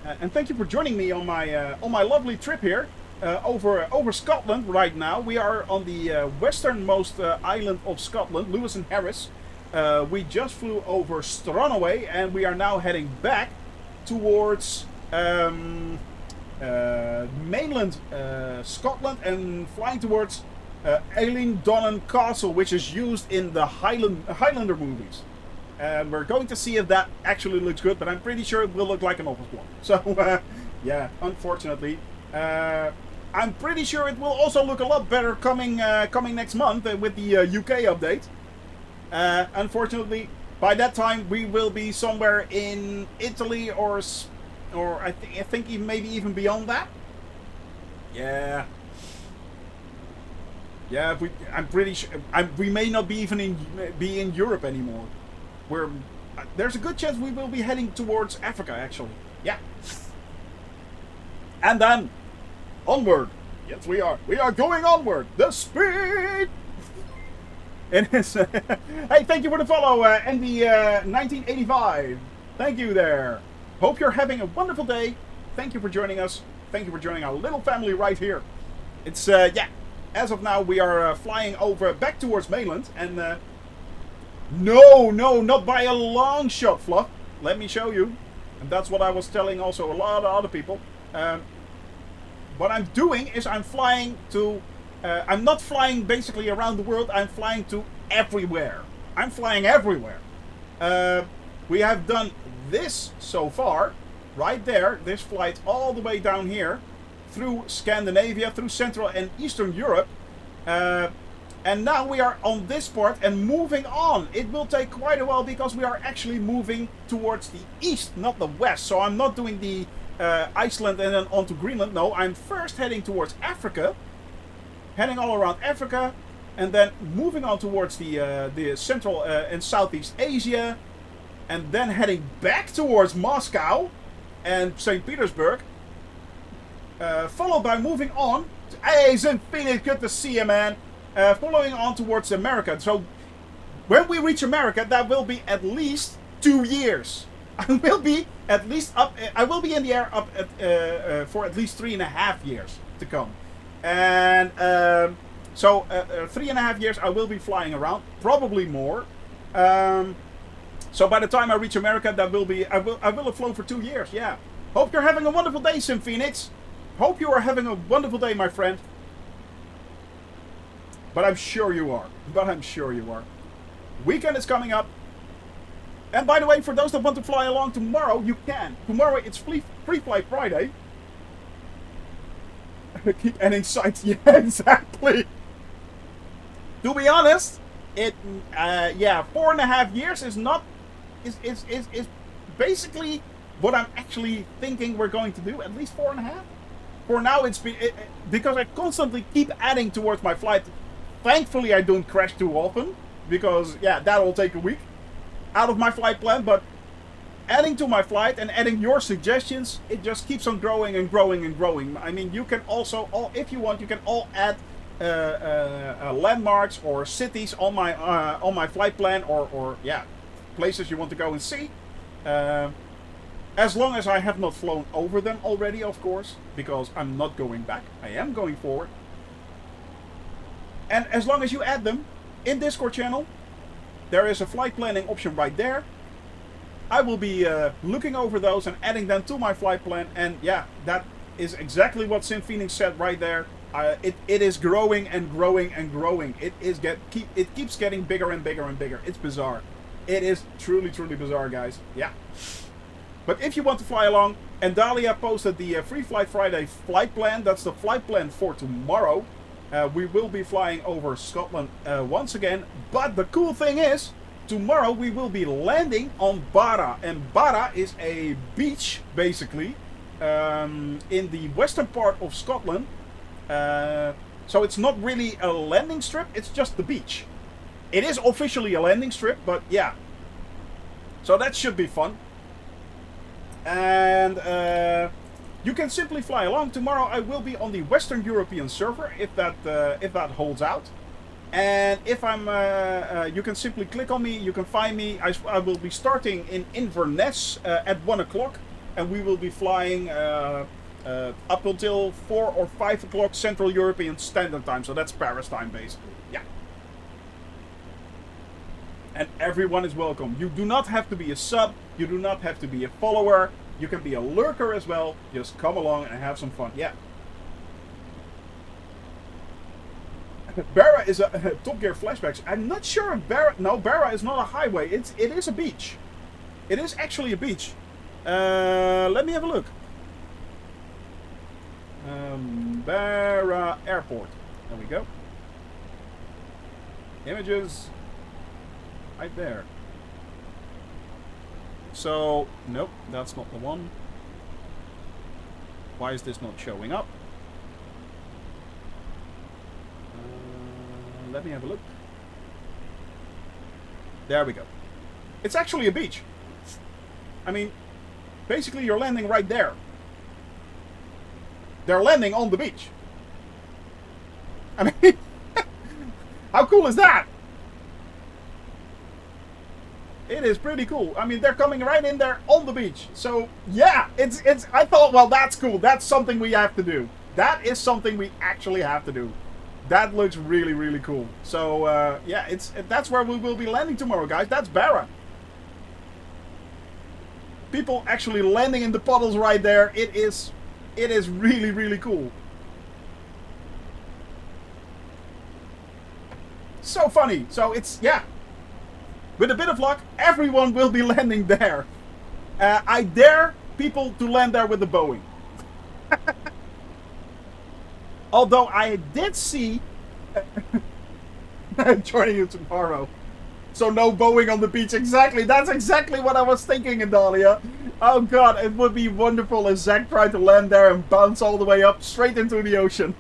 And thank you for joining me on my lovely trip here over Scotland right now. We are on the westernmost island of Scotland, Lewis and Harris. We just flew over Stranaway, and we are now heading back towards mainland Scotland and flying towards Eilean Donnan Castle, which is used in the Highlander movies. And we're going to see if that actually looks good, but I'm pretty sure it will look like an office block. So, yeah, unfortunately. I'm pretty sure it will also look a lot better coming next month with the UK update. Unfortunately, by that time we will be somewhere in Italy or I think maybe even beyond that. Yeah. Yeah, I'm pretty sure we may not be even be in Europe anymore. There's a good chance we will be heading towards Africa, actually. Yeah. And then onward. Yes, we are. We are going onward. The speed. It is. Hey, thank you for the follow, NB1985. Thank you there. Hope you're having a wonderful day. Thank you for joining us. Thank you for joining our little family right here. It's yeah. As of now, we are flying back towards mainland, and no, not by a long shot, Fluff. Let me show you. And that's what I was telling also a lot of other people. What I'm doing is I'm flying to. I'm not flying basically around the world. I'm flying to everywhere. I'm flying everywhere. We have done this so far, right there. This flight all the way down here, through Scandinavia, through Central and Eastern Europe. And now we are on this part and moving on. It will take quite a while because we are actually moving towards the east, not the west. So I'm not doing the Iceland and then on to Greenland. No, I'm first heading towards Africa, heading all around Africa, and then moving on towards the Central and Southeast Asia, and then heading back towards Moscow and St. Petersburg, followed by moving on. Hey, Phoenix, good to see you, man. Following on towards America. So when we reach America, that will be at least 2 years. I will be at least up. I will be in the air up for at least 3.5 years to come, and so 3.5 years I will be flying around, probably more. So by the time I reach America, that will be I will have flown for 2 years. Yeah. Hope you're having a wonderful day, Sim Phoenix. Hope you are having a wonderful day, my friend. But I'm sure you are. Weekend is coming up. And by the way, for those that want to fly along tomorrow, you can. Tomorrow it's Free Fly Friday. Keep adding sites. Yeah, exactly. To be honest, yeah, 4.5 years is not is basically what I'm actually thinking we're going to do. At least 4.5. For now, it's been because I constantly keep adding towards my flight. Thankfully, I don't crash too often because yeah, that'll take a week out of my flight plan. But adding to my flight and adding your suggestions, it just keeps on growing and growing and growing. I mean, you can also, if you want, you can all add landmarks or cities on my flight plan, or yeah, places you want to go and see. As long as I have not flown over them already, of course, because I'm not going back. I am going forward. And as long as you add them in Discord channel, there is a flight planning option right there. I will be looking over those and adding them to my flight plan. And yeah, that is exactly what Sim Phoenix said right there. It is growing and growing and growing. It keeps getting bigger and bigger and bigger. It's bizarre. It is truly, truly bizarre, guys. Yeah. But if you want to fly along, and Dahlia posted the Free Flight Friday flight plan. That's the flight plan for tomorrow. We will be flying over Scotland once again. But the cool thing is, tomorrow we will be landing on Barra. And Barra is a beach, basically, in the western part of Scotland. So it's not really a landing strip, it's just the beach. It is officially a landing strip, but yeah. So that should be fun. And you can simply fly along. Tomorrow I will be on the Western European server, if that holds out. And if I'm, you can simply click on me, you can find me. I will be starting in Inverness at 1 o'clock. And we will be flying up until 4 or 5 o'clock Central European Standard Time. So that's Paris time, basically. Yeah. And everyone is welcome. You do not have to be a sub. You do not have to be a follower. You can be a lurker as well. Just come along and have some fun. Yeah. Barra is a Top Gear flashbacks. I'm not sure if Barra... No, Barra is not a highway. It is a beach. It is actually a beach. Let me have a look. Barra Airport. There we go. Images. Right there. So, nope, that's not the one. Why is this not showing up? Let me have a look. There we go. It's actually a beach. I mean, basically you're landing right there. They're landing on the beach. I mean, how cool is that? It is pretty cool. I mean, they're coming right in there on the beach. So, yeah, it's. I thought, well, that's cool. That's something we have to do. That is something we actually have to do. That looks really, really cool. So, yeah, that's where we will be landing tomorrow, guys. That's Barra. People actually landing in the puddles right there. It is really, really cool. So funny. So it's, yeah. With a bit of luck, everyone will be landing there. I dare people to land there with the Boeing. Although I did see... joining you tomorrow. So no Boeing on the beach. Exactly. That's exactly what I was thinking, Adalia. Oh god, it would be wonderful if Zach tried to land there and bounce all the way up straight into the ocean.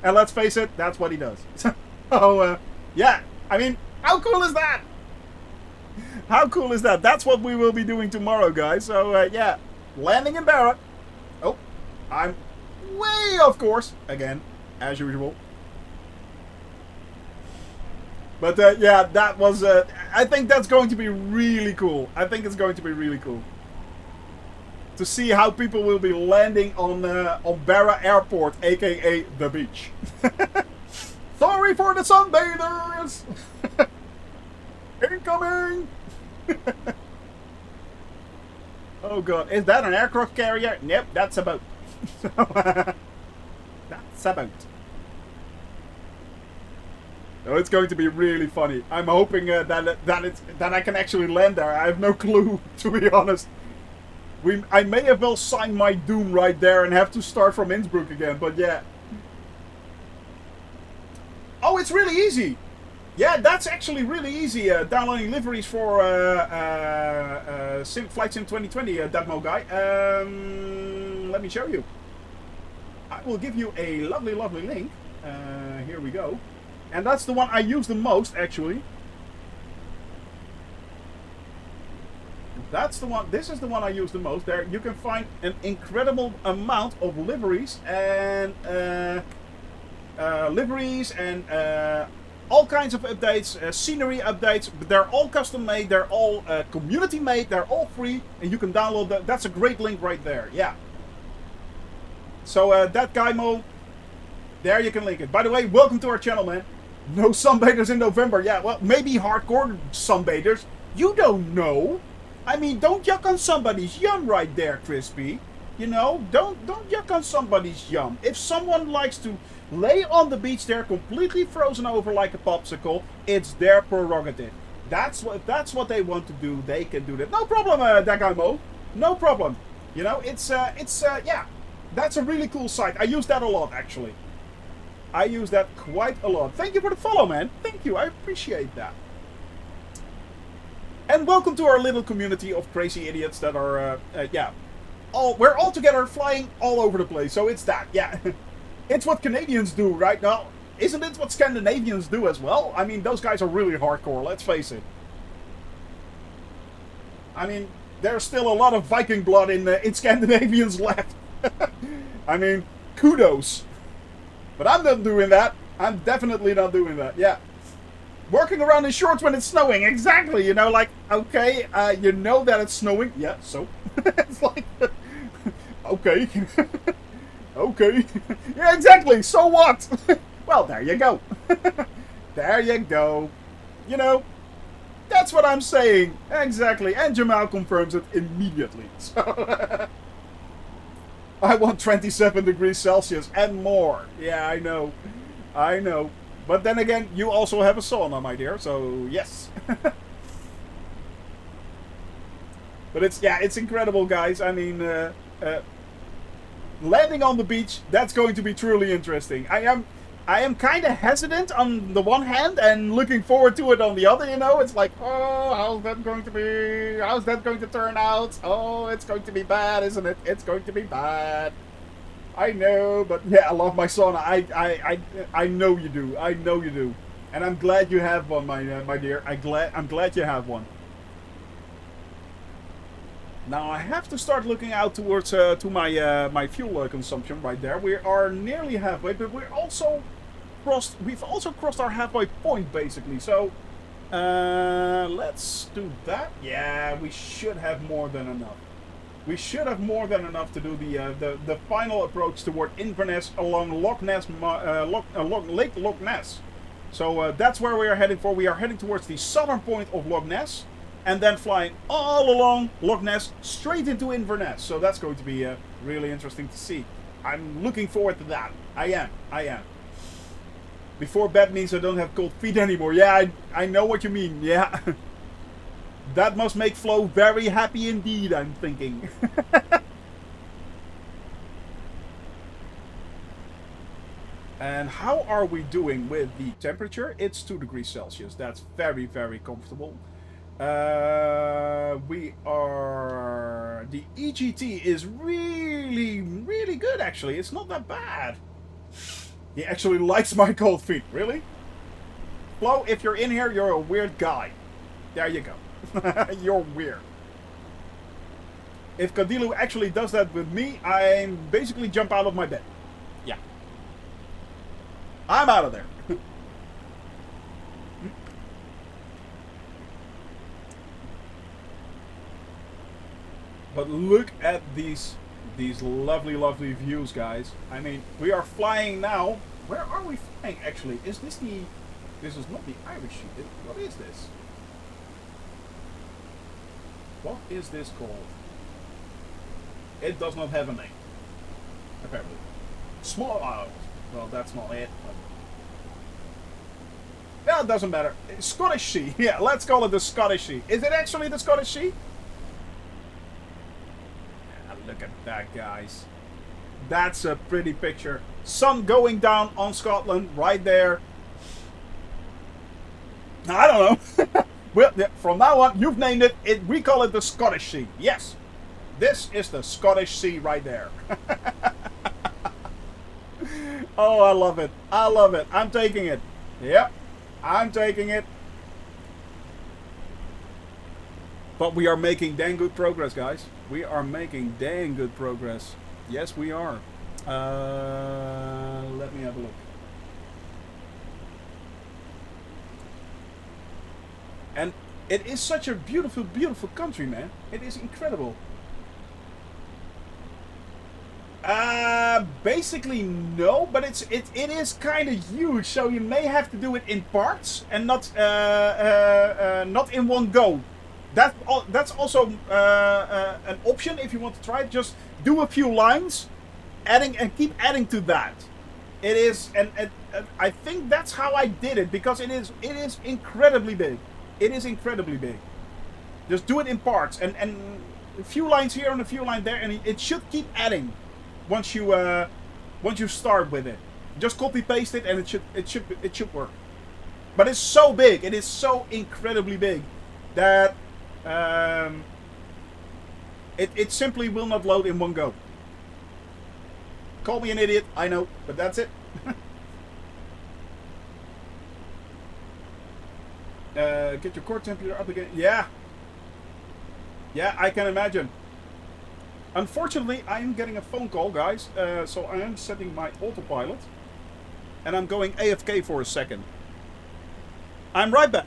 And let's face it, that's what he does. So, yeah. I mean... how cool is that? How cool is that? That's what we will be doing tomorrow, guys. So, yeah. Landing in Barra. Oh, I'm way off course. Again, as usual. But, yeah, that was... I think that's going to be really cool. I think it's going to be really cool. To see how people will be landing on Barra Airport, a.k.a. the beach. Sorry for the sunbathers! Incoming! Oh god, is that an aircraft carrier? Nope, that's a boat. That's a boat. Oh, it's going to be really funny. I'm hoping that I can actually land there. I have no clue, to be honest. I may have well signed my doom right there and have to start from Innsbruck again, but yeah. Oh, it's really easy. Yeah, that's actually really easy. Downloading liveries for Flight Sim 2020, Datmo guy. Let me show you. I will give you a lovely, lovely link. Here we go. And that's the one I use the most, actually. That's the one. This is the one I use the most. There you can find an incredible amount of liveries and all kinds of updates, scenery updates. But they're all custom made. They're all community made. They're all free, and you can download that. That's a great link right there. Yeah. So that guy Mo, there you can link it. By the way, welcome to our channel, man. No sunbathers in November. Yeah, well, maybe hardcore sunbathers. You don't know. I mean, don't yuck on somebody's yum right there, Crispy. You know, don't yuck on somebody's yum. If someone likes to lay on the beach there completely frozen over like a popsicle, it's their prerogative. That's what they want to do. They can do that. No problem, that guy Mo. No problem. You know, it's yeah. That's a really cool site. I use that a lot, actually. I use that quite a lot. Thank you for the follow, man. Thank you. I appreciate that. And welcome to our little community of crazy idiots that are, yeah. We're all together flying all over the place. So it's that, yeah. It's what Canadians do right now. Isn't it what Scandinavians do as well? I mean, those guys are really hardcore, let's face it. I mean, there's still a lot of Viking blood in Scandinavians left. I mean, kudos. But I'm not doing that. I'm definitely not doing that, yeah. Working around in shorts when it's snowing, exactly, you know, like, okay, you know that it's snowing, yeah, so, it's like, okay, okay, yeah, exactly, so what? Well, there you go, there you go, you know, that's what I'm saying, exactly, and Jamal confirms it immediately, so, I want 27 degrees Celsius and more, yeah, I know. But then again, you also have a sauna, my dear, so yes. But it's incredible, guys. I mean, landing on the beach, that's going to be truly interesting. I am kind of hesitant on the one hand and looking forward to it on the other, you know. It's like, oh, how's that going to be? How's that going to turn out? Oh, it's going to be bad, isn't it? It's going to be bad. I know, but yeah, I love my sauna. I know you do. I know you do, and I'm glad you have one, my dear. I'm glad you have one. Now I have to start looking out towards to my my fuel consumption right there. We are nearly halfway, but we've also crossed our halfway point basically. So let's do that. Yeah, we should have more than enough. We should have more than enough to do the final approach toward Inverness along Loch Ness, Lake Loch Ness. So that's where we are heading for. We are heading towards the southern point of Loch Ness, and then flying all along Loch Ness straight into Inverness. So that's going to be really interesting to see. I'm looking forward to that. I am. Before bed means I don't have cold feet anymore. Yeah, I know what you mean. Yeah. That must make Flo very happy indeed, I'm thinking. And how are we doing with the temperature? It's 2 degrees Celsius. That's very, very comfortable. We are... The EGT is really, really good, actually. It's not that bad. He actually likes my cold feet. Really? Flo, if you're in here, you're a weird guy. There you go. You're weird. If Kadilu actually does that with me, I basically jump out of my bed. Yeah. I'm out of there. But look at these lovely, lovely views, guys. I mean, we are flying now. Where are we flying, actually? Is this the... This is not the Irish sheet. What is this? What is this called? It does not have a name. Apparently. Small... well, that's not it. Yeah, it doesn't matter. Scottish Sea. Yeah, let's call it the Scottish Sea. Is it actually the Scottish Sea? Look at that, guys. That's a pretty picture. Sun going down on Scotland right there. I don't know. Well, from now on, you've named it. We call it the Scottish Sea. Yes, this is the Scottish Sea right there. Oh, I love it. I love it. I'm taking it. Yep, I'm taking it. But we are making dang good progress, guys. We are making dang good progress. Yes, we are. Let me have a look. And it is such a beautiful, beautiful country, man. It is incredible. Basically no, but it is kind of huge, so you may have to do it in parts and not in one go. That's also an option if you want to try it. Just do a few lines, keep adding to that. It is, and I think that's how I did it, because it is incredibly big. It is incredibly big. Just do it in parts, and a few lines here and a few lines there, and it should keep adding. Once you start with it, just copy paste it, and it should work. But it's so big. It is so incredibly big that it simply will not load in one go. Call me an idiot, I know, but that's it. Get your core temperature up again. Yeah. Yeah, I can imagine. Unfortunately, I am getting a phone call, guys. So I am setting my autopilot. And I'm going AFK for a second. I'm right back.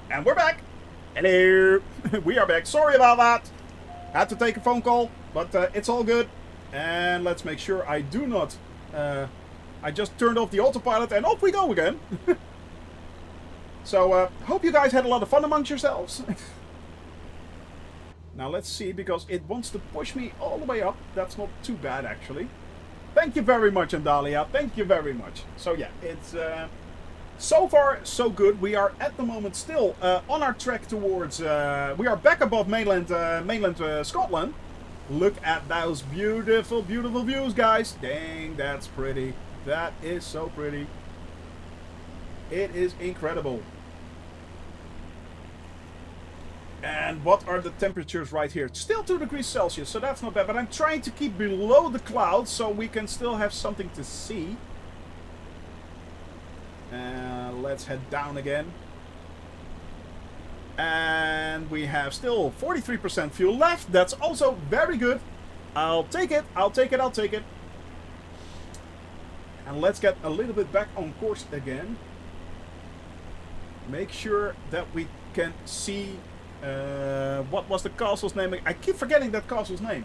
And we're back. Hello. We are back. Sorry about that. Had to take a phone call, but it's all good. And let's make sure I do not... I just turned off the autopilot and off we go again. So, hope you guys had a lot of fun amongst yourselves. Now let's see, because it wants to push me all the way up. That's not too bad, actually. Thank you very much, Andalia. Thank you very much. So yeah, it's... so far, so good. We are at the moment still on our trek towards... we are back above mainland Scotland. Look at those beautiful, beautiful views, guys. Dang, that's pretty. That is so pretty. It is incredible. And what are the temperatures right here? It's still 2 degrees Celsius, so that's not bad. But I'm trying to keep below the clouds so we can still have something to see. Let's head down again. And we have still 43% fuel left. That's also very good. I'll take it. I'll take it. I'll take it. And let's get a little bit back on course again. Make sure that we can see... what was the castle's name? I keep forgetting that castle's name.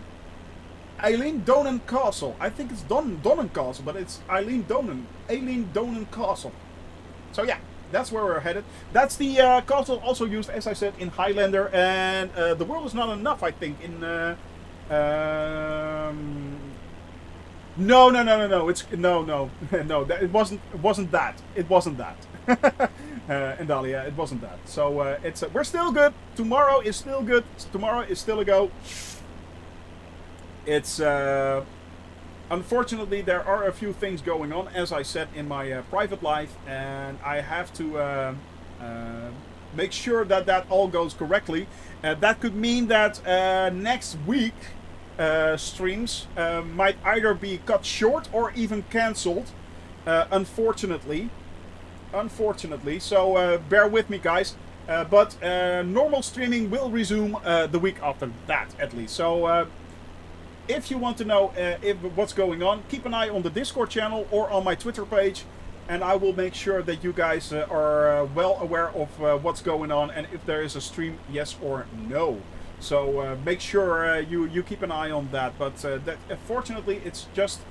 Eileen Donan Castle. I think it's Donan Castle, but it's Eileen Donan Castle. So yeah, that's where we're headed. That's the castle also used, as I said, in Highlander, and the world is not enough, I think, in... No. It's no. It wasn't that. It wasn't that. And Dahlia, it wasn't that. So it's we're still good. Tomorrow is still good. Tomorrow is still a go. It's unfortunately there are a few things going on, as I said, in my private life, and I have to make sure that that all goes correctly. That could mean that next week streams might either be cut short or even cancelled. Unfortunately, so bear with me, guys. But normal streaming will resume the week after that, at least. So if you want to know what's going on, keep an eye on the Discord channel or on my Twitter page, and I will make sure that you guys are well aware of what's going on and if there is a stream, yes or no. So make sure you keep an eye on that. But fortunately, it's just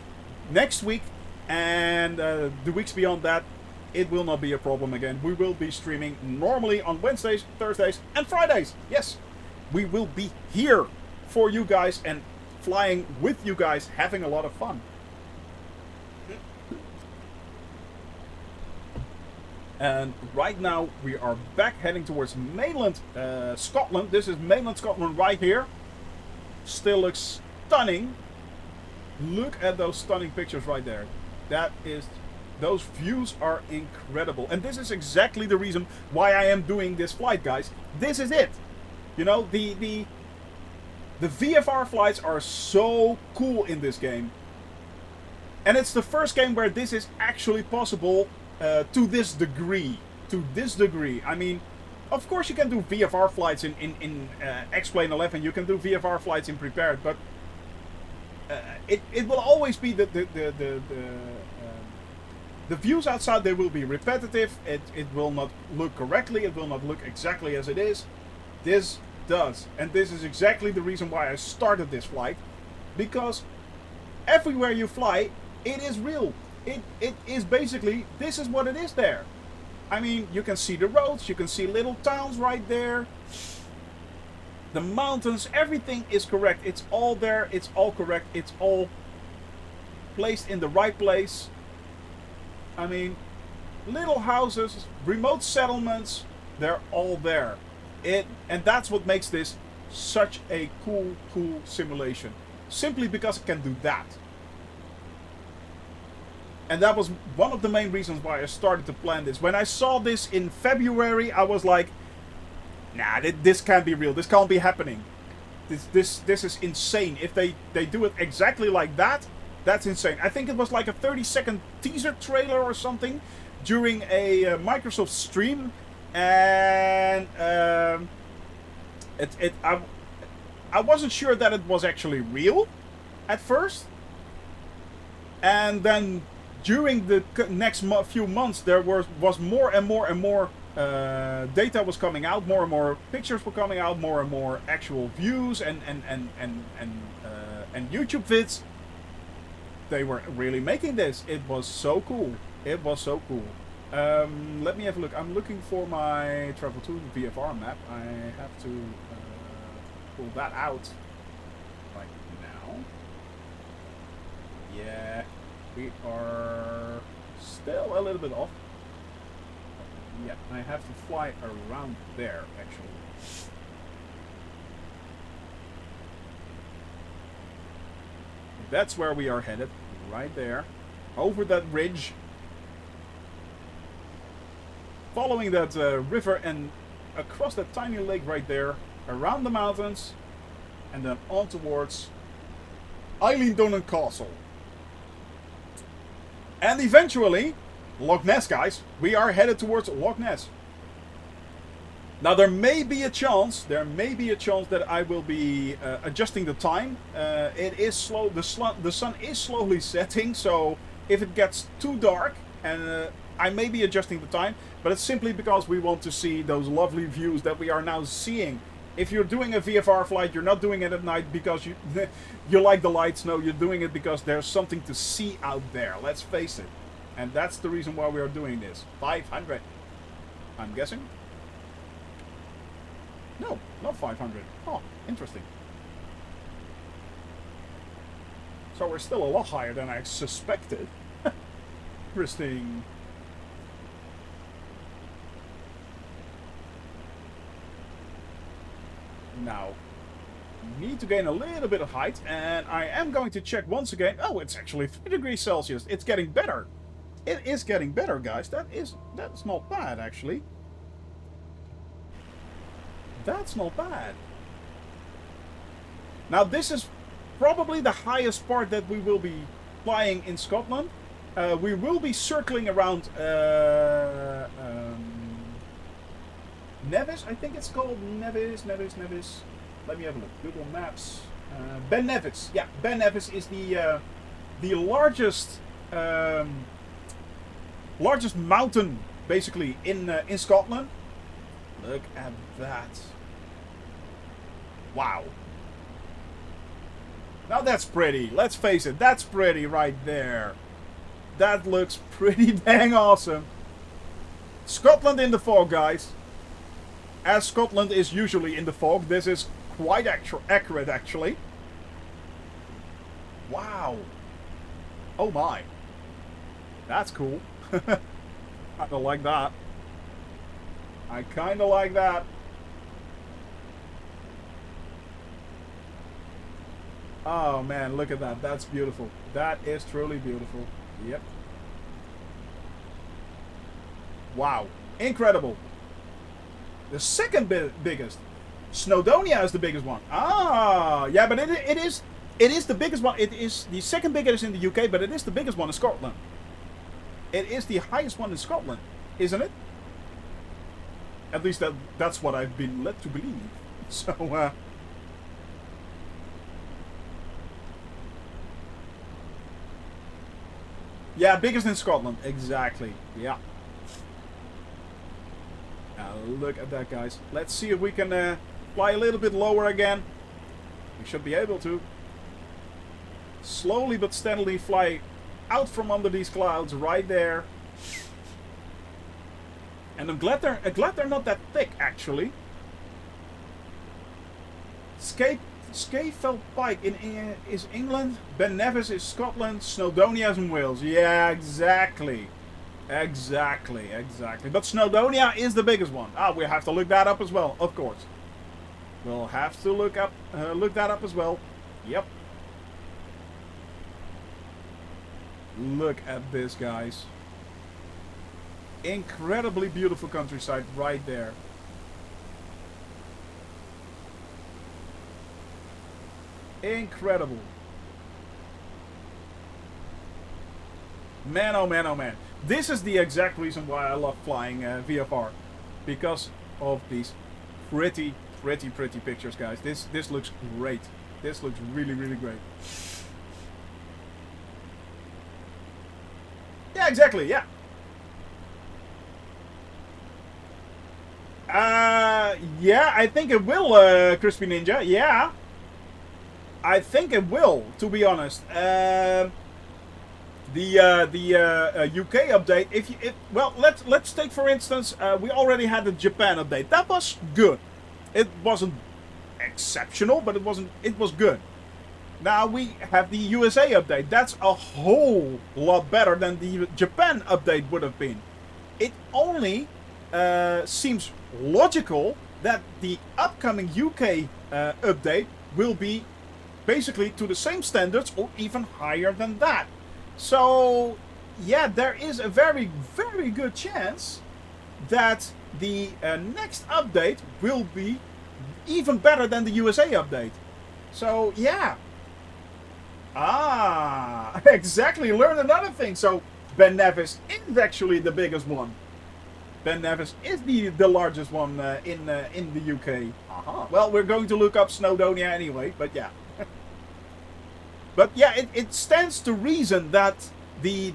next week, and the weeks beyond that, it will not be a problem again. We will be streaming normally on Wednesdays, Thursdays, and Fridays. Yes, we will be here for you guys and flying with you guys, having a lot of fun. And right now we are back heading towards mainland Scotland. This is mainland Scotland right here. Still looks stunning. Look at those stunning pictures right there. Those views are incredible. And this is exactly the reason why I am doing this flight, guys. This is it. You know, the VFR flights are so cool in this game. And it's the first game where this is actually possible to this degree. I mean, of course you can do VFR flights in X-Plane 11. You can do VFR flights in Prepared, but it will always be the views outside. They will be repetitive. It will not look correctly. It will not look exactly as it is. This does, and this is exactly the reason why I started this flight, because everywhere you fly, it is real. It is basically, this is what it is there. I mean, you can see the roads, you can see little towns right there. The mountains, everything is correct. It's all there, it's all correct, it's all placed in the right place. I mean, little houses, remote settlements, they're all there. And that's what makes this such a cool simulation. Simply because it can do that. And that was one of the main reasons why I started to plan this. When I saw this in February, I was like, nah, this can't be real. This can't be happening. This is insane. If they do it exactly like that, that's insane. I think it was like a 30-second teaser trailer or something during a Microsoft stream. And I wasn't sure that it was actually real at first. And then during the next few months, there was more and more and more data was coming out, more and more pictures were coming out, more and more actual views and YouTube vids. They were really making this. It was so cool. It was so cool. Let me have a look. I'm looking for my Travel to VFR map. I have to pull that out right now. Yeah, we are still a little bit off. Yeah, I have to fly around there, actually. That's where we are headed, right there. Over that ridge. Following that river and across that tiny lake right there. Around the mountains. And then on towards Eilindonen Castle. And eventually, Loch Ness, guys. We are headed towards Loch Ness. Now there may be a chance that I will be adjusting the time. It is slow. The sun is slowly setting, so if it gets too dark, and I may be adjusting the time, but it's simply because we want to see those lovely views that we are now seeing. If you're doing a VFR flight, you're not doing it at night because you you like the lights. No, you're doing it because there's something to see out there. Let's face it, and that's the reason why we are doing this. 500, I'm guessing. No, not 500. Oh, interesting. So we're still a lot higher than I suspected. Interesting. Now, need to gain a little bit of height, and I am going to check once again. Oh, it's actually 3 degrees Celsius. It's getting better. It is getting better, guys. That's not bad, actually. That's not bad. Now this is probably the highest part that we will be flying in Scotland. We will be circling around Nevis, I think it's called Nevis. Let me have a look. Google Maps. Ben Nevis. Yeah, Ben Nevis is the largest largest mountain basically in Scotland. Look at that. Wow. Now that's pretty. Let's face it. That's pretty right there. That looks pretty dang awesome. Scotland in the fog, guys. As Scotland is usually in the fog, this is quite accurate, actually. Wow. Oh my. That's cool. I don't like that. I kind of like that. Oh man, look at that. That's beautiful. That is truly beautiful. Yep. Wow. Incredible. The second biggest. Snowdonia is the biggest one. Ah, yeah, but it is the biggest one. It is the second biggest in the UK, but it is the biggest one in Scotland. It is the highest one in Scotland, isn't it? At least that's what I've been led to believe. So, yeah, biggest in Scotland. Exactly. Yeah. Now, look at that, guys. Let's see if we can fly a little bit lower again. We should be able to. Slowly but steadily fly out from under these clouds right there. And I'm glad they're not that thick, actually. Scafell Pike is England. Ben Nevis is Scotland. Snowdonia is in Wales. Yeah, exactly. Exactly. But Snowdonia is the biggest one. Ah, we have to look that up as well, of course. We'll have to look that up as well. Yep. Look at this, guys. Incredibly beautiful countryside right there. Incredible. Man, oh man, oh man. This is the exact reason why I love flying VFR. Because of these pretty pictures, guys. This looks great. This looks really great. exactly, yeah. Yeah, I think it will, Crispy Ninja, yeah. I think it will, to be honest. The UK update. Well, let's take for instance, we already had the Japan update. That was good. It wasn't exceptional, but it was good. Now we have the USA update. That's a whole lot better than the Japan update would have been. It only seems logical that the upcoming UK update will be basically to the same standards or even higher than that. So, yeah, there is a very, very good chance that the next update will be even better than the USA update. So, yeah. Ah, exactly. Learn another thing. So, Ben Nevis is actually the biggest one. Ben Nevis is the largest one in the UK. Uh-huh. Well, we're going to look up Snowdonia anyway, but yeah. But yeah, it stands to reason that the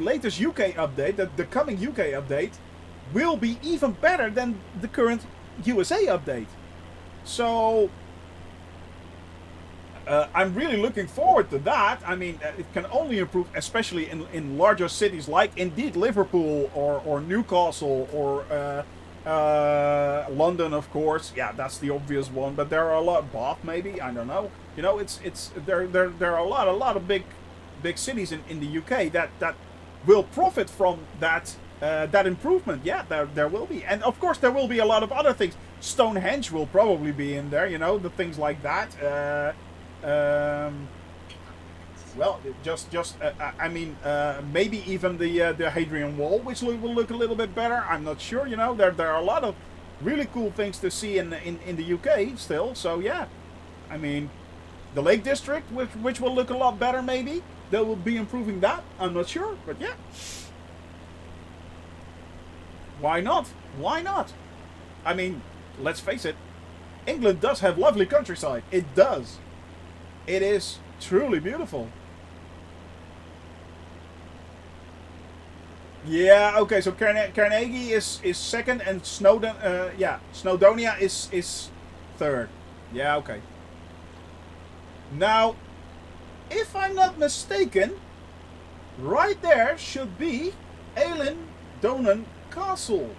latest UK update, the coming UK update, will be even better than the current USA update. So I'm really looking forward to that. I mean, it can only improve, especially in larger cities like indeed Liverpool or Newcastle or London, of course. Yeah, that's the obvious one. But there are a lot. Bath, maybe. I don't know. You know, there are a lot of big cities in the UK that will profit from that improvement. Yeah, there will be, and of course there will be a lot of other things. Stonehenge will probably be in there. You know, the things like that. Well, I mean, maybe even the Hadrian Wall, which will look a little bit better. I'm not sure. You know, there are a lot of really cool things to see in the UK still. So yeah, I mean, the Lake District, which will look a lot better. Maybe they will be improving that. I'm not sure, but yeah, why not? Why not? I mean, let's face it, England does have lovely countryside. It does. It is truly beautiful. Yeah, okay, so Carnegie is second and Snowdonia is third. Yeah, okay. Now, if I'm not mistaken, right there should be Eilean Donan Castle.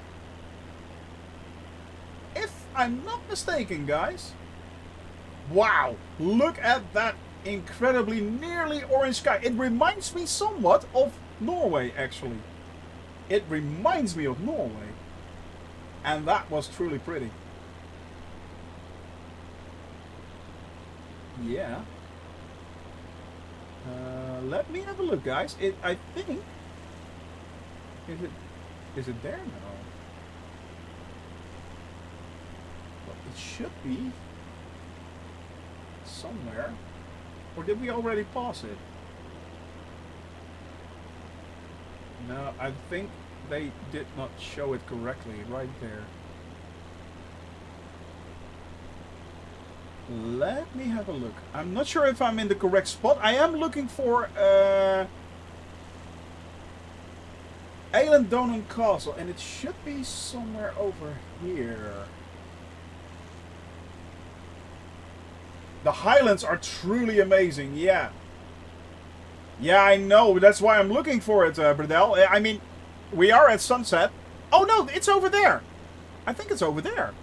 If I'm not mistaken, guys. Wow, look at that incredibly nearly orange sky. It reminds me somewhat of Norway, actually. It reminds me of Norway. And that was truly pretty. Yeah. Let me have a look, guys. I think... Is it there now? Well, it should be somewhere. Or did we already pass it? No, I think they did not show it correctly right there. Let me have a look. I'm not sure if I'm in the correct spot. I am looking for Eilean Donan Castle, and it should be somewhere over here. The Highlands are truly amazing, yeah. Yeah, I know. That's why I'm looking for it, Bradell. I mean, we are at sunset. Oh, no, it's over there. I think it's over there.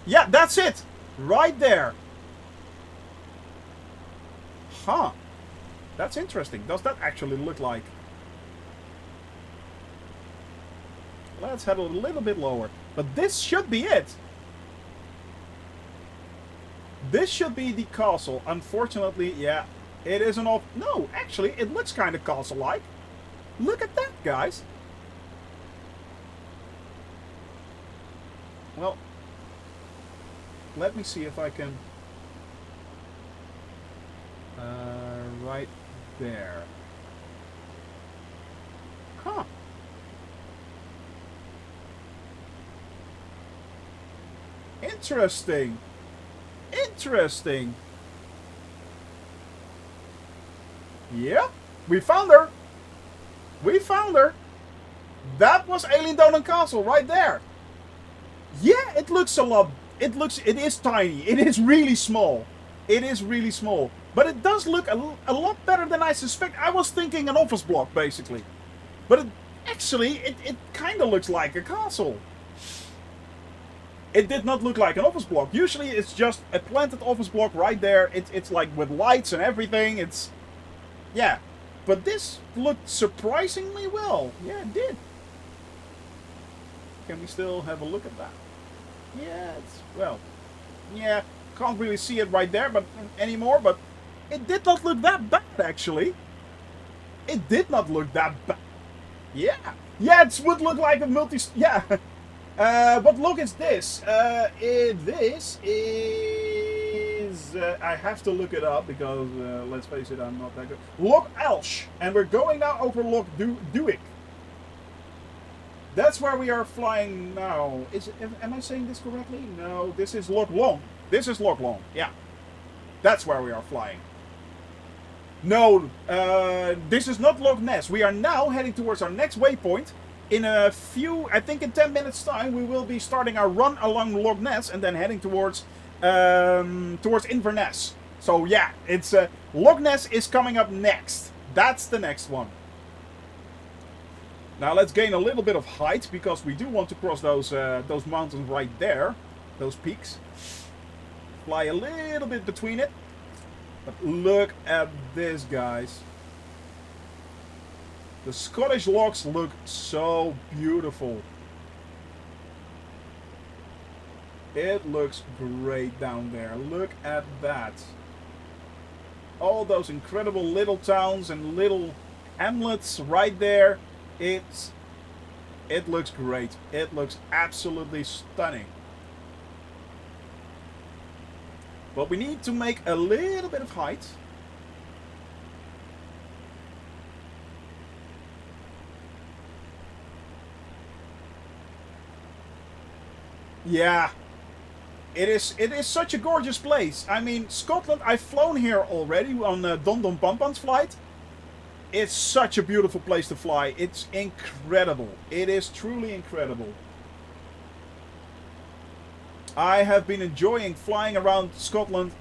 Yeah, that's it. Right there. Huh. That's interesting. Does that actually look like? Let's head a little bit lower. But this should be it. This should be the castle. Unfortunately, yeah, it isn't off. No, actually, it looks kind of castle-like. Look at that, guys. Well, let me see if I can... right there. Huh. Interesting. Interesting. Yeah. We found her. We found her. That was Alien Donan Castle right there. Yeah, it looks a lot. It is tiny. It is really small. It is really small. But it does look a lot better than I suspect. I was thinking an office block, basically. But it kind of looks like a castle. It did not look like an office block. Usually it's just a planted office block right there. It's like with lights and everything. It's... Yeah. But this looked surprisingly well. Yeah, it did. Can we still have a look at that? Yeah, it's... Well... Yeah, can't really see it right there anymore, but it did not look that bad, actually. It did not look that bad. Yeah. Yeah, it would look like a multi... Yeah. What look is this? This is... I have to look it up because, let's face it, I'm not that good. Loch Elsh. And we're going now over Loch Duick. That's where we are flying now. Am I saying this correctly? No, this is Loch Long. This is Loch Long, yeah. That's where we are flying. No, this is not Loch Ness. We are now heading towards our next waypoint. In a few, I think in 10 minutes time, we will be starting our run along Loch Ness and then heading towards Inverness. So yeah, it's Loch Ness is coming up next. That's the next one. Now let's gain a little bit of height because we do want to cross those mountains right there, those peaks. Fly a little bit between it. But look at this, guys. The Scottish lochs look so beautiful. It looks great down there. Look at that. All those incredible little towns and little hamlets right there. It looks great. It looks absolutely stunning. But we need to make a little bit of height. Yeah. It is such a gorgeous place. I mean, Scotland, I've flown here already on Don Don Pampan's flight. It's such a beautiful place to fly. It's incredible. It is truly incredible. I have been enjoying flying around Scotland,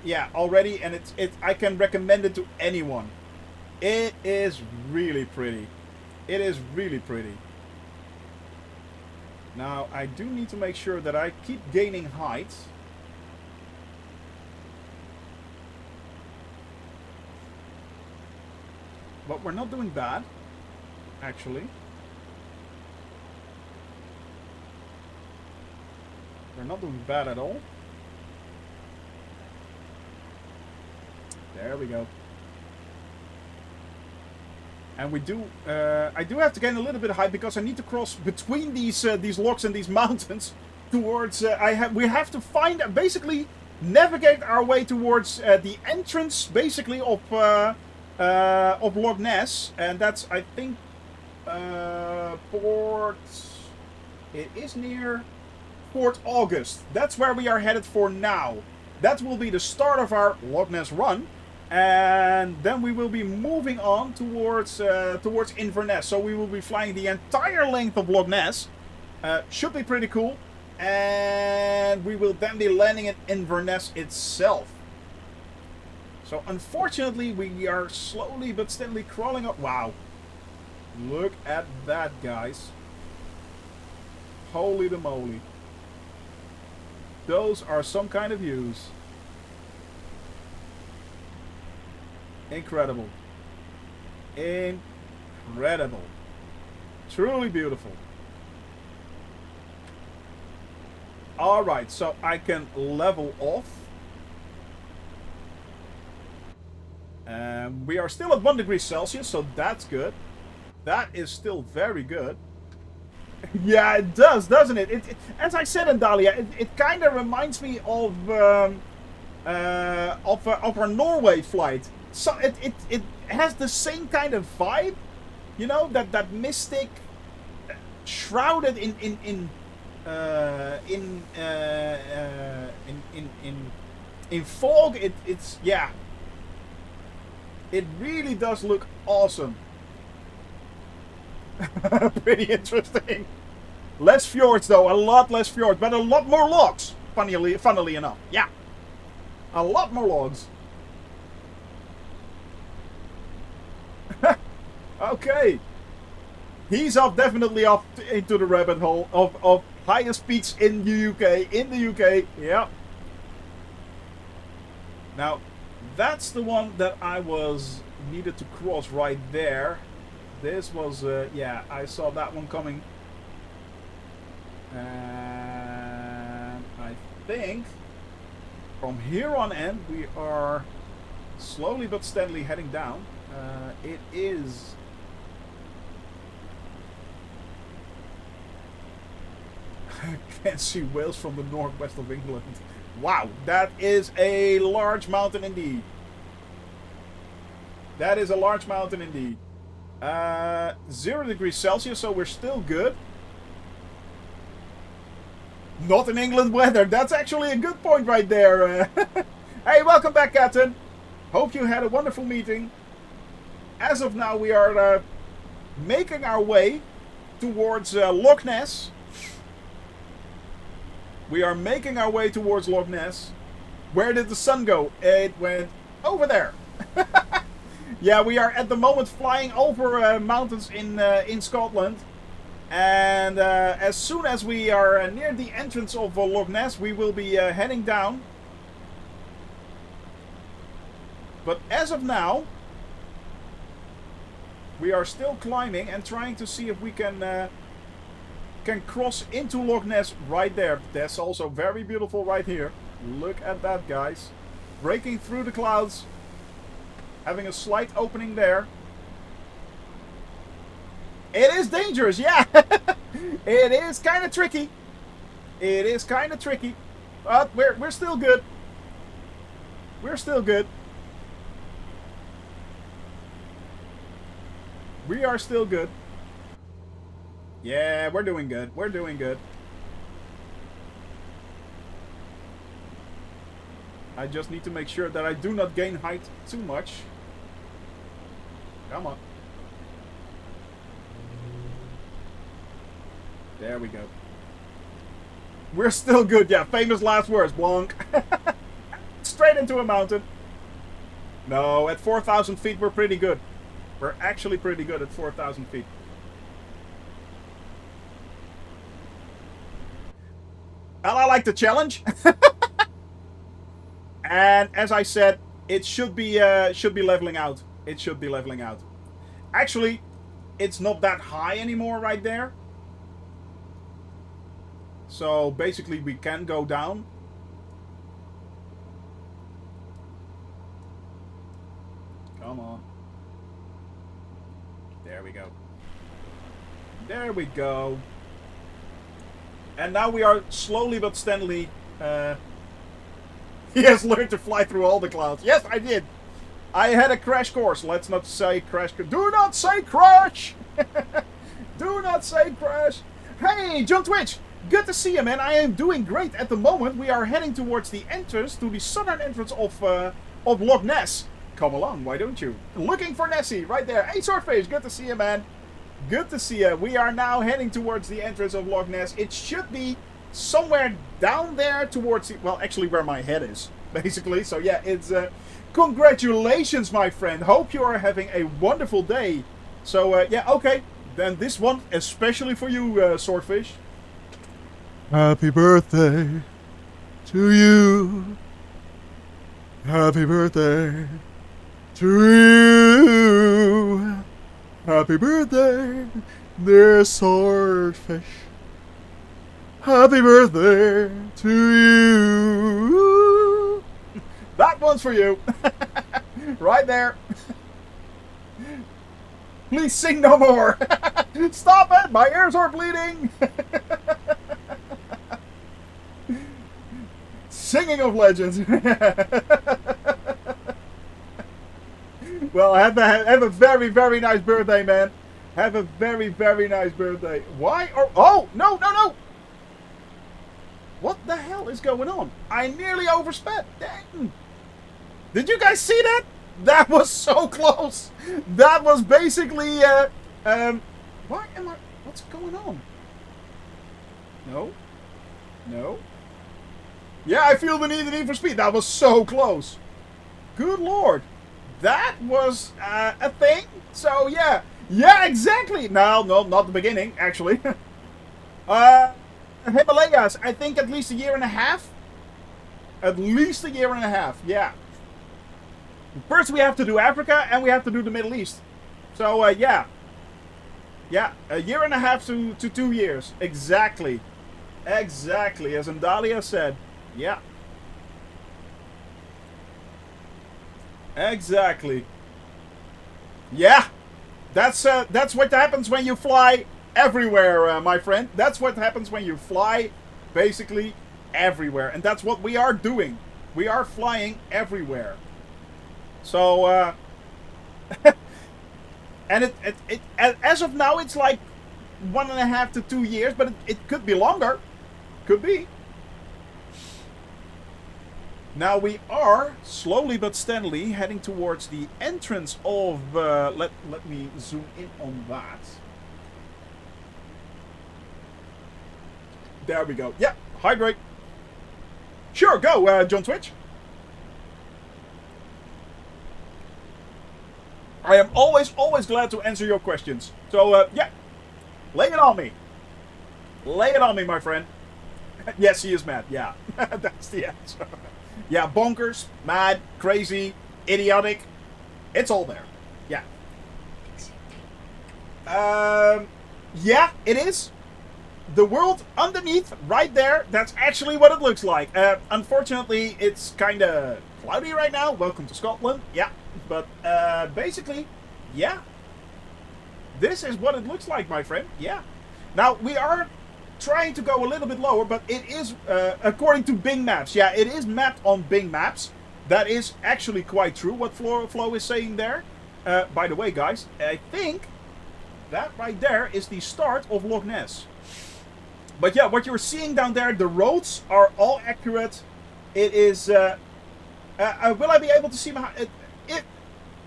yeah, already, and I can recommend it to anyone. It is really pretty. It is really pretty. Now, I do need to make sure that I keep gaining height. But we're not doing bad, actually. We're not doing bad at all. There we go. And we do, I do have to gain a little bit of height because I need to cross between these lochs and these mountains towards, we have to find, basically navigate our way towards the entrance, basically, of Loch Ness. And that's, I think, it is near Port August. That's where we are headed for now. That will be the start of our Loch Ness run. And then we will be moving on towards Inverness. So we will be flying the entire length of Loch Ness. Should be pretty cool. And we will then be landing in Inverness itself. So unfortunately we are slowly but steadily crawling up. Wow. Look at that, guys. Holy moly. Those are some kind of views. Incredible. Incredible. Truly beautiful. Alright, so I can level off. We are still at 1 degree Celsius, so that's good. That is still very good. Yeah, it does, doesn't it? As I said in Dahlia, it kind of reminds me of our Norway flight. So it has the same kind of vibe, you know, that mystic, shrouded in fog. It's yeah. It really does look awesome. Pretty interesting. Less fjords though, a lot less fjords, but a lot more logs. Funnily enough, yeah. A lot more logs. Okay. He's definitely off into the rabbit hole of highest peaks in the UK. In the UK, yeah. Now, that's the one that I needed to cross right there. This was, yeah, I saw that one coming. And I think from here on in, we are slowly but steadily heading down. It is... I can't see Wales from the northwest of England. Wow, that is a large mountain indeed. That is a large mountain indeed. 0 degrees Celsius, so we're still good. Not in England weather. That's actually a good point right there. Hey, welcome back, Captain. Hope you had a wonderful meeting. As of now, we are making our way towards Loch Ness. We are making our way towards Loch Ness. Where did the sun go? It went over there. Yeah, we are at the moment flying over mountains in Scotland. And as soon as we are near the entrance of Loch Ness, we will be heading down. But as of now, we are still climbing and trying to see if we can cross into Loch Ness right there. That's also very beautiful right here. Look at that, guys. Breaking through the clouds. Having a slight opening there. It is dangerous, yeah. It is kind of tricky. It is kind of tricky. But we're still good. We're still good. We are still good. Yeah, we're doing good. We're doing good. I just need to make sure that I do not gain height too much. Come on. There we go. We're still good, yeah. Famous last words, Blanc. Straight into a mountain. No, at 4,000 feet we're pretty good. We're actually pretty good at 4,000 feet. Well, I like the challenge. And as I said, it should be leveling out. It should be leveling out. Actually, it's not that high anymore right there. So basically we can go down. Come on. There we go. There we go. And now we are slowly but steadily... he has learned to fly through all the clouds. Yes, I did. I had a crash course. Let's not say crash. Do not say crash! Do not say crash! Hey, John Twitch! Good to see you, man. I am doing great at the moment. We are heading towards the entrance, to the southern entrance of Loch Ness. Come along, why don't you? Looking for Nessy, right there. Hey, Swordfish, good to see you, man. Good to see you. We are now heading towards the entrance of Loch Ness. It should be somewhere down there towards the... Well, actually where my head is, basically. So, yeah, it's... congratulations, my friend. Hope you are having a wonderful day. So, yeah, okay. Then this one, especially for you, Swordfish. Happy birthday to you. Happy birthday to you. Happy birthday, dear Swordfish. Happy birthday to you. That one's for you. Right there. Please sing no more. Stop it, my ears are bleeding. Singing of legends. Well, have a very, very nice birthday, man. Have a very, very nice birthday. Why? Oh, no, no, no. What the hell is going on? I nearly oversped. Dang. Did you guys see that? That was so close. That was basically, why am I, what's going on? No. No. Yeah, I feel the need for speed. That was so close. Good lord. That was a thing. So, yeah. Yeah, exactly. No, not the beginning, actually. Himalayas, I think at least a year and a half. At least a year and a half, yeah. First we have to do Africa and we have to do the Middle East. So, yeah. Yeah, a year and a half to 2 years. Exactly. Exactly, as Andalia said. Yeah. Exactly. Yeah. That's what happens when you fly everywhere, my friend. That's what happens when you fly basically everywhere. And that's what we are doing. We are flying everywhere. So, and it as of now, it's like 1.5 to 2 years, but it could be longer. Could be. Now we are slowly but steadily heading towards the entrance of. Let me zoom in on that. There we go. Yeah, hydrate. Sure, go, John Twitch. I am always glad to answer your questions. So, yeah, lay it on me. Lay it on me, my friend. Yes, he is mad. Yeah, that's the answer. Yeah, bonkers, mad, crazy, idiotic. It's all there. Yeah. Yeah, it is. The world underneath, right there, that's actually what it looks like. Unfortunately, it's kind of cloudy right now. Welcome to Scotland. Yeah. But basically, yeah. This is what it looks like, my friend. Yeah. Now, we are trying to go a little bit lower, but it is, according to Bing Maps. Yeah, it is mapped on Bing Maps. That is actually quite true, what Flo is saying there. By the way, guys, I think that right there is the start of Loch Ness. But yeah, what you're seeing down there, the roads are all accurate. It is... will I be able to see my...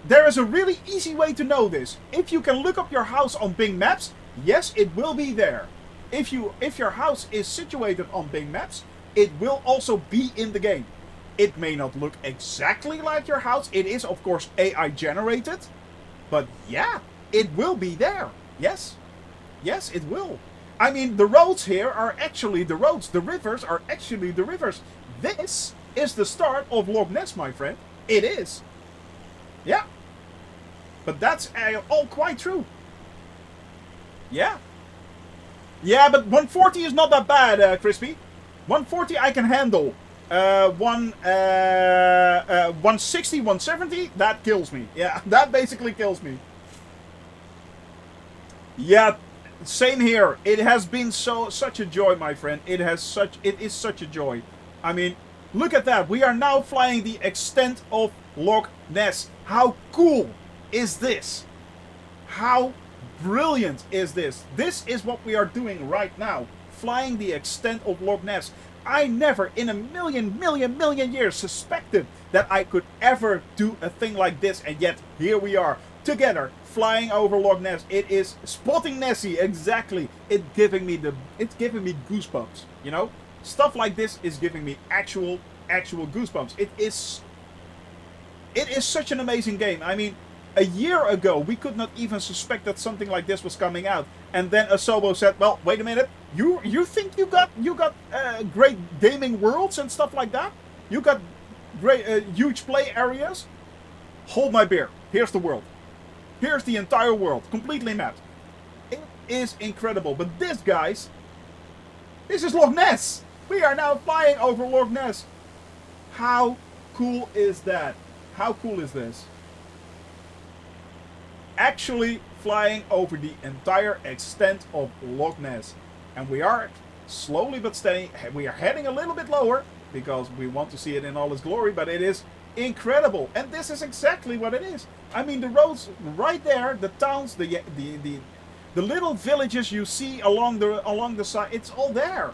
There is a really easy way to know this. If you can look up your house on Bing Maps, yes, it will be there. If your house is situated on Bing Maps, it will also be in the game. It may not look exactly like your house. It is, of course, AI generated. But yeah, it will be there. Yes. Yes, it will. I mean, the roads here are actually the roads. The rivers are actually the rivers. This is the start of Loch Ness, my friend. It is. Yeah. But that's all quite true. Yeah. Yeah, but 140 is not that bad, Crispy. 140 I can handle. 160, 170, that kills me. Yeah, that basically kills me. Yeah, same here. It has been such a joy, my friend. It is such a joy. I mean, look at that. We are now flying the extent of Loch Ness. How cool is this? How brilliant is this? This is what we are doing right now. Flying the extent of Loch Ness. I never in a million years suspected that I could ever do a thing like this, and yet here we are together flying over Loch Ness. It is spotting Nessy, exactly. It's giving me goosebumps, you know? Stuff like this is giving me actual goosebumps. It is such an amazing game. I mean, a year ago we could not even suspect that something like this was coming out, and then Asobo said, "Well, wait a minute. You think you got great gaming worlds and stuff like that? You got great huge play areas? Hold my beer. Here's the world. Here's the entire world, completely mapped. It is incredible. But this, guys, this is Loch Ness. We are now flying over Loch Ness. How cool is that? How cool is this? Actually flying over the entire extent of Loch Ness. And we are slowly but steady. We are heading a little bit lower because we want to see it in all its glory, but it is incredible. And this is exactly what it is. I mean, the roads right there, the towns, the little villages you see along the side, it's all there.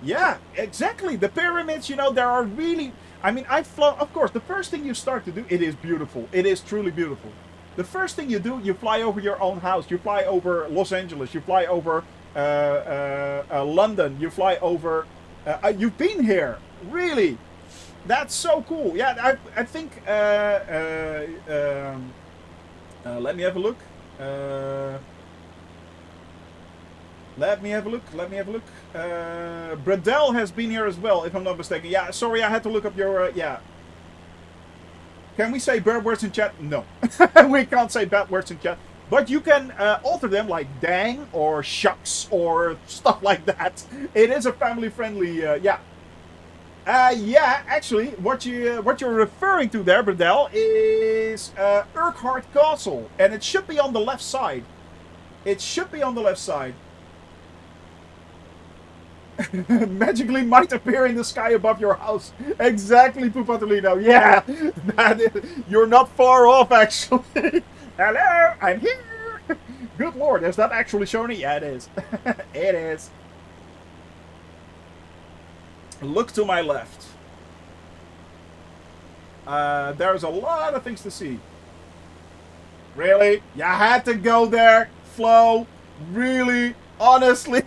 Yeah, exactly. The pyramids, you know, there are really. I mean, I've flown. Of course, the first thing you start to do, it is beautiful. It is truly beautiful. The first thing you do, you fly over your own house. You fly over Los Angeles. You fly over London. You fly over. You've been here, really. That's so cool. Yeah, I think. Let me have a look. Let me have a look. Let me have a look. Bradell has been here as well, if I'm not mistaken. Yeah, sorry, I had to look up your. Yeah. Can we say bad words in chat? No. We can't say bad words in chat. But you can alter them like dang or shucks or stuff like that. It is a family-friendly. Yeah. Yeah, actually, what you're referring to there, Bradell, is Urquhart Castle, and it should be on the left side. It should be on the left side. Magically might appear in the sky above your house. Exactly, Pupatolino. Yeah, you're not far off, actually. Hello, I'm here. Good lord, is that actually Shoni? Yeah, it is. It is. Look to my left. There's a lot of things to see. Really? You had to go there, Flo? Really? Honestly?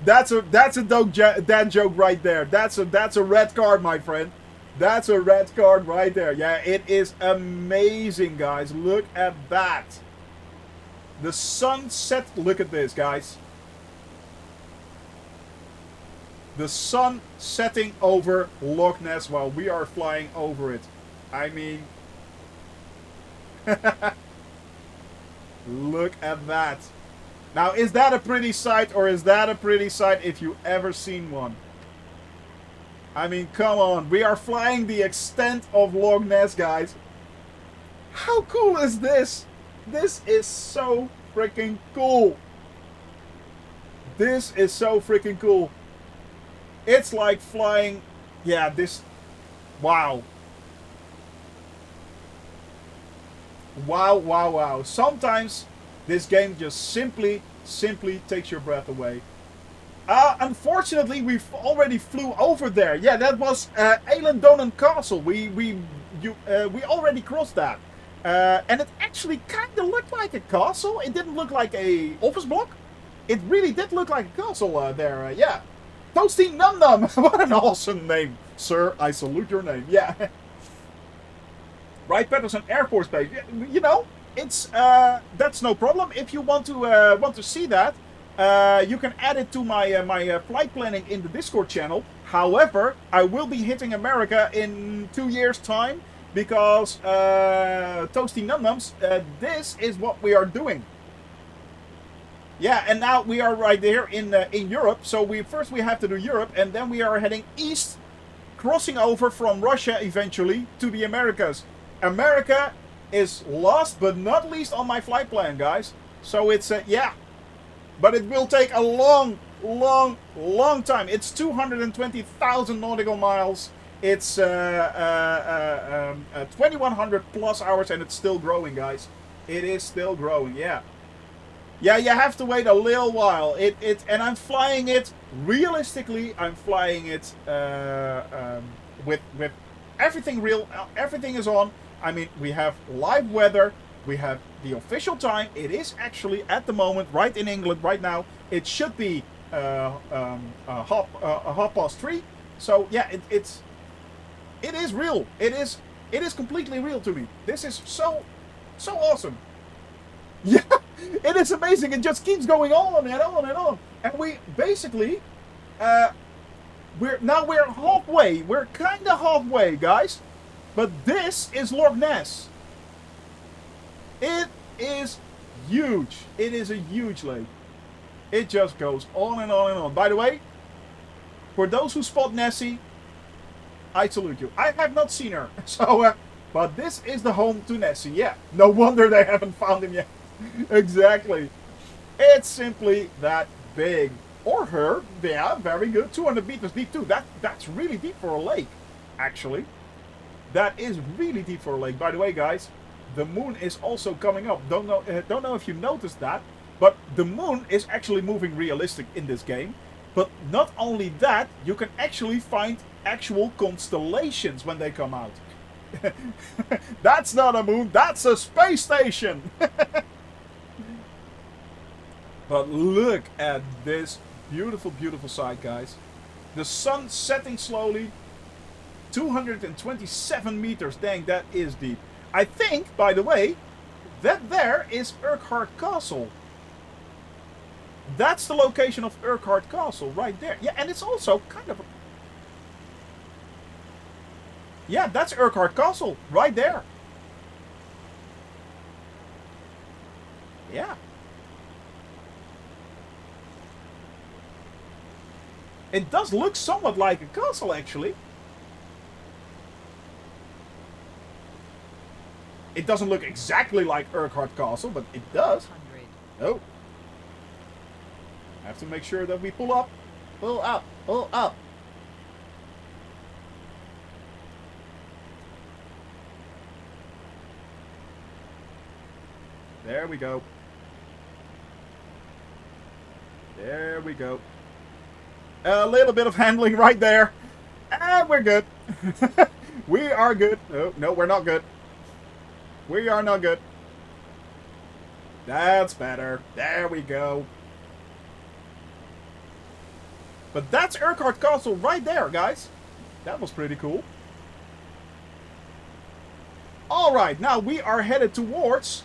That's a dad joke right there. That's a red card, my friend. That's a red card right there. Yeah, it is amazing, guys. Look at that. The sunset. Look at this, guys. The sun setting over Loch Ness while we are flying over it. I mean, look at that. Now, is that a pretty sight, or is that a pretty sight if you ever seen one? I mean, come on. We are flying the extent of Loch Ness, guys. How cool is this? This is so freaking cool. This is so freaking cool. It's like flying... Yeah, this... Wow. Wow, wow, wow. Sometimes... this game just simply takes your breath away. Unfortunately, we already flew over there. Yeah, that was Eilendonen Castle. We already crossed that. And it actually kind of looked like a castle. It didn't look like a office block. It really did look like a castle there. Yeah. Toasty Num Num. What an awesome name. Sir, I salute your name. Yeah. Wright Patterson Air Force Base. You know... it's that's no problem. If you want to see that, you can add it to my flight planning in the Discord channel. However, I will be hitting America in 2 years' time because Toasty Num Nums, this is what we are doing. Yeah, and now we are right there in Europe. So we have to do Europe, and then we are heading east, crossing over from Russia eventually to the Americas. America is last but not least on my flight plan, guys. So it's yeah, but it will take a long time. It's 220,000 nautical miles. It's 2100 plus hours, and it's still growing, guys. It is still growing. Yeah, yeah, you have to wait a little while. And I'm flying it realistically. I'm flying it with everything real. Everything is on. I mean, we have live weather, we have the official time. It is actually, at the moment, right in England, right now, it should be 3:30. So, yeah, it is real. It is completely real to me. This is so awesome. Yeah, it is amazing. It just keeps going on and on and on. And we basically, we're halfway. We're kind of halfway, guys. But this is Loch Ness. It is huge. It is a huge lake. It just goes on and on and on. By the way, for those who spot Nessy, I salute you. I have not seen her. So, but this is the home to Nessy. Yeah, no wonder they haven't found him yet. Exactly. It's simply that big. Or her. Yeah, very good. 200 meters deep too. That's really deep for a lake, actually. That is really deep for a lake. By the way, guys, the moon is also coming up. Don't know if you noticed that, but the moon is actually moving realistic in this game. But not only that, you can actually find actual constellations when they come out. That's not a moon, that's a space station! But look at this beautiful, beautiful sight, guys. The sun setting slowly. 227 meters. Dang, that is deep. I think, by the way, that there is Urquhart Castle. That's the location of Urquhart Castle, right there. Yeah, and it's also kind of... Yeah, that's Urquhart Castle, right there. Yeah. It does look somewhat like a castle, actually. It doesn't look exactly like Urquhart Castle, but it does. Oh. I have to make sure that we pull up. Pull up. Pull up. There we go. There we go. A little bit of handling right there. And we're good. We are good. Oh, no, we're not good. We are not good. That's better. There we go. But that's Urquhart Castle right there, guys. That was pretty cool. Alright, now we are headed towards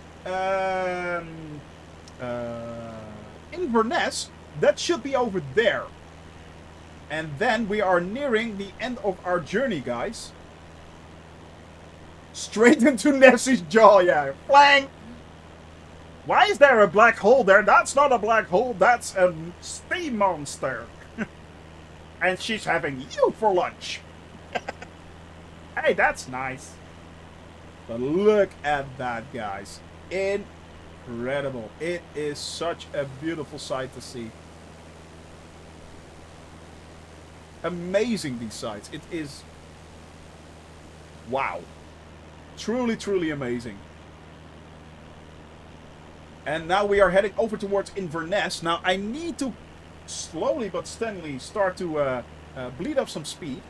Inverness. That should be over there. And then we are nearing the end of our journey, guys. Straight into Nessy's jaw, yeah. Blang! Why is there a black hole there? That's not a black hole, that's a steam monster. And she's having you for lunch. Hey, that's nice. But look at that, guys. Incredible. It is such a beautiful sight to see. Amazing, these sights. It is... Wow. Truly, truly amazing. And now we are heading over towards Inverness. Now, I need to slowly but steadily start to bleed off some speed.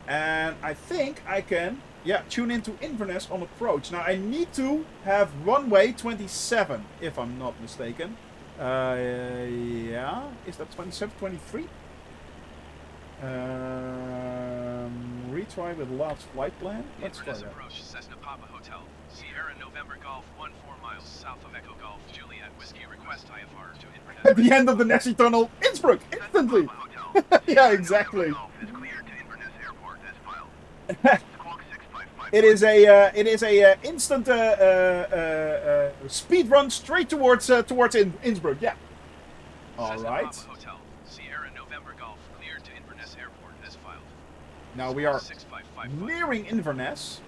And I think I can, yeah, tune into Inverness on approach. Now, I need to have runway 27, if I'm not mistaken. Yeah, is that 27, 23? Retry with last flight plan. Let's try that. Approach Cessna Papa Hotel. Sierra November Golf 14 miles south of Echo Golf. Juliet Whiskey request IFR to Inverness. At the end of the Nessy Tunnel, Innsbruck, instantly. Yeah, exactly. It is a instant speed run straight towards Innsbruck. Yeah. All right. Now we are nearing Inverness.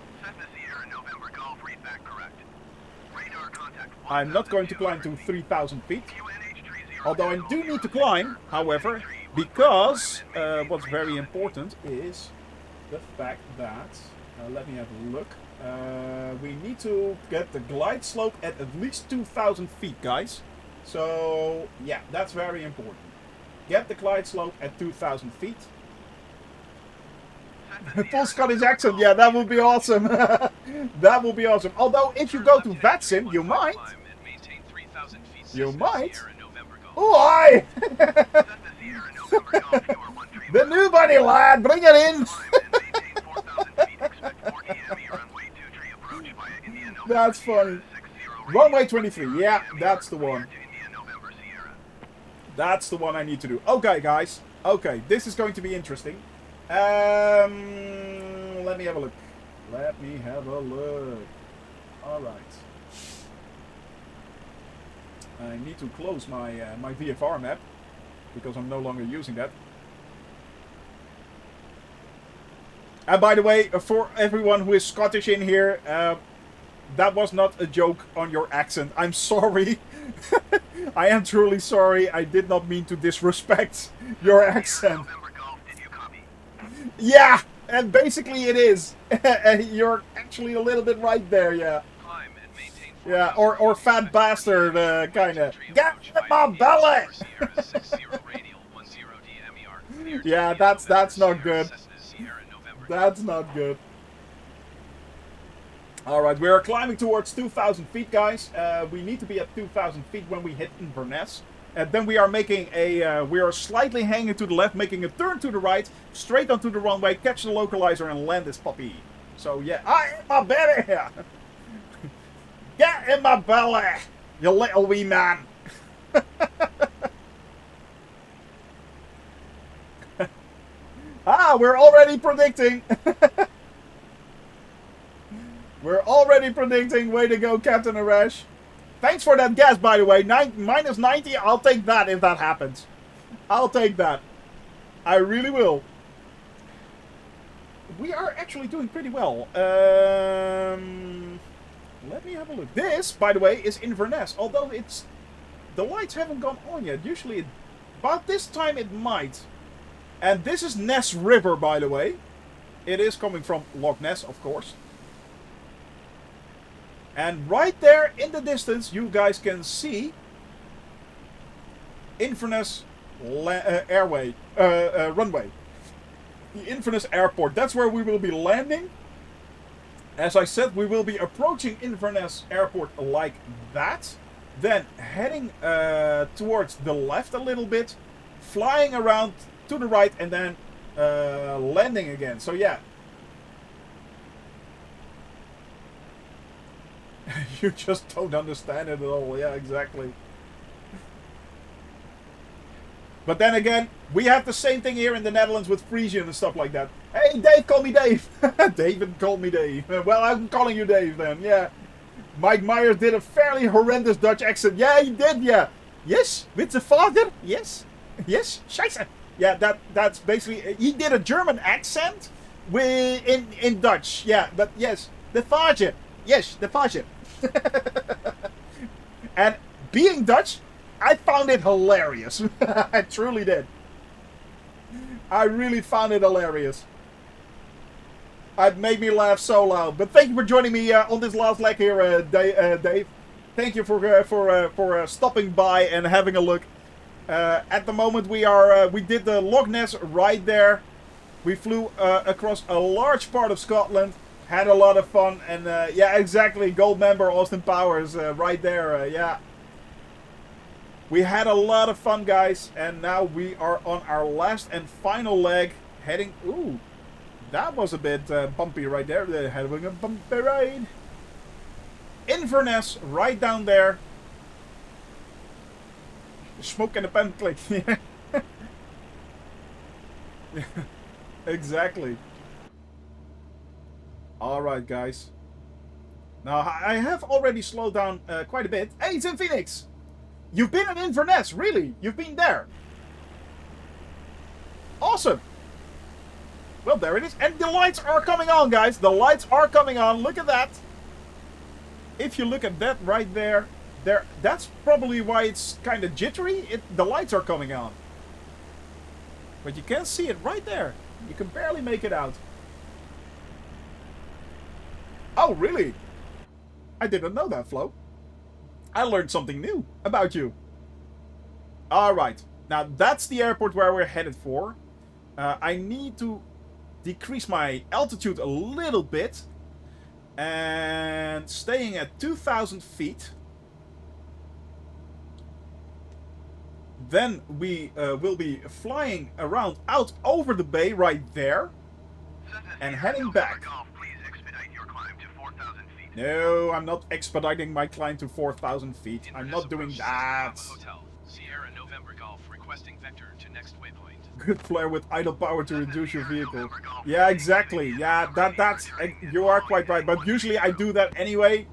I'm not going to climb to 3,000 feet. Although I do need to climb, however, because what's very important is the fact that, let me have a look, we need to get the glide slope at least 2,000 feet, guys. So, yeah, that's very important. Get the glide slope at 2,000 feet. Full Scottish accent, yeah, that would be awesome. That would be awesome. Although, if you go to VATSIM, you might. You might. Oh, aye! The new buddy, lad, bring it in! That's funny. Runway 23, yeah, that's the one. That's the one I need to do. Okay, guys. Okay, this is going to be interesting. Let me have a look. Let me have a look. Alright. I need to close my my VFR map because I'm no longer using that. And by the way, for everyone who is Scottish in here, that was not a joke on your accent. I'm sorry. I am truly sorry. I did not mean to disrespect your accent. Yeah, and basically it is. You're actually a little bit right there, yeah. Yeah, or fat bastard, kinda. Get my belly! Yeah, that's not good. That's not good. Alright, we are climbing towards 2,000 feet, guys. We need to be at 2,000 feet when we hit Inverness. And then we are making a, we are slightly hanging to the left, making a turn to the right, straight onto the runway, catch the localizer and land this puppy. So yeah, in my belly! Get in my belly, you little wee man! We're already predicting! We're already predicting. Way to go, Captain Arash. Thanks for that guess, by the way. Minus 90, I'll take that if that happens. I'll take that. I really will. We are actually doing pretty well. Let me have a look. This, by the way, is Inverness. Although it's... the lights haven't gone on yet. Usually, about this time it might. And this is Ness River, by the way. It is coming from Loch Ness, of course. And right there in the distance, you guys can see Inverness runway. The Inverness airport. That's where we will be landing. As I said, we will be approaching Inverness airport like that. Then heading towards the left a little bit. Flying around to the right and then landing again. So yeah. You just don't understand it at all. Yeah, exactly. But then again, we have the same thing here in the Netherlands with Frisian and stuff like that. Hey, Dave, call me Dave. David called me Dave. Well, I'm calling you Dave then, yeah. Mike Myers did a fairly horrendous Dutch accent. Yeah, he did, yeah. Yes, with the father. Yes. Yes, scheisse. Yeah, that's basically... he did a German accent in Dutch. Yeah, but yes, the father. Yes, the father. And being Dutch, I found it hilarious. I truly did. I really found it hilarious. It made me laugh so loud. But thank you for joining me on this last leg here, Dave. Thank you for stopping by and having a look. At the moment, we did the Loch Ness right there. We flew across a large part of Scotland. Had a lot of fun, and yeah, exactly, gold member Austin Powers right there, yeah. We had a lot of fun, guys, and now we are on our last and final leg, heading, ooh, that was a bit bumpy right there, they're having a bumpy ride. Inverness, right down there. Smoke and a pen click, yeah. Exactly. Alright, guys. Now, I have already slowed down quite a bit. Hey, it's in Phoenix! You've been in Inverness, really? You've been there? Awesome! Well, there it is. And the lights are coming on, guys. The lights are coming on. Look at that. If you look at that right there, that's probably why it's kind of jittery. The lights are coming on. But you can see it right there. You can barely make it out. Oh, really? I didn't know that, Flo. I learned something new about you. Alright. Now, that's the airport where we're headed for. I need to decrease my altitude a little bit. And staying at 2,000 feet. Then we will be flying around out over the bay right there. And heading back. No, I'm not expediting my climb to 4,000 feet. I'm not doing that. Sierra November Golf requesting vector to next waypoint. Good flare with idle power to reduce your vehicle. Yeah, exactly. Yeah, that's you are quite right. But usually I do that anyway.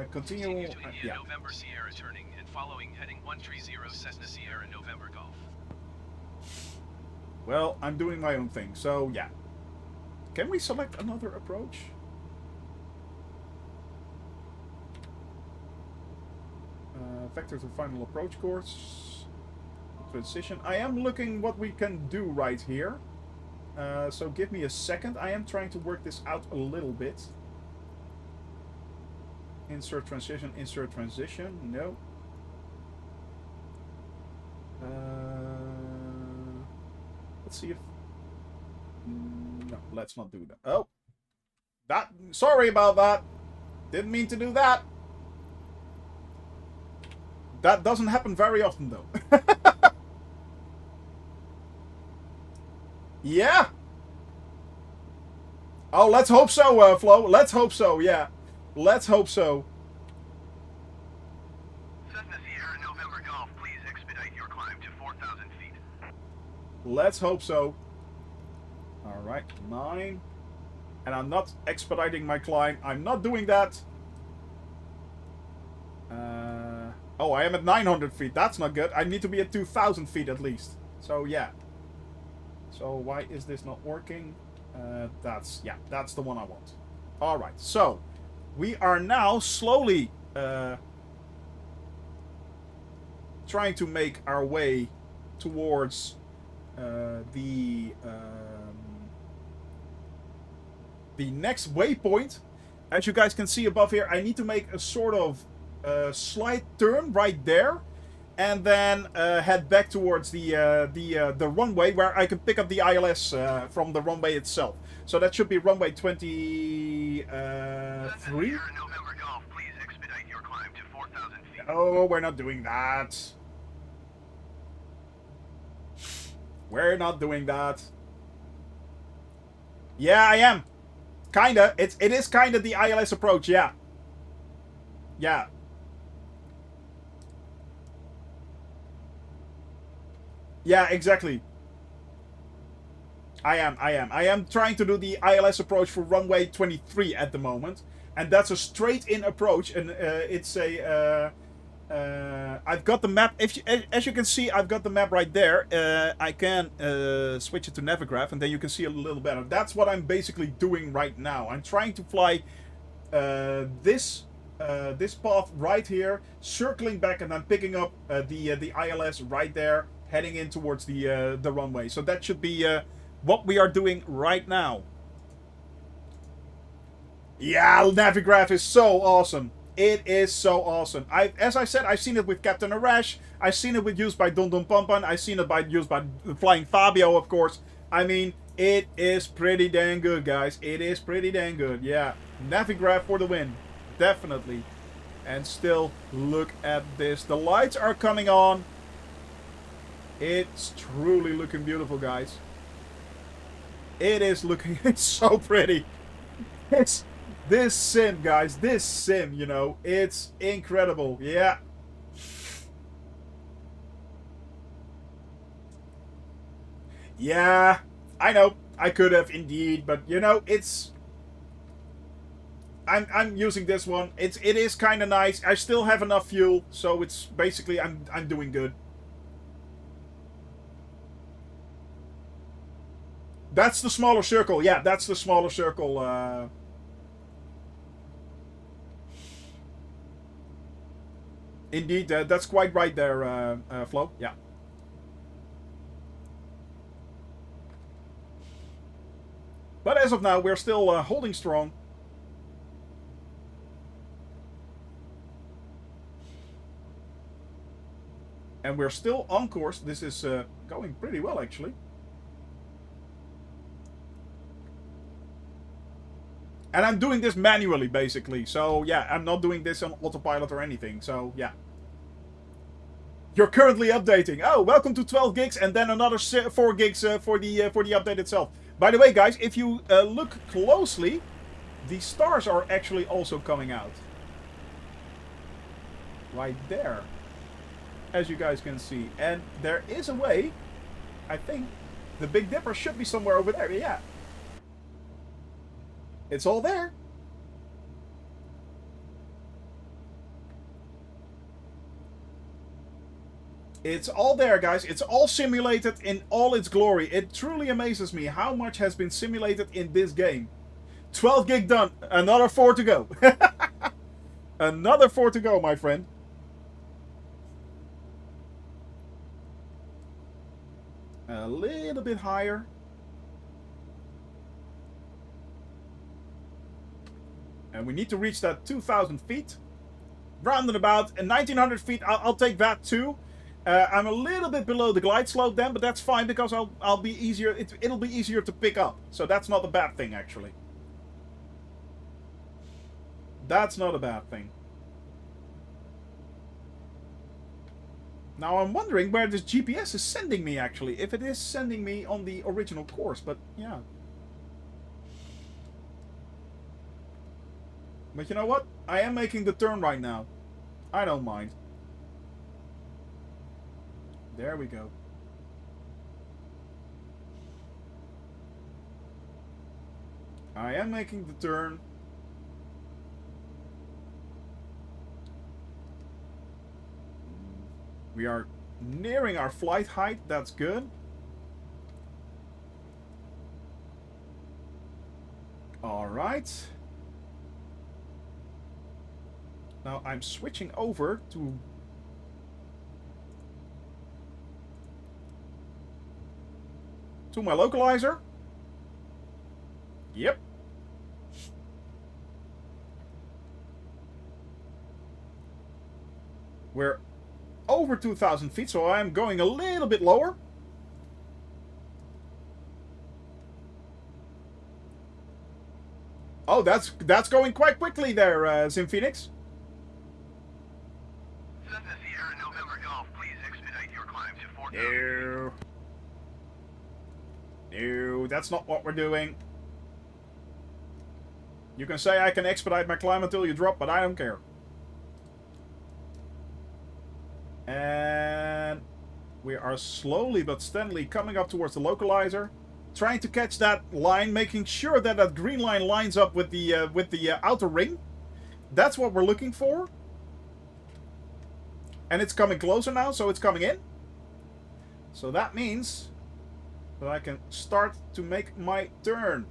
Continue. Yeah. November Sierra turning and following heading 130 Cessna Sierra November Golf. Well, I'm doing my own thing, so yeah. Can we select another approach? Vector to final approach course. Transition. I am looking what we can do right here. So give me a second. I am trying to work this out a little bit. Insert transition, no. Let's see if... No, let's not do that. Oh. Sorry about that. Didn't mean to do that. That doesn't happen very often, though. Yeah. Oh, let's hope so, Flo. Let's hope so, yeah. Let's hope so. Cessna Sierra November Golf, please expedite your climb to 4,000 feet. Let's hope so. Alright, 9. And I'm not expediting my climb. I'm not doing that. Oh, I am at 900 feet. That's not good. I need to be at 2,000 feet at least. So, yeah. So, why is this not working? That's the one I want. Alright, so we are now slowly trying to make our way towards the next waypoint. As you guys can see above here, I need to make a sort of slight turn right there, and then head back towards the runway where I can pick up the ILS from the runway itself. So that should be runway 23. November Golf, please expedite your climb to 4,000 feet. Oh, we're not doing that. We're not doing that. Yeah, I am. Kinda. It is kinda the ILS approach, yeah. Yeah. Yeah, exactly. I am trying to do the ILS approach for runway 23 at the moment. And that's a straight-in approach. And it's a... I've got the map. As you can see, I've got the map right there. I can switch it to Navigraph, and then you can see a little better. That's what I'm basically doing right now. I'm trying to fly this path right here, circling back, and then picking up the ILS right there, heading in towards the runway. So that should be what we are doing right now. Yeah, Navigraph is so awesome. It is so awesome. As I said, I've seen it with Captain Arash. I've seen it used by Dun Dun Pumpan. I've seen it used by Flying Fabio, of course. I mean, it is pretty dang good, guys. It is pretty dang good. Yeah, Navigraph for the win. Definitely. And still, look at this. The lights are coming on. It's truly looking beautiful, guys. It is looking... It's so pretty. It's... This sim, guys, this sim, you know, it's incredible. Yeah. Yeah, I know. I could have indeed, but you know, it's... I'm using this one. It is kind of nice. I still have enough fuel, so it's basically I'm doing good. That's the smaller circle. Yeah, that's the smaller circle. Indeed, that's quite right there, Flo. Yeah. But as of now, we're still holding strong. And we're still on course. This is going pretty well, actually. And I'm doing this manually, basically. So, yeah, I'm not doing this on autopilot or anything. So, yeah. You're currently updating. Oh, welcome to 12 gigs and then another 4 gigs for the update itself. By the way, guys, if you look closely, the stars are actually also coming out. Right there. As you guys can see. And there is a way, I think, the Big Dipper should be somewhere over there. Yeah. It's all there. It's all there, guys. It's all simulated in all its glory. It truly amazes me how much has been simulated in this game. 12 gig done. Another 4 to go. Another 4 to go, my friend. A little bit higher. And we need to reach that 2,000 feet. Rounded about. And 1,900 feet, I'll take that too. I'm a little bit below the glide slope then, but that's fine because I'll be easier. It'll be easier to pick up, so that's not a bad thing actually. That's not a bad thing. Now I'm wondering where this GPS is sending me actually. If it is sending me on the original course, but yeah. But you know what? I am making the turn right now. I don't mind. There we go. I am making the turn. We are nearing our flight height. That's good. All right. Now I'm switching over to my localizer. Yep. We're over 2,000 feet, so I'm going a little bit lower. Oh, that's going quite quickly there, Sim Phoenix. Cessna Sierra November Golf, please expedite your climb to 4,000 No. No, that's not what we're doing. You can say I can expedite my climb until you drop, but I don't care. And we are slowly but steadily coming up towards the localizer. Trying to catch that line, making sure that that green line lines up with the outer ring. That's what we're looking for. And it's coming closer now, so it's coming in. So that means that I can start to make my turn.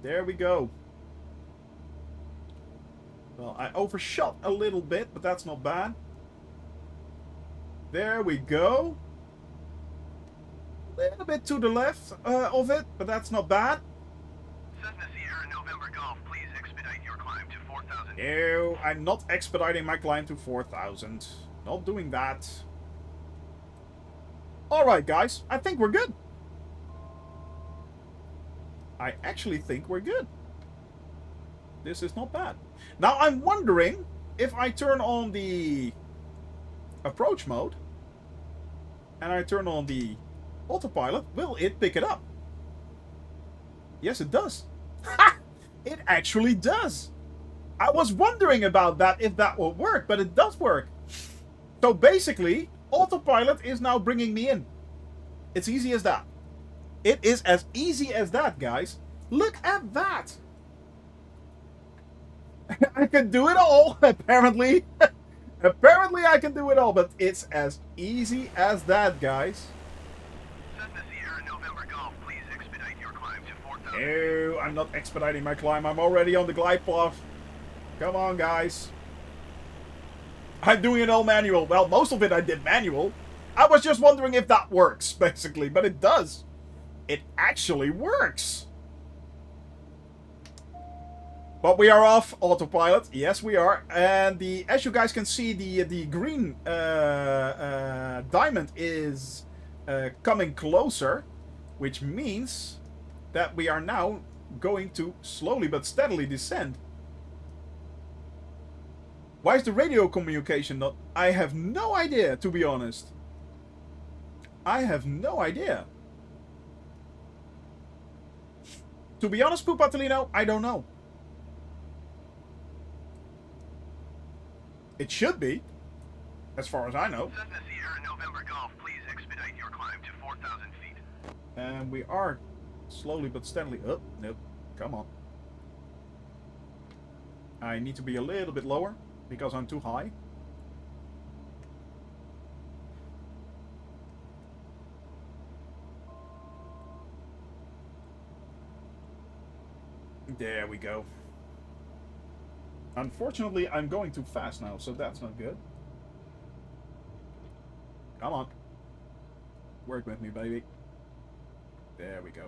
There we go. Well, I overshot a little bit, but that's not bad. There we go. A little bit to the left of it, but that's not bad. Cessna Sierra November Golf, please expedite your climb to 4,000. No, I'm not expediting my climb to 4,000. Not doing that. Alright, guys. I think we're good. I actually think we're good. This is not bad. Now, I'm wondering if I turn on the approach mode and I turn on the autopilot, will it pick it up? Yes, it does. Ha! It actually does. I was wondering about that, if that will work, but it does work. So basically, autopilot is now bringing me in. It's easy as that. It is as easy as that, guys. Look at that. I can do it all, apparently. Apparently I can do it all, but it's as easy as that, guys. Cessna Sierra November Golf, please expedite your climb to 4,000. No, I'm not expediting my climb. I'm already on the glide path. Come on, guys. I'm doing it all manual. Well, most of it I did manual. I was just wondering if that works, basically, but it does. It actually works. But we are off autopilot. Yes, we are. And as you guys can see, the green diamond is coming closer, which means that we are now going to slowly but steadily descend. Why is the radio communication not... I have no idea, to be honest. I have no idea. To be honest, Pupatalino, I don't know. It should be, as far as I know. Cessna Sierra November Golf, please expedite your climb to 4,000 feet. And we are slowly but steadily... Oh, nope. Come on. I need to be a little bit lower, because I'm too high. There we go. Unfortunately, I'm going too fast now, so that's not good. Come on. Work with me, baby. There we go.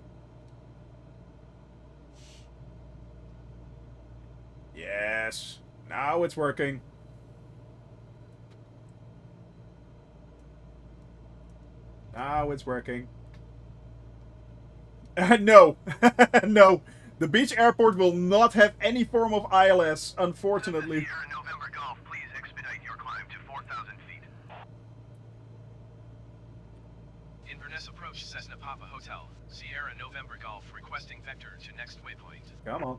Yes. Now it's working. Now it's working. No. No. The beach airport will not have any form of ILS, unfortunately. Sierra November Golf, please expedite your climb to 4,000 feet. Inverness approach Cessna Papa Hotel. Sierra November Golf requesting vector to next waypoint. Come on.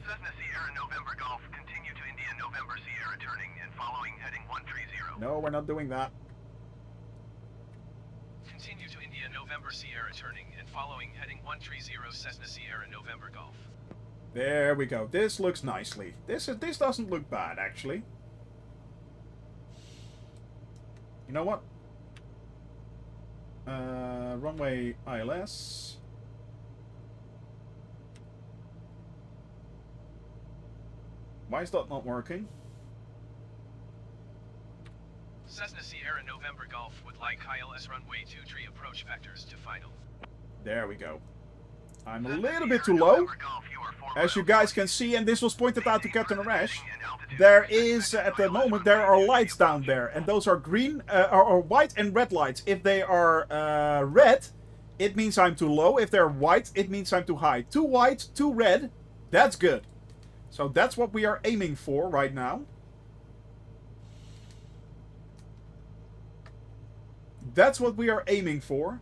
Cessna Sierra November Golf, continue to India November Sierra turning and following heading 130. No, we're not doing that. Continue to India November Sierra turning and following heading 130 Cessna Sierra November Golf. There we go. This looks nicely. This doesn't look bad, actually. You know what? Runway ILS. Why is that not working? Cessna Sierra November Golf would like ILS runway 23 approach vectors to final. There we go. I'm a little bit too low. As you guys can see, and this was pointed out to Captain Arash, there is, at the moment, there are lights down there. And those are green, or white and red lights. If they are red, it means I'm too low. If they're white, it means I'm too high. Too white, too red, that's good. So that's what we are aiming for right now. That's what we are aiming for.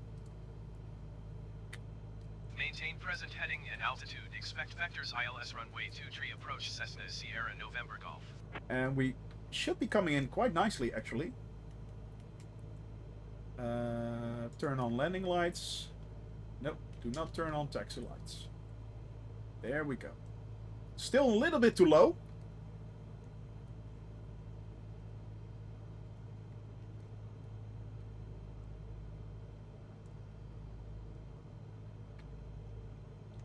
Maintain present heading and altitude. Expect vectors ILS runway 23 approach Cessna Sierra November Golf. And we should be coming in quite nicely, actually. Turn on landing lights. Nope, do not turn on taxi lights. There we go. Still a little bit too low.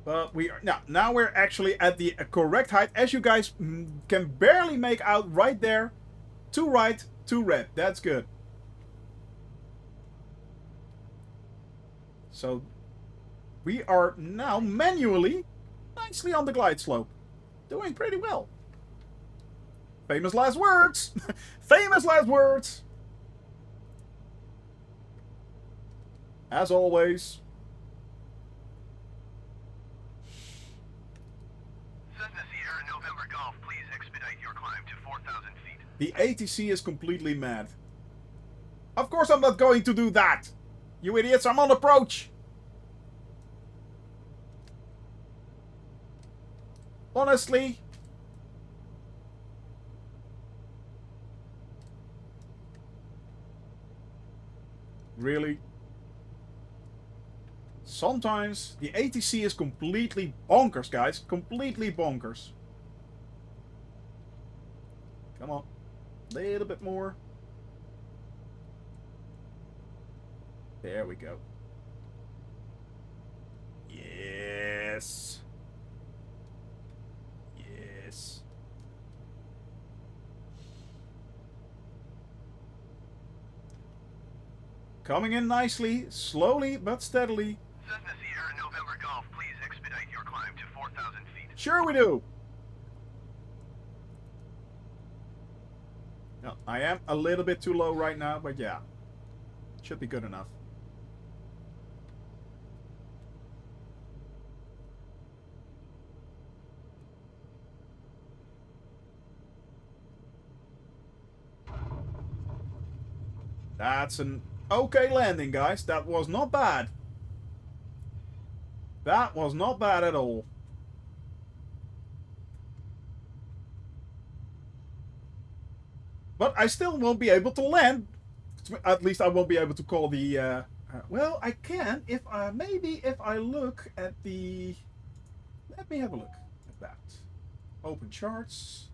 But we are now we're actually at the correct height, as you guys can barely make out right there. Too right, too red. That's good. So we are now manually nicely on the glide slope. Doing pretty well. Famous last words. Famous last words. As always. Golf, please expedite your climb to 4,000 feet. The ATC is completely mad. Of course I'm not going to do that. You idiots, I'm on approach. Honestly. Really? Sometimes the ATC is completely bonkers, guys. Completely bonkers. Come on. A little bit more. There we go. Yes. Yes. Coming in nicely, slowly but steadily. Cessna Sierra November Golf, please expedite your climb to 4,000 feet. Sure we do. No, I am a little bit too low right now, but yeah. Should be good enough. That's an okay landing, guys. That was not bad. That was not bad at all. But I still won't be able to land. At least I won't be able to call the... well, I can if maybe if I look at the... Let me have a look at that. Open charts.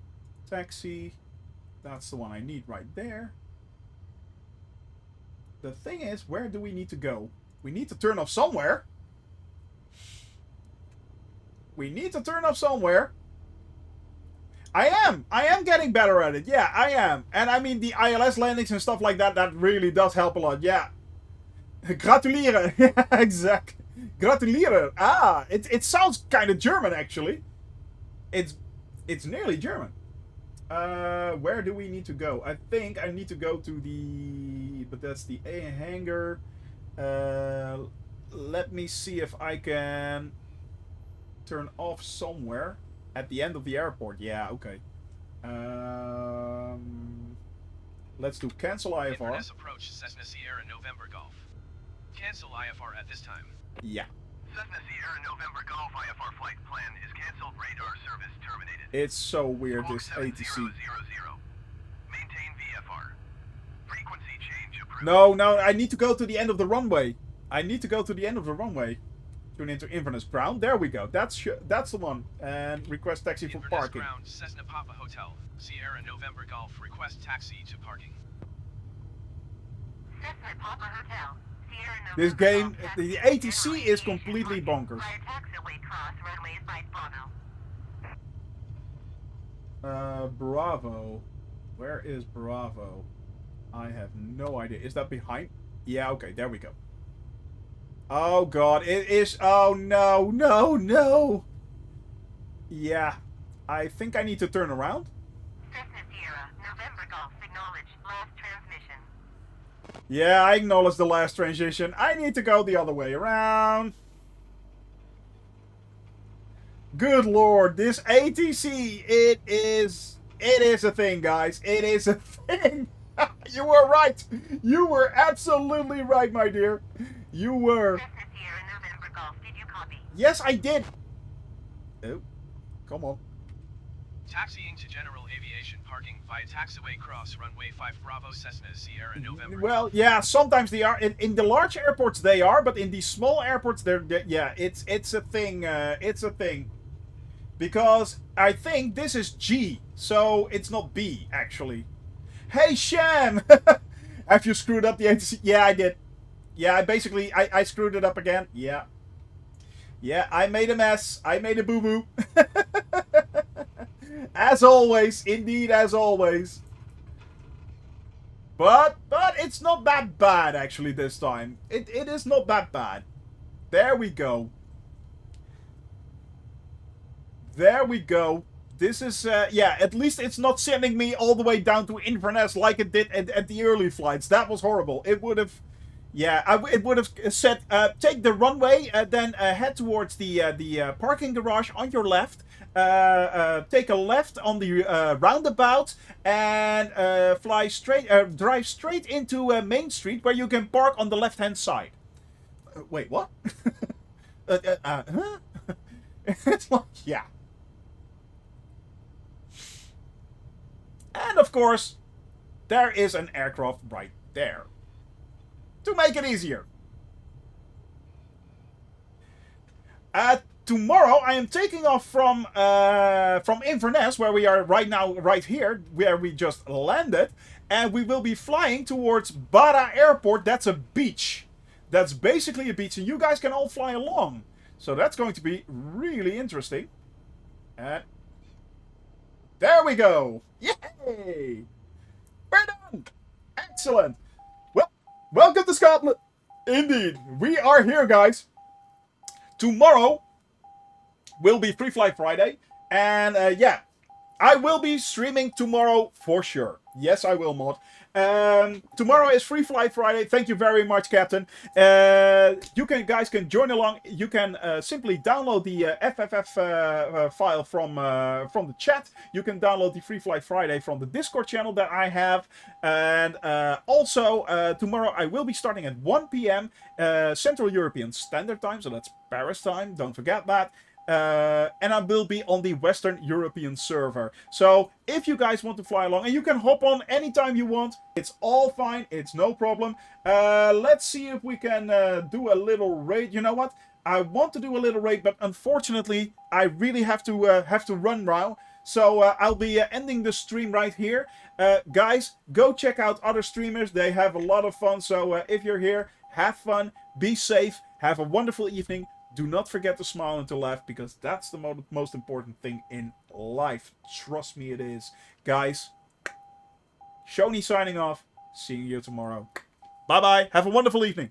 Taxi. That's the one I need right there. The thing is, where do we need to go? We need to turn off somewhere. We need to turn off somewhere. I am getting better at it. Yeah, I am. And I mean, the ILS landings and stuff like that, that really does help a lot. Yeah. Gratulieren. Yeah, exactly. Gratulieren. Ah, it sounds kind of German, actually. It's nearly German. Where do we need to go? I think I need to go to the... But that's the A hangar. Let me see if I can turn off somewhere at the end of the airport. Yeah, okay. Let's do cancel IFR. Inverness approach Cessna Sierra November Golf. Cancel IFR at this time. Yeah. Cessna Sierra November Golf IFR flight plan is cancelled. Radar service terminated. It's so weird, Squawk this ATC. 7000. Maintain VFR. Frequency change approved. No, I need to go to the end of the runway. Tune into Inverness ground. There we go. That's the one. And request taxi for Inverness parking. ground, Cessna Papa Hotel. Sierra November Golf. Request taxi to parking. Cessna Papa Hotel. Sierra November This game, Golf, the taxi ATC general is aviation completely parking. bonkers. Via taxiway cross runway 5 Bravo. Bravo. Where is Bravo? I have no idea. Is that behind? Yeah, okay, there we go. Oh god, it is. Oh no. Yeah, I think I need to turn around. Cessna Sierra November Golf. Acknowledge last transmission. Yeah, I acknowledge the last transition. I need to go the other way around. Good lord, this ATC, it is a thing, guys. It is a thing. You were right. You were absolutely right, my dear. You were. Cessna Sierra November Golf. Did you copy? Yes, I did. Oh, come on. Taxiing to general aviation parking via taxiway cross runway 5 Bravo Cessna Sierra November. Well, yeah, sometimes they are. In the large airports, they are, but in the small airports, yeah, it's a thing. It's a thing. Because I think this is G, so it's not B, actually. Hey, Shan! Have you screwed up the ATC? Yeah, I did. Yeah, I screwed it up again. Yeah. Yeah, I made a mess. I made a boo-boo. As always. Indeed, as always. But it's not that bad, actually, this time. It is not that bad. There we go. There we go. This is, yeah, at least it's not sending me all the way down to Inverness like it did at the early flights. That was horrible. It would have, yeah, it would have said, take the runway, then head towards the parking garage on your left. Take a left on the roundabout and drive straight into Main Street where you can park on the left-hand side. Wait, what? Huh? It's like, yeah. And of course, there is an aircraft right there. To make it easier. Tomorrow I am taking off from Inverness, where we are right now, right here, where we just landed. And we will be flying towards Barra Airport. That's a beach. That's basically a beach, and you guys can all fly along. So that's going to be really interesting. And there we go. Yay! We're done. Excellent. Well, welcome to Scotland. Indeed, we are here, guys. Tomorrow will be Free Flight Friday. And yeah, I will be streaming tomorrow for sure. Yes, I will, mod. Tomorrow is Free Flight Friday. Thank you very much, Captain. You guys can join along. You can simply download the FFF file from the chat. You can download the Free Flight Friday from the Discord channel that I have. And also, tomorrow I will be starting at 1 p.m. Central European Standard Time. So that's Paris time. Don't forget that. And I will be on the Western European server. So if you guys want to fly along, and you can hop on anytime you want, it's all fine, it's no problem. Let's see if we can do a little raid. You know what? I want to do a little raid, but unfortunately, I really have to run now. So I'll be ending the stream right here. Guys, go check out other streamers. They have a lot of fun. So if you're here, have fun, be safe, have a wonderful evening. Do not forget to smile and to laugh, because that's the most important thing in life. Trust me, it is. Guys, Shoni signing off. Seeing you tomorrow. Bye-bye. Have a wonderful evening.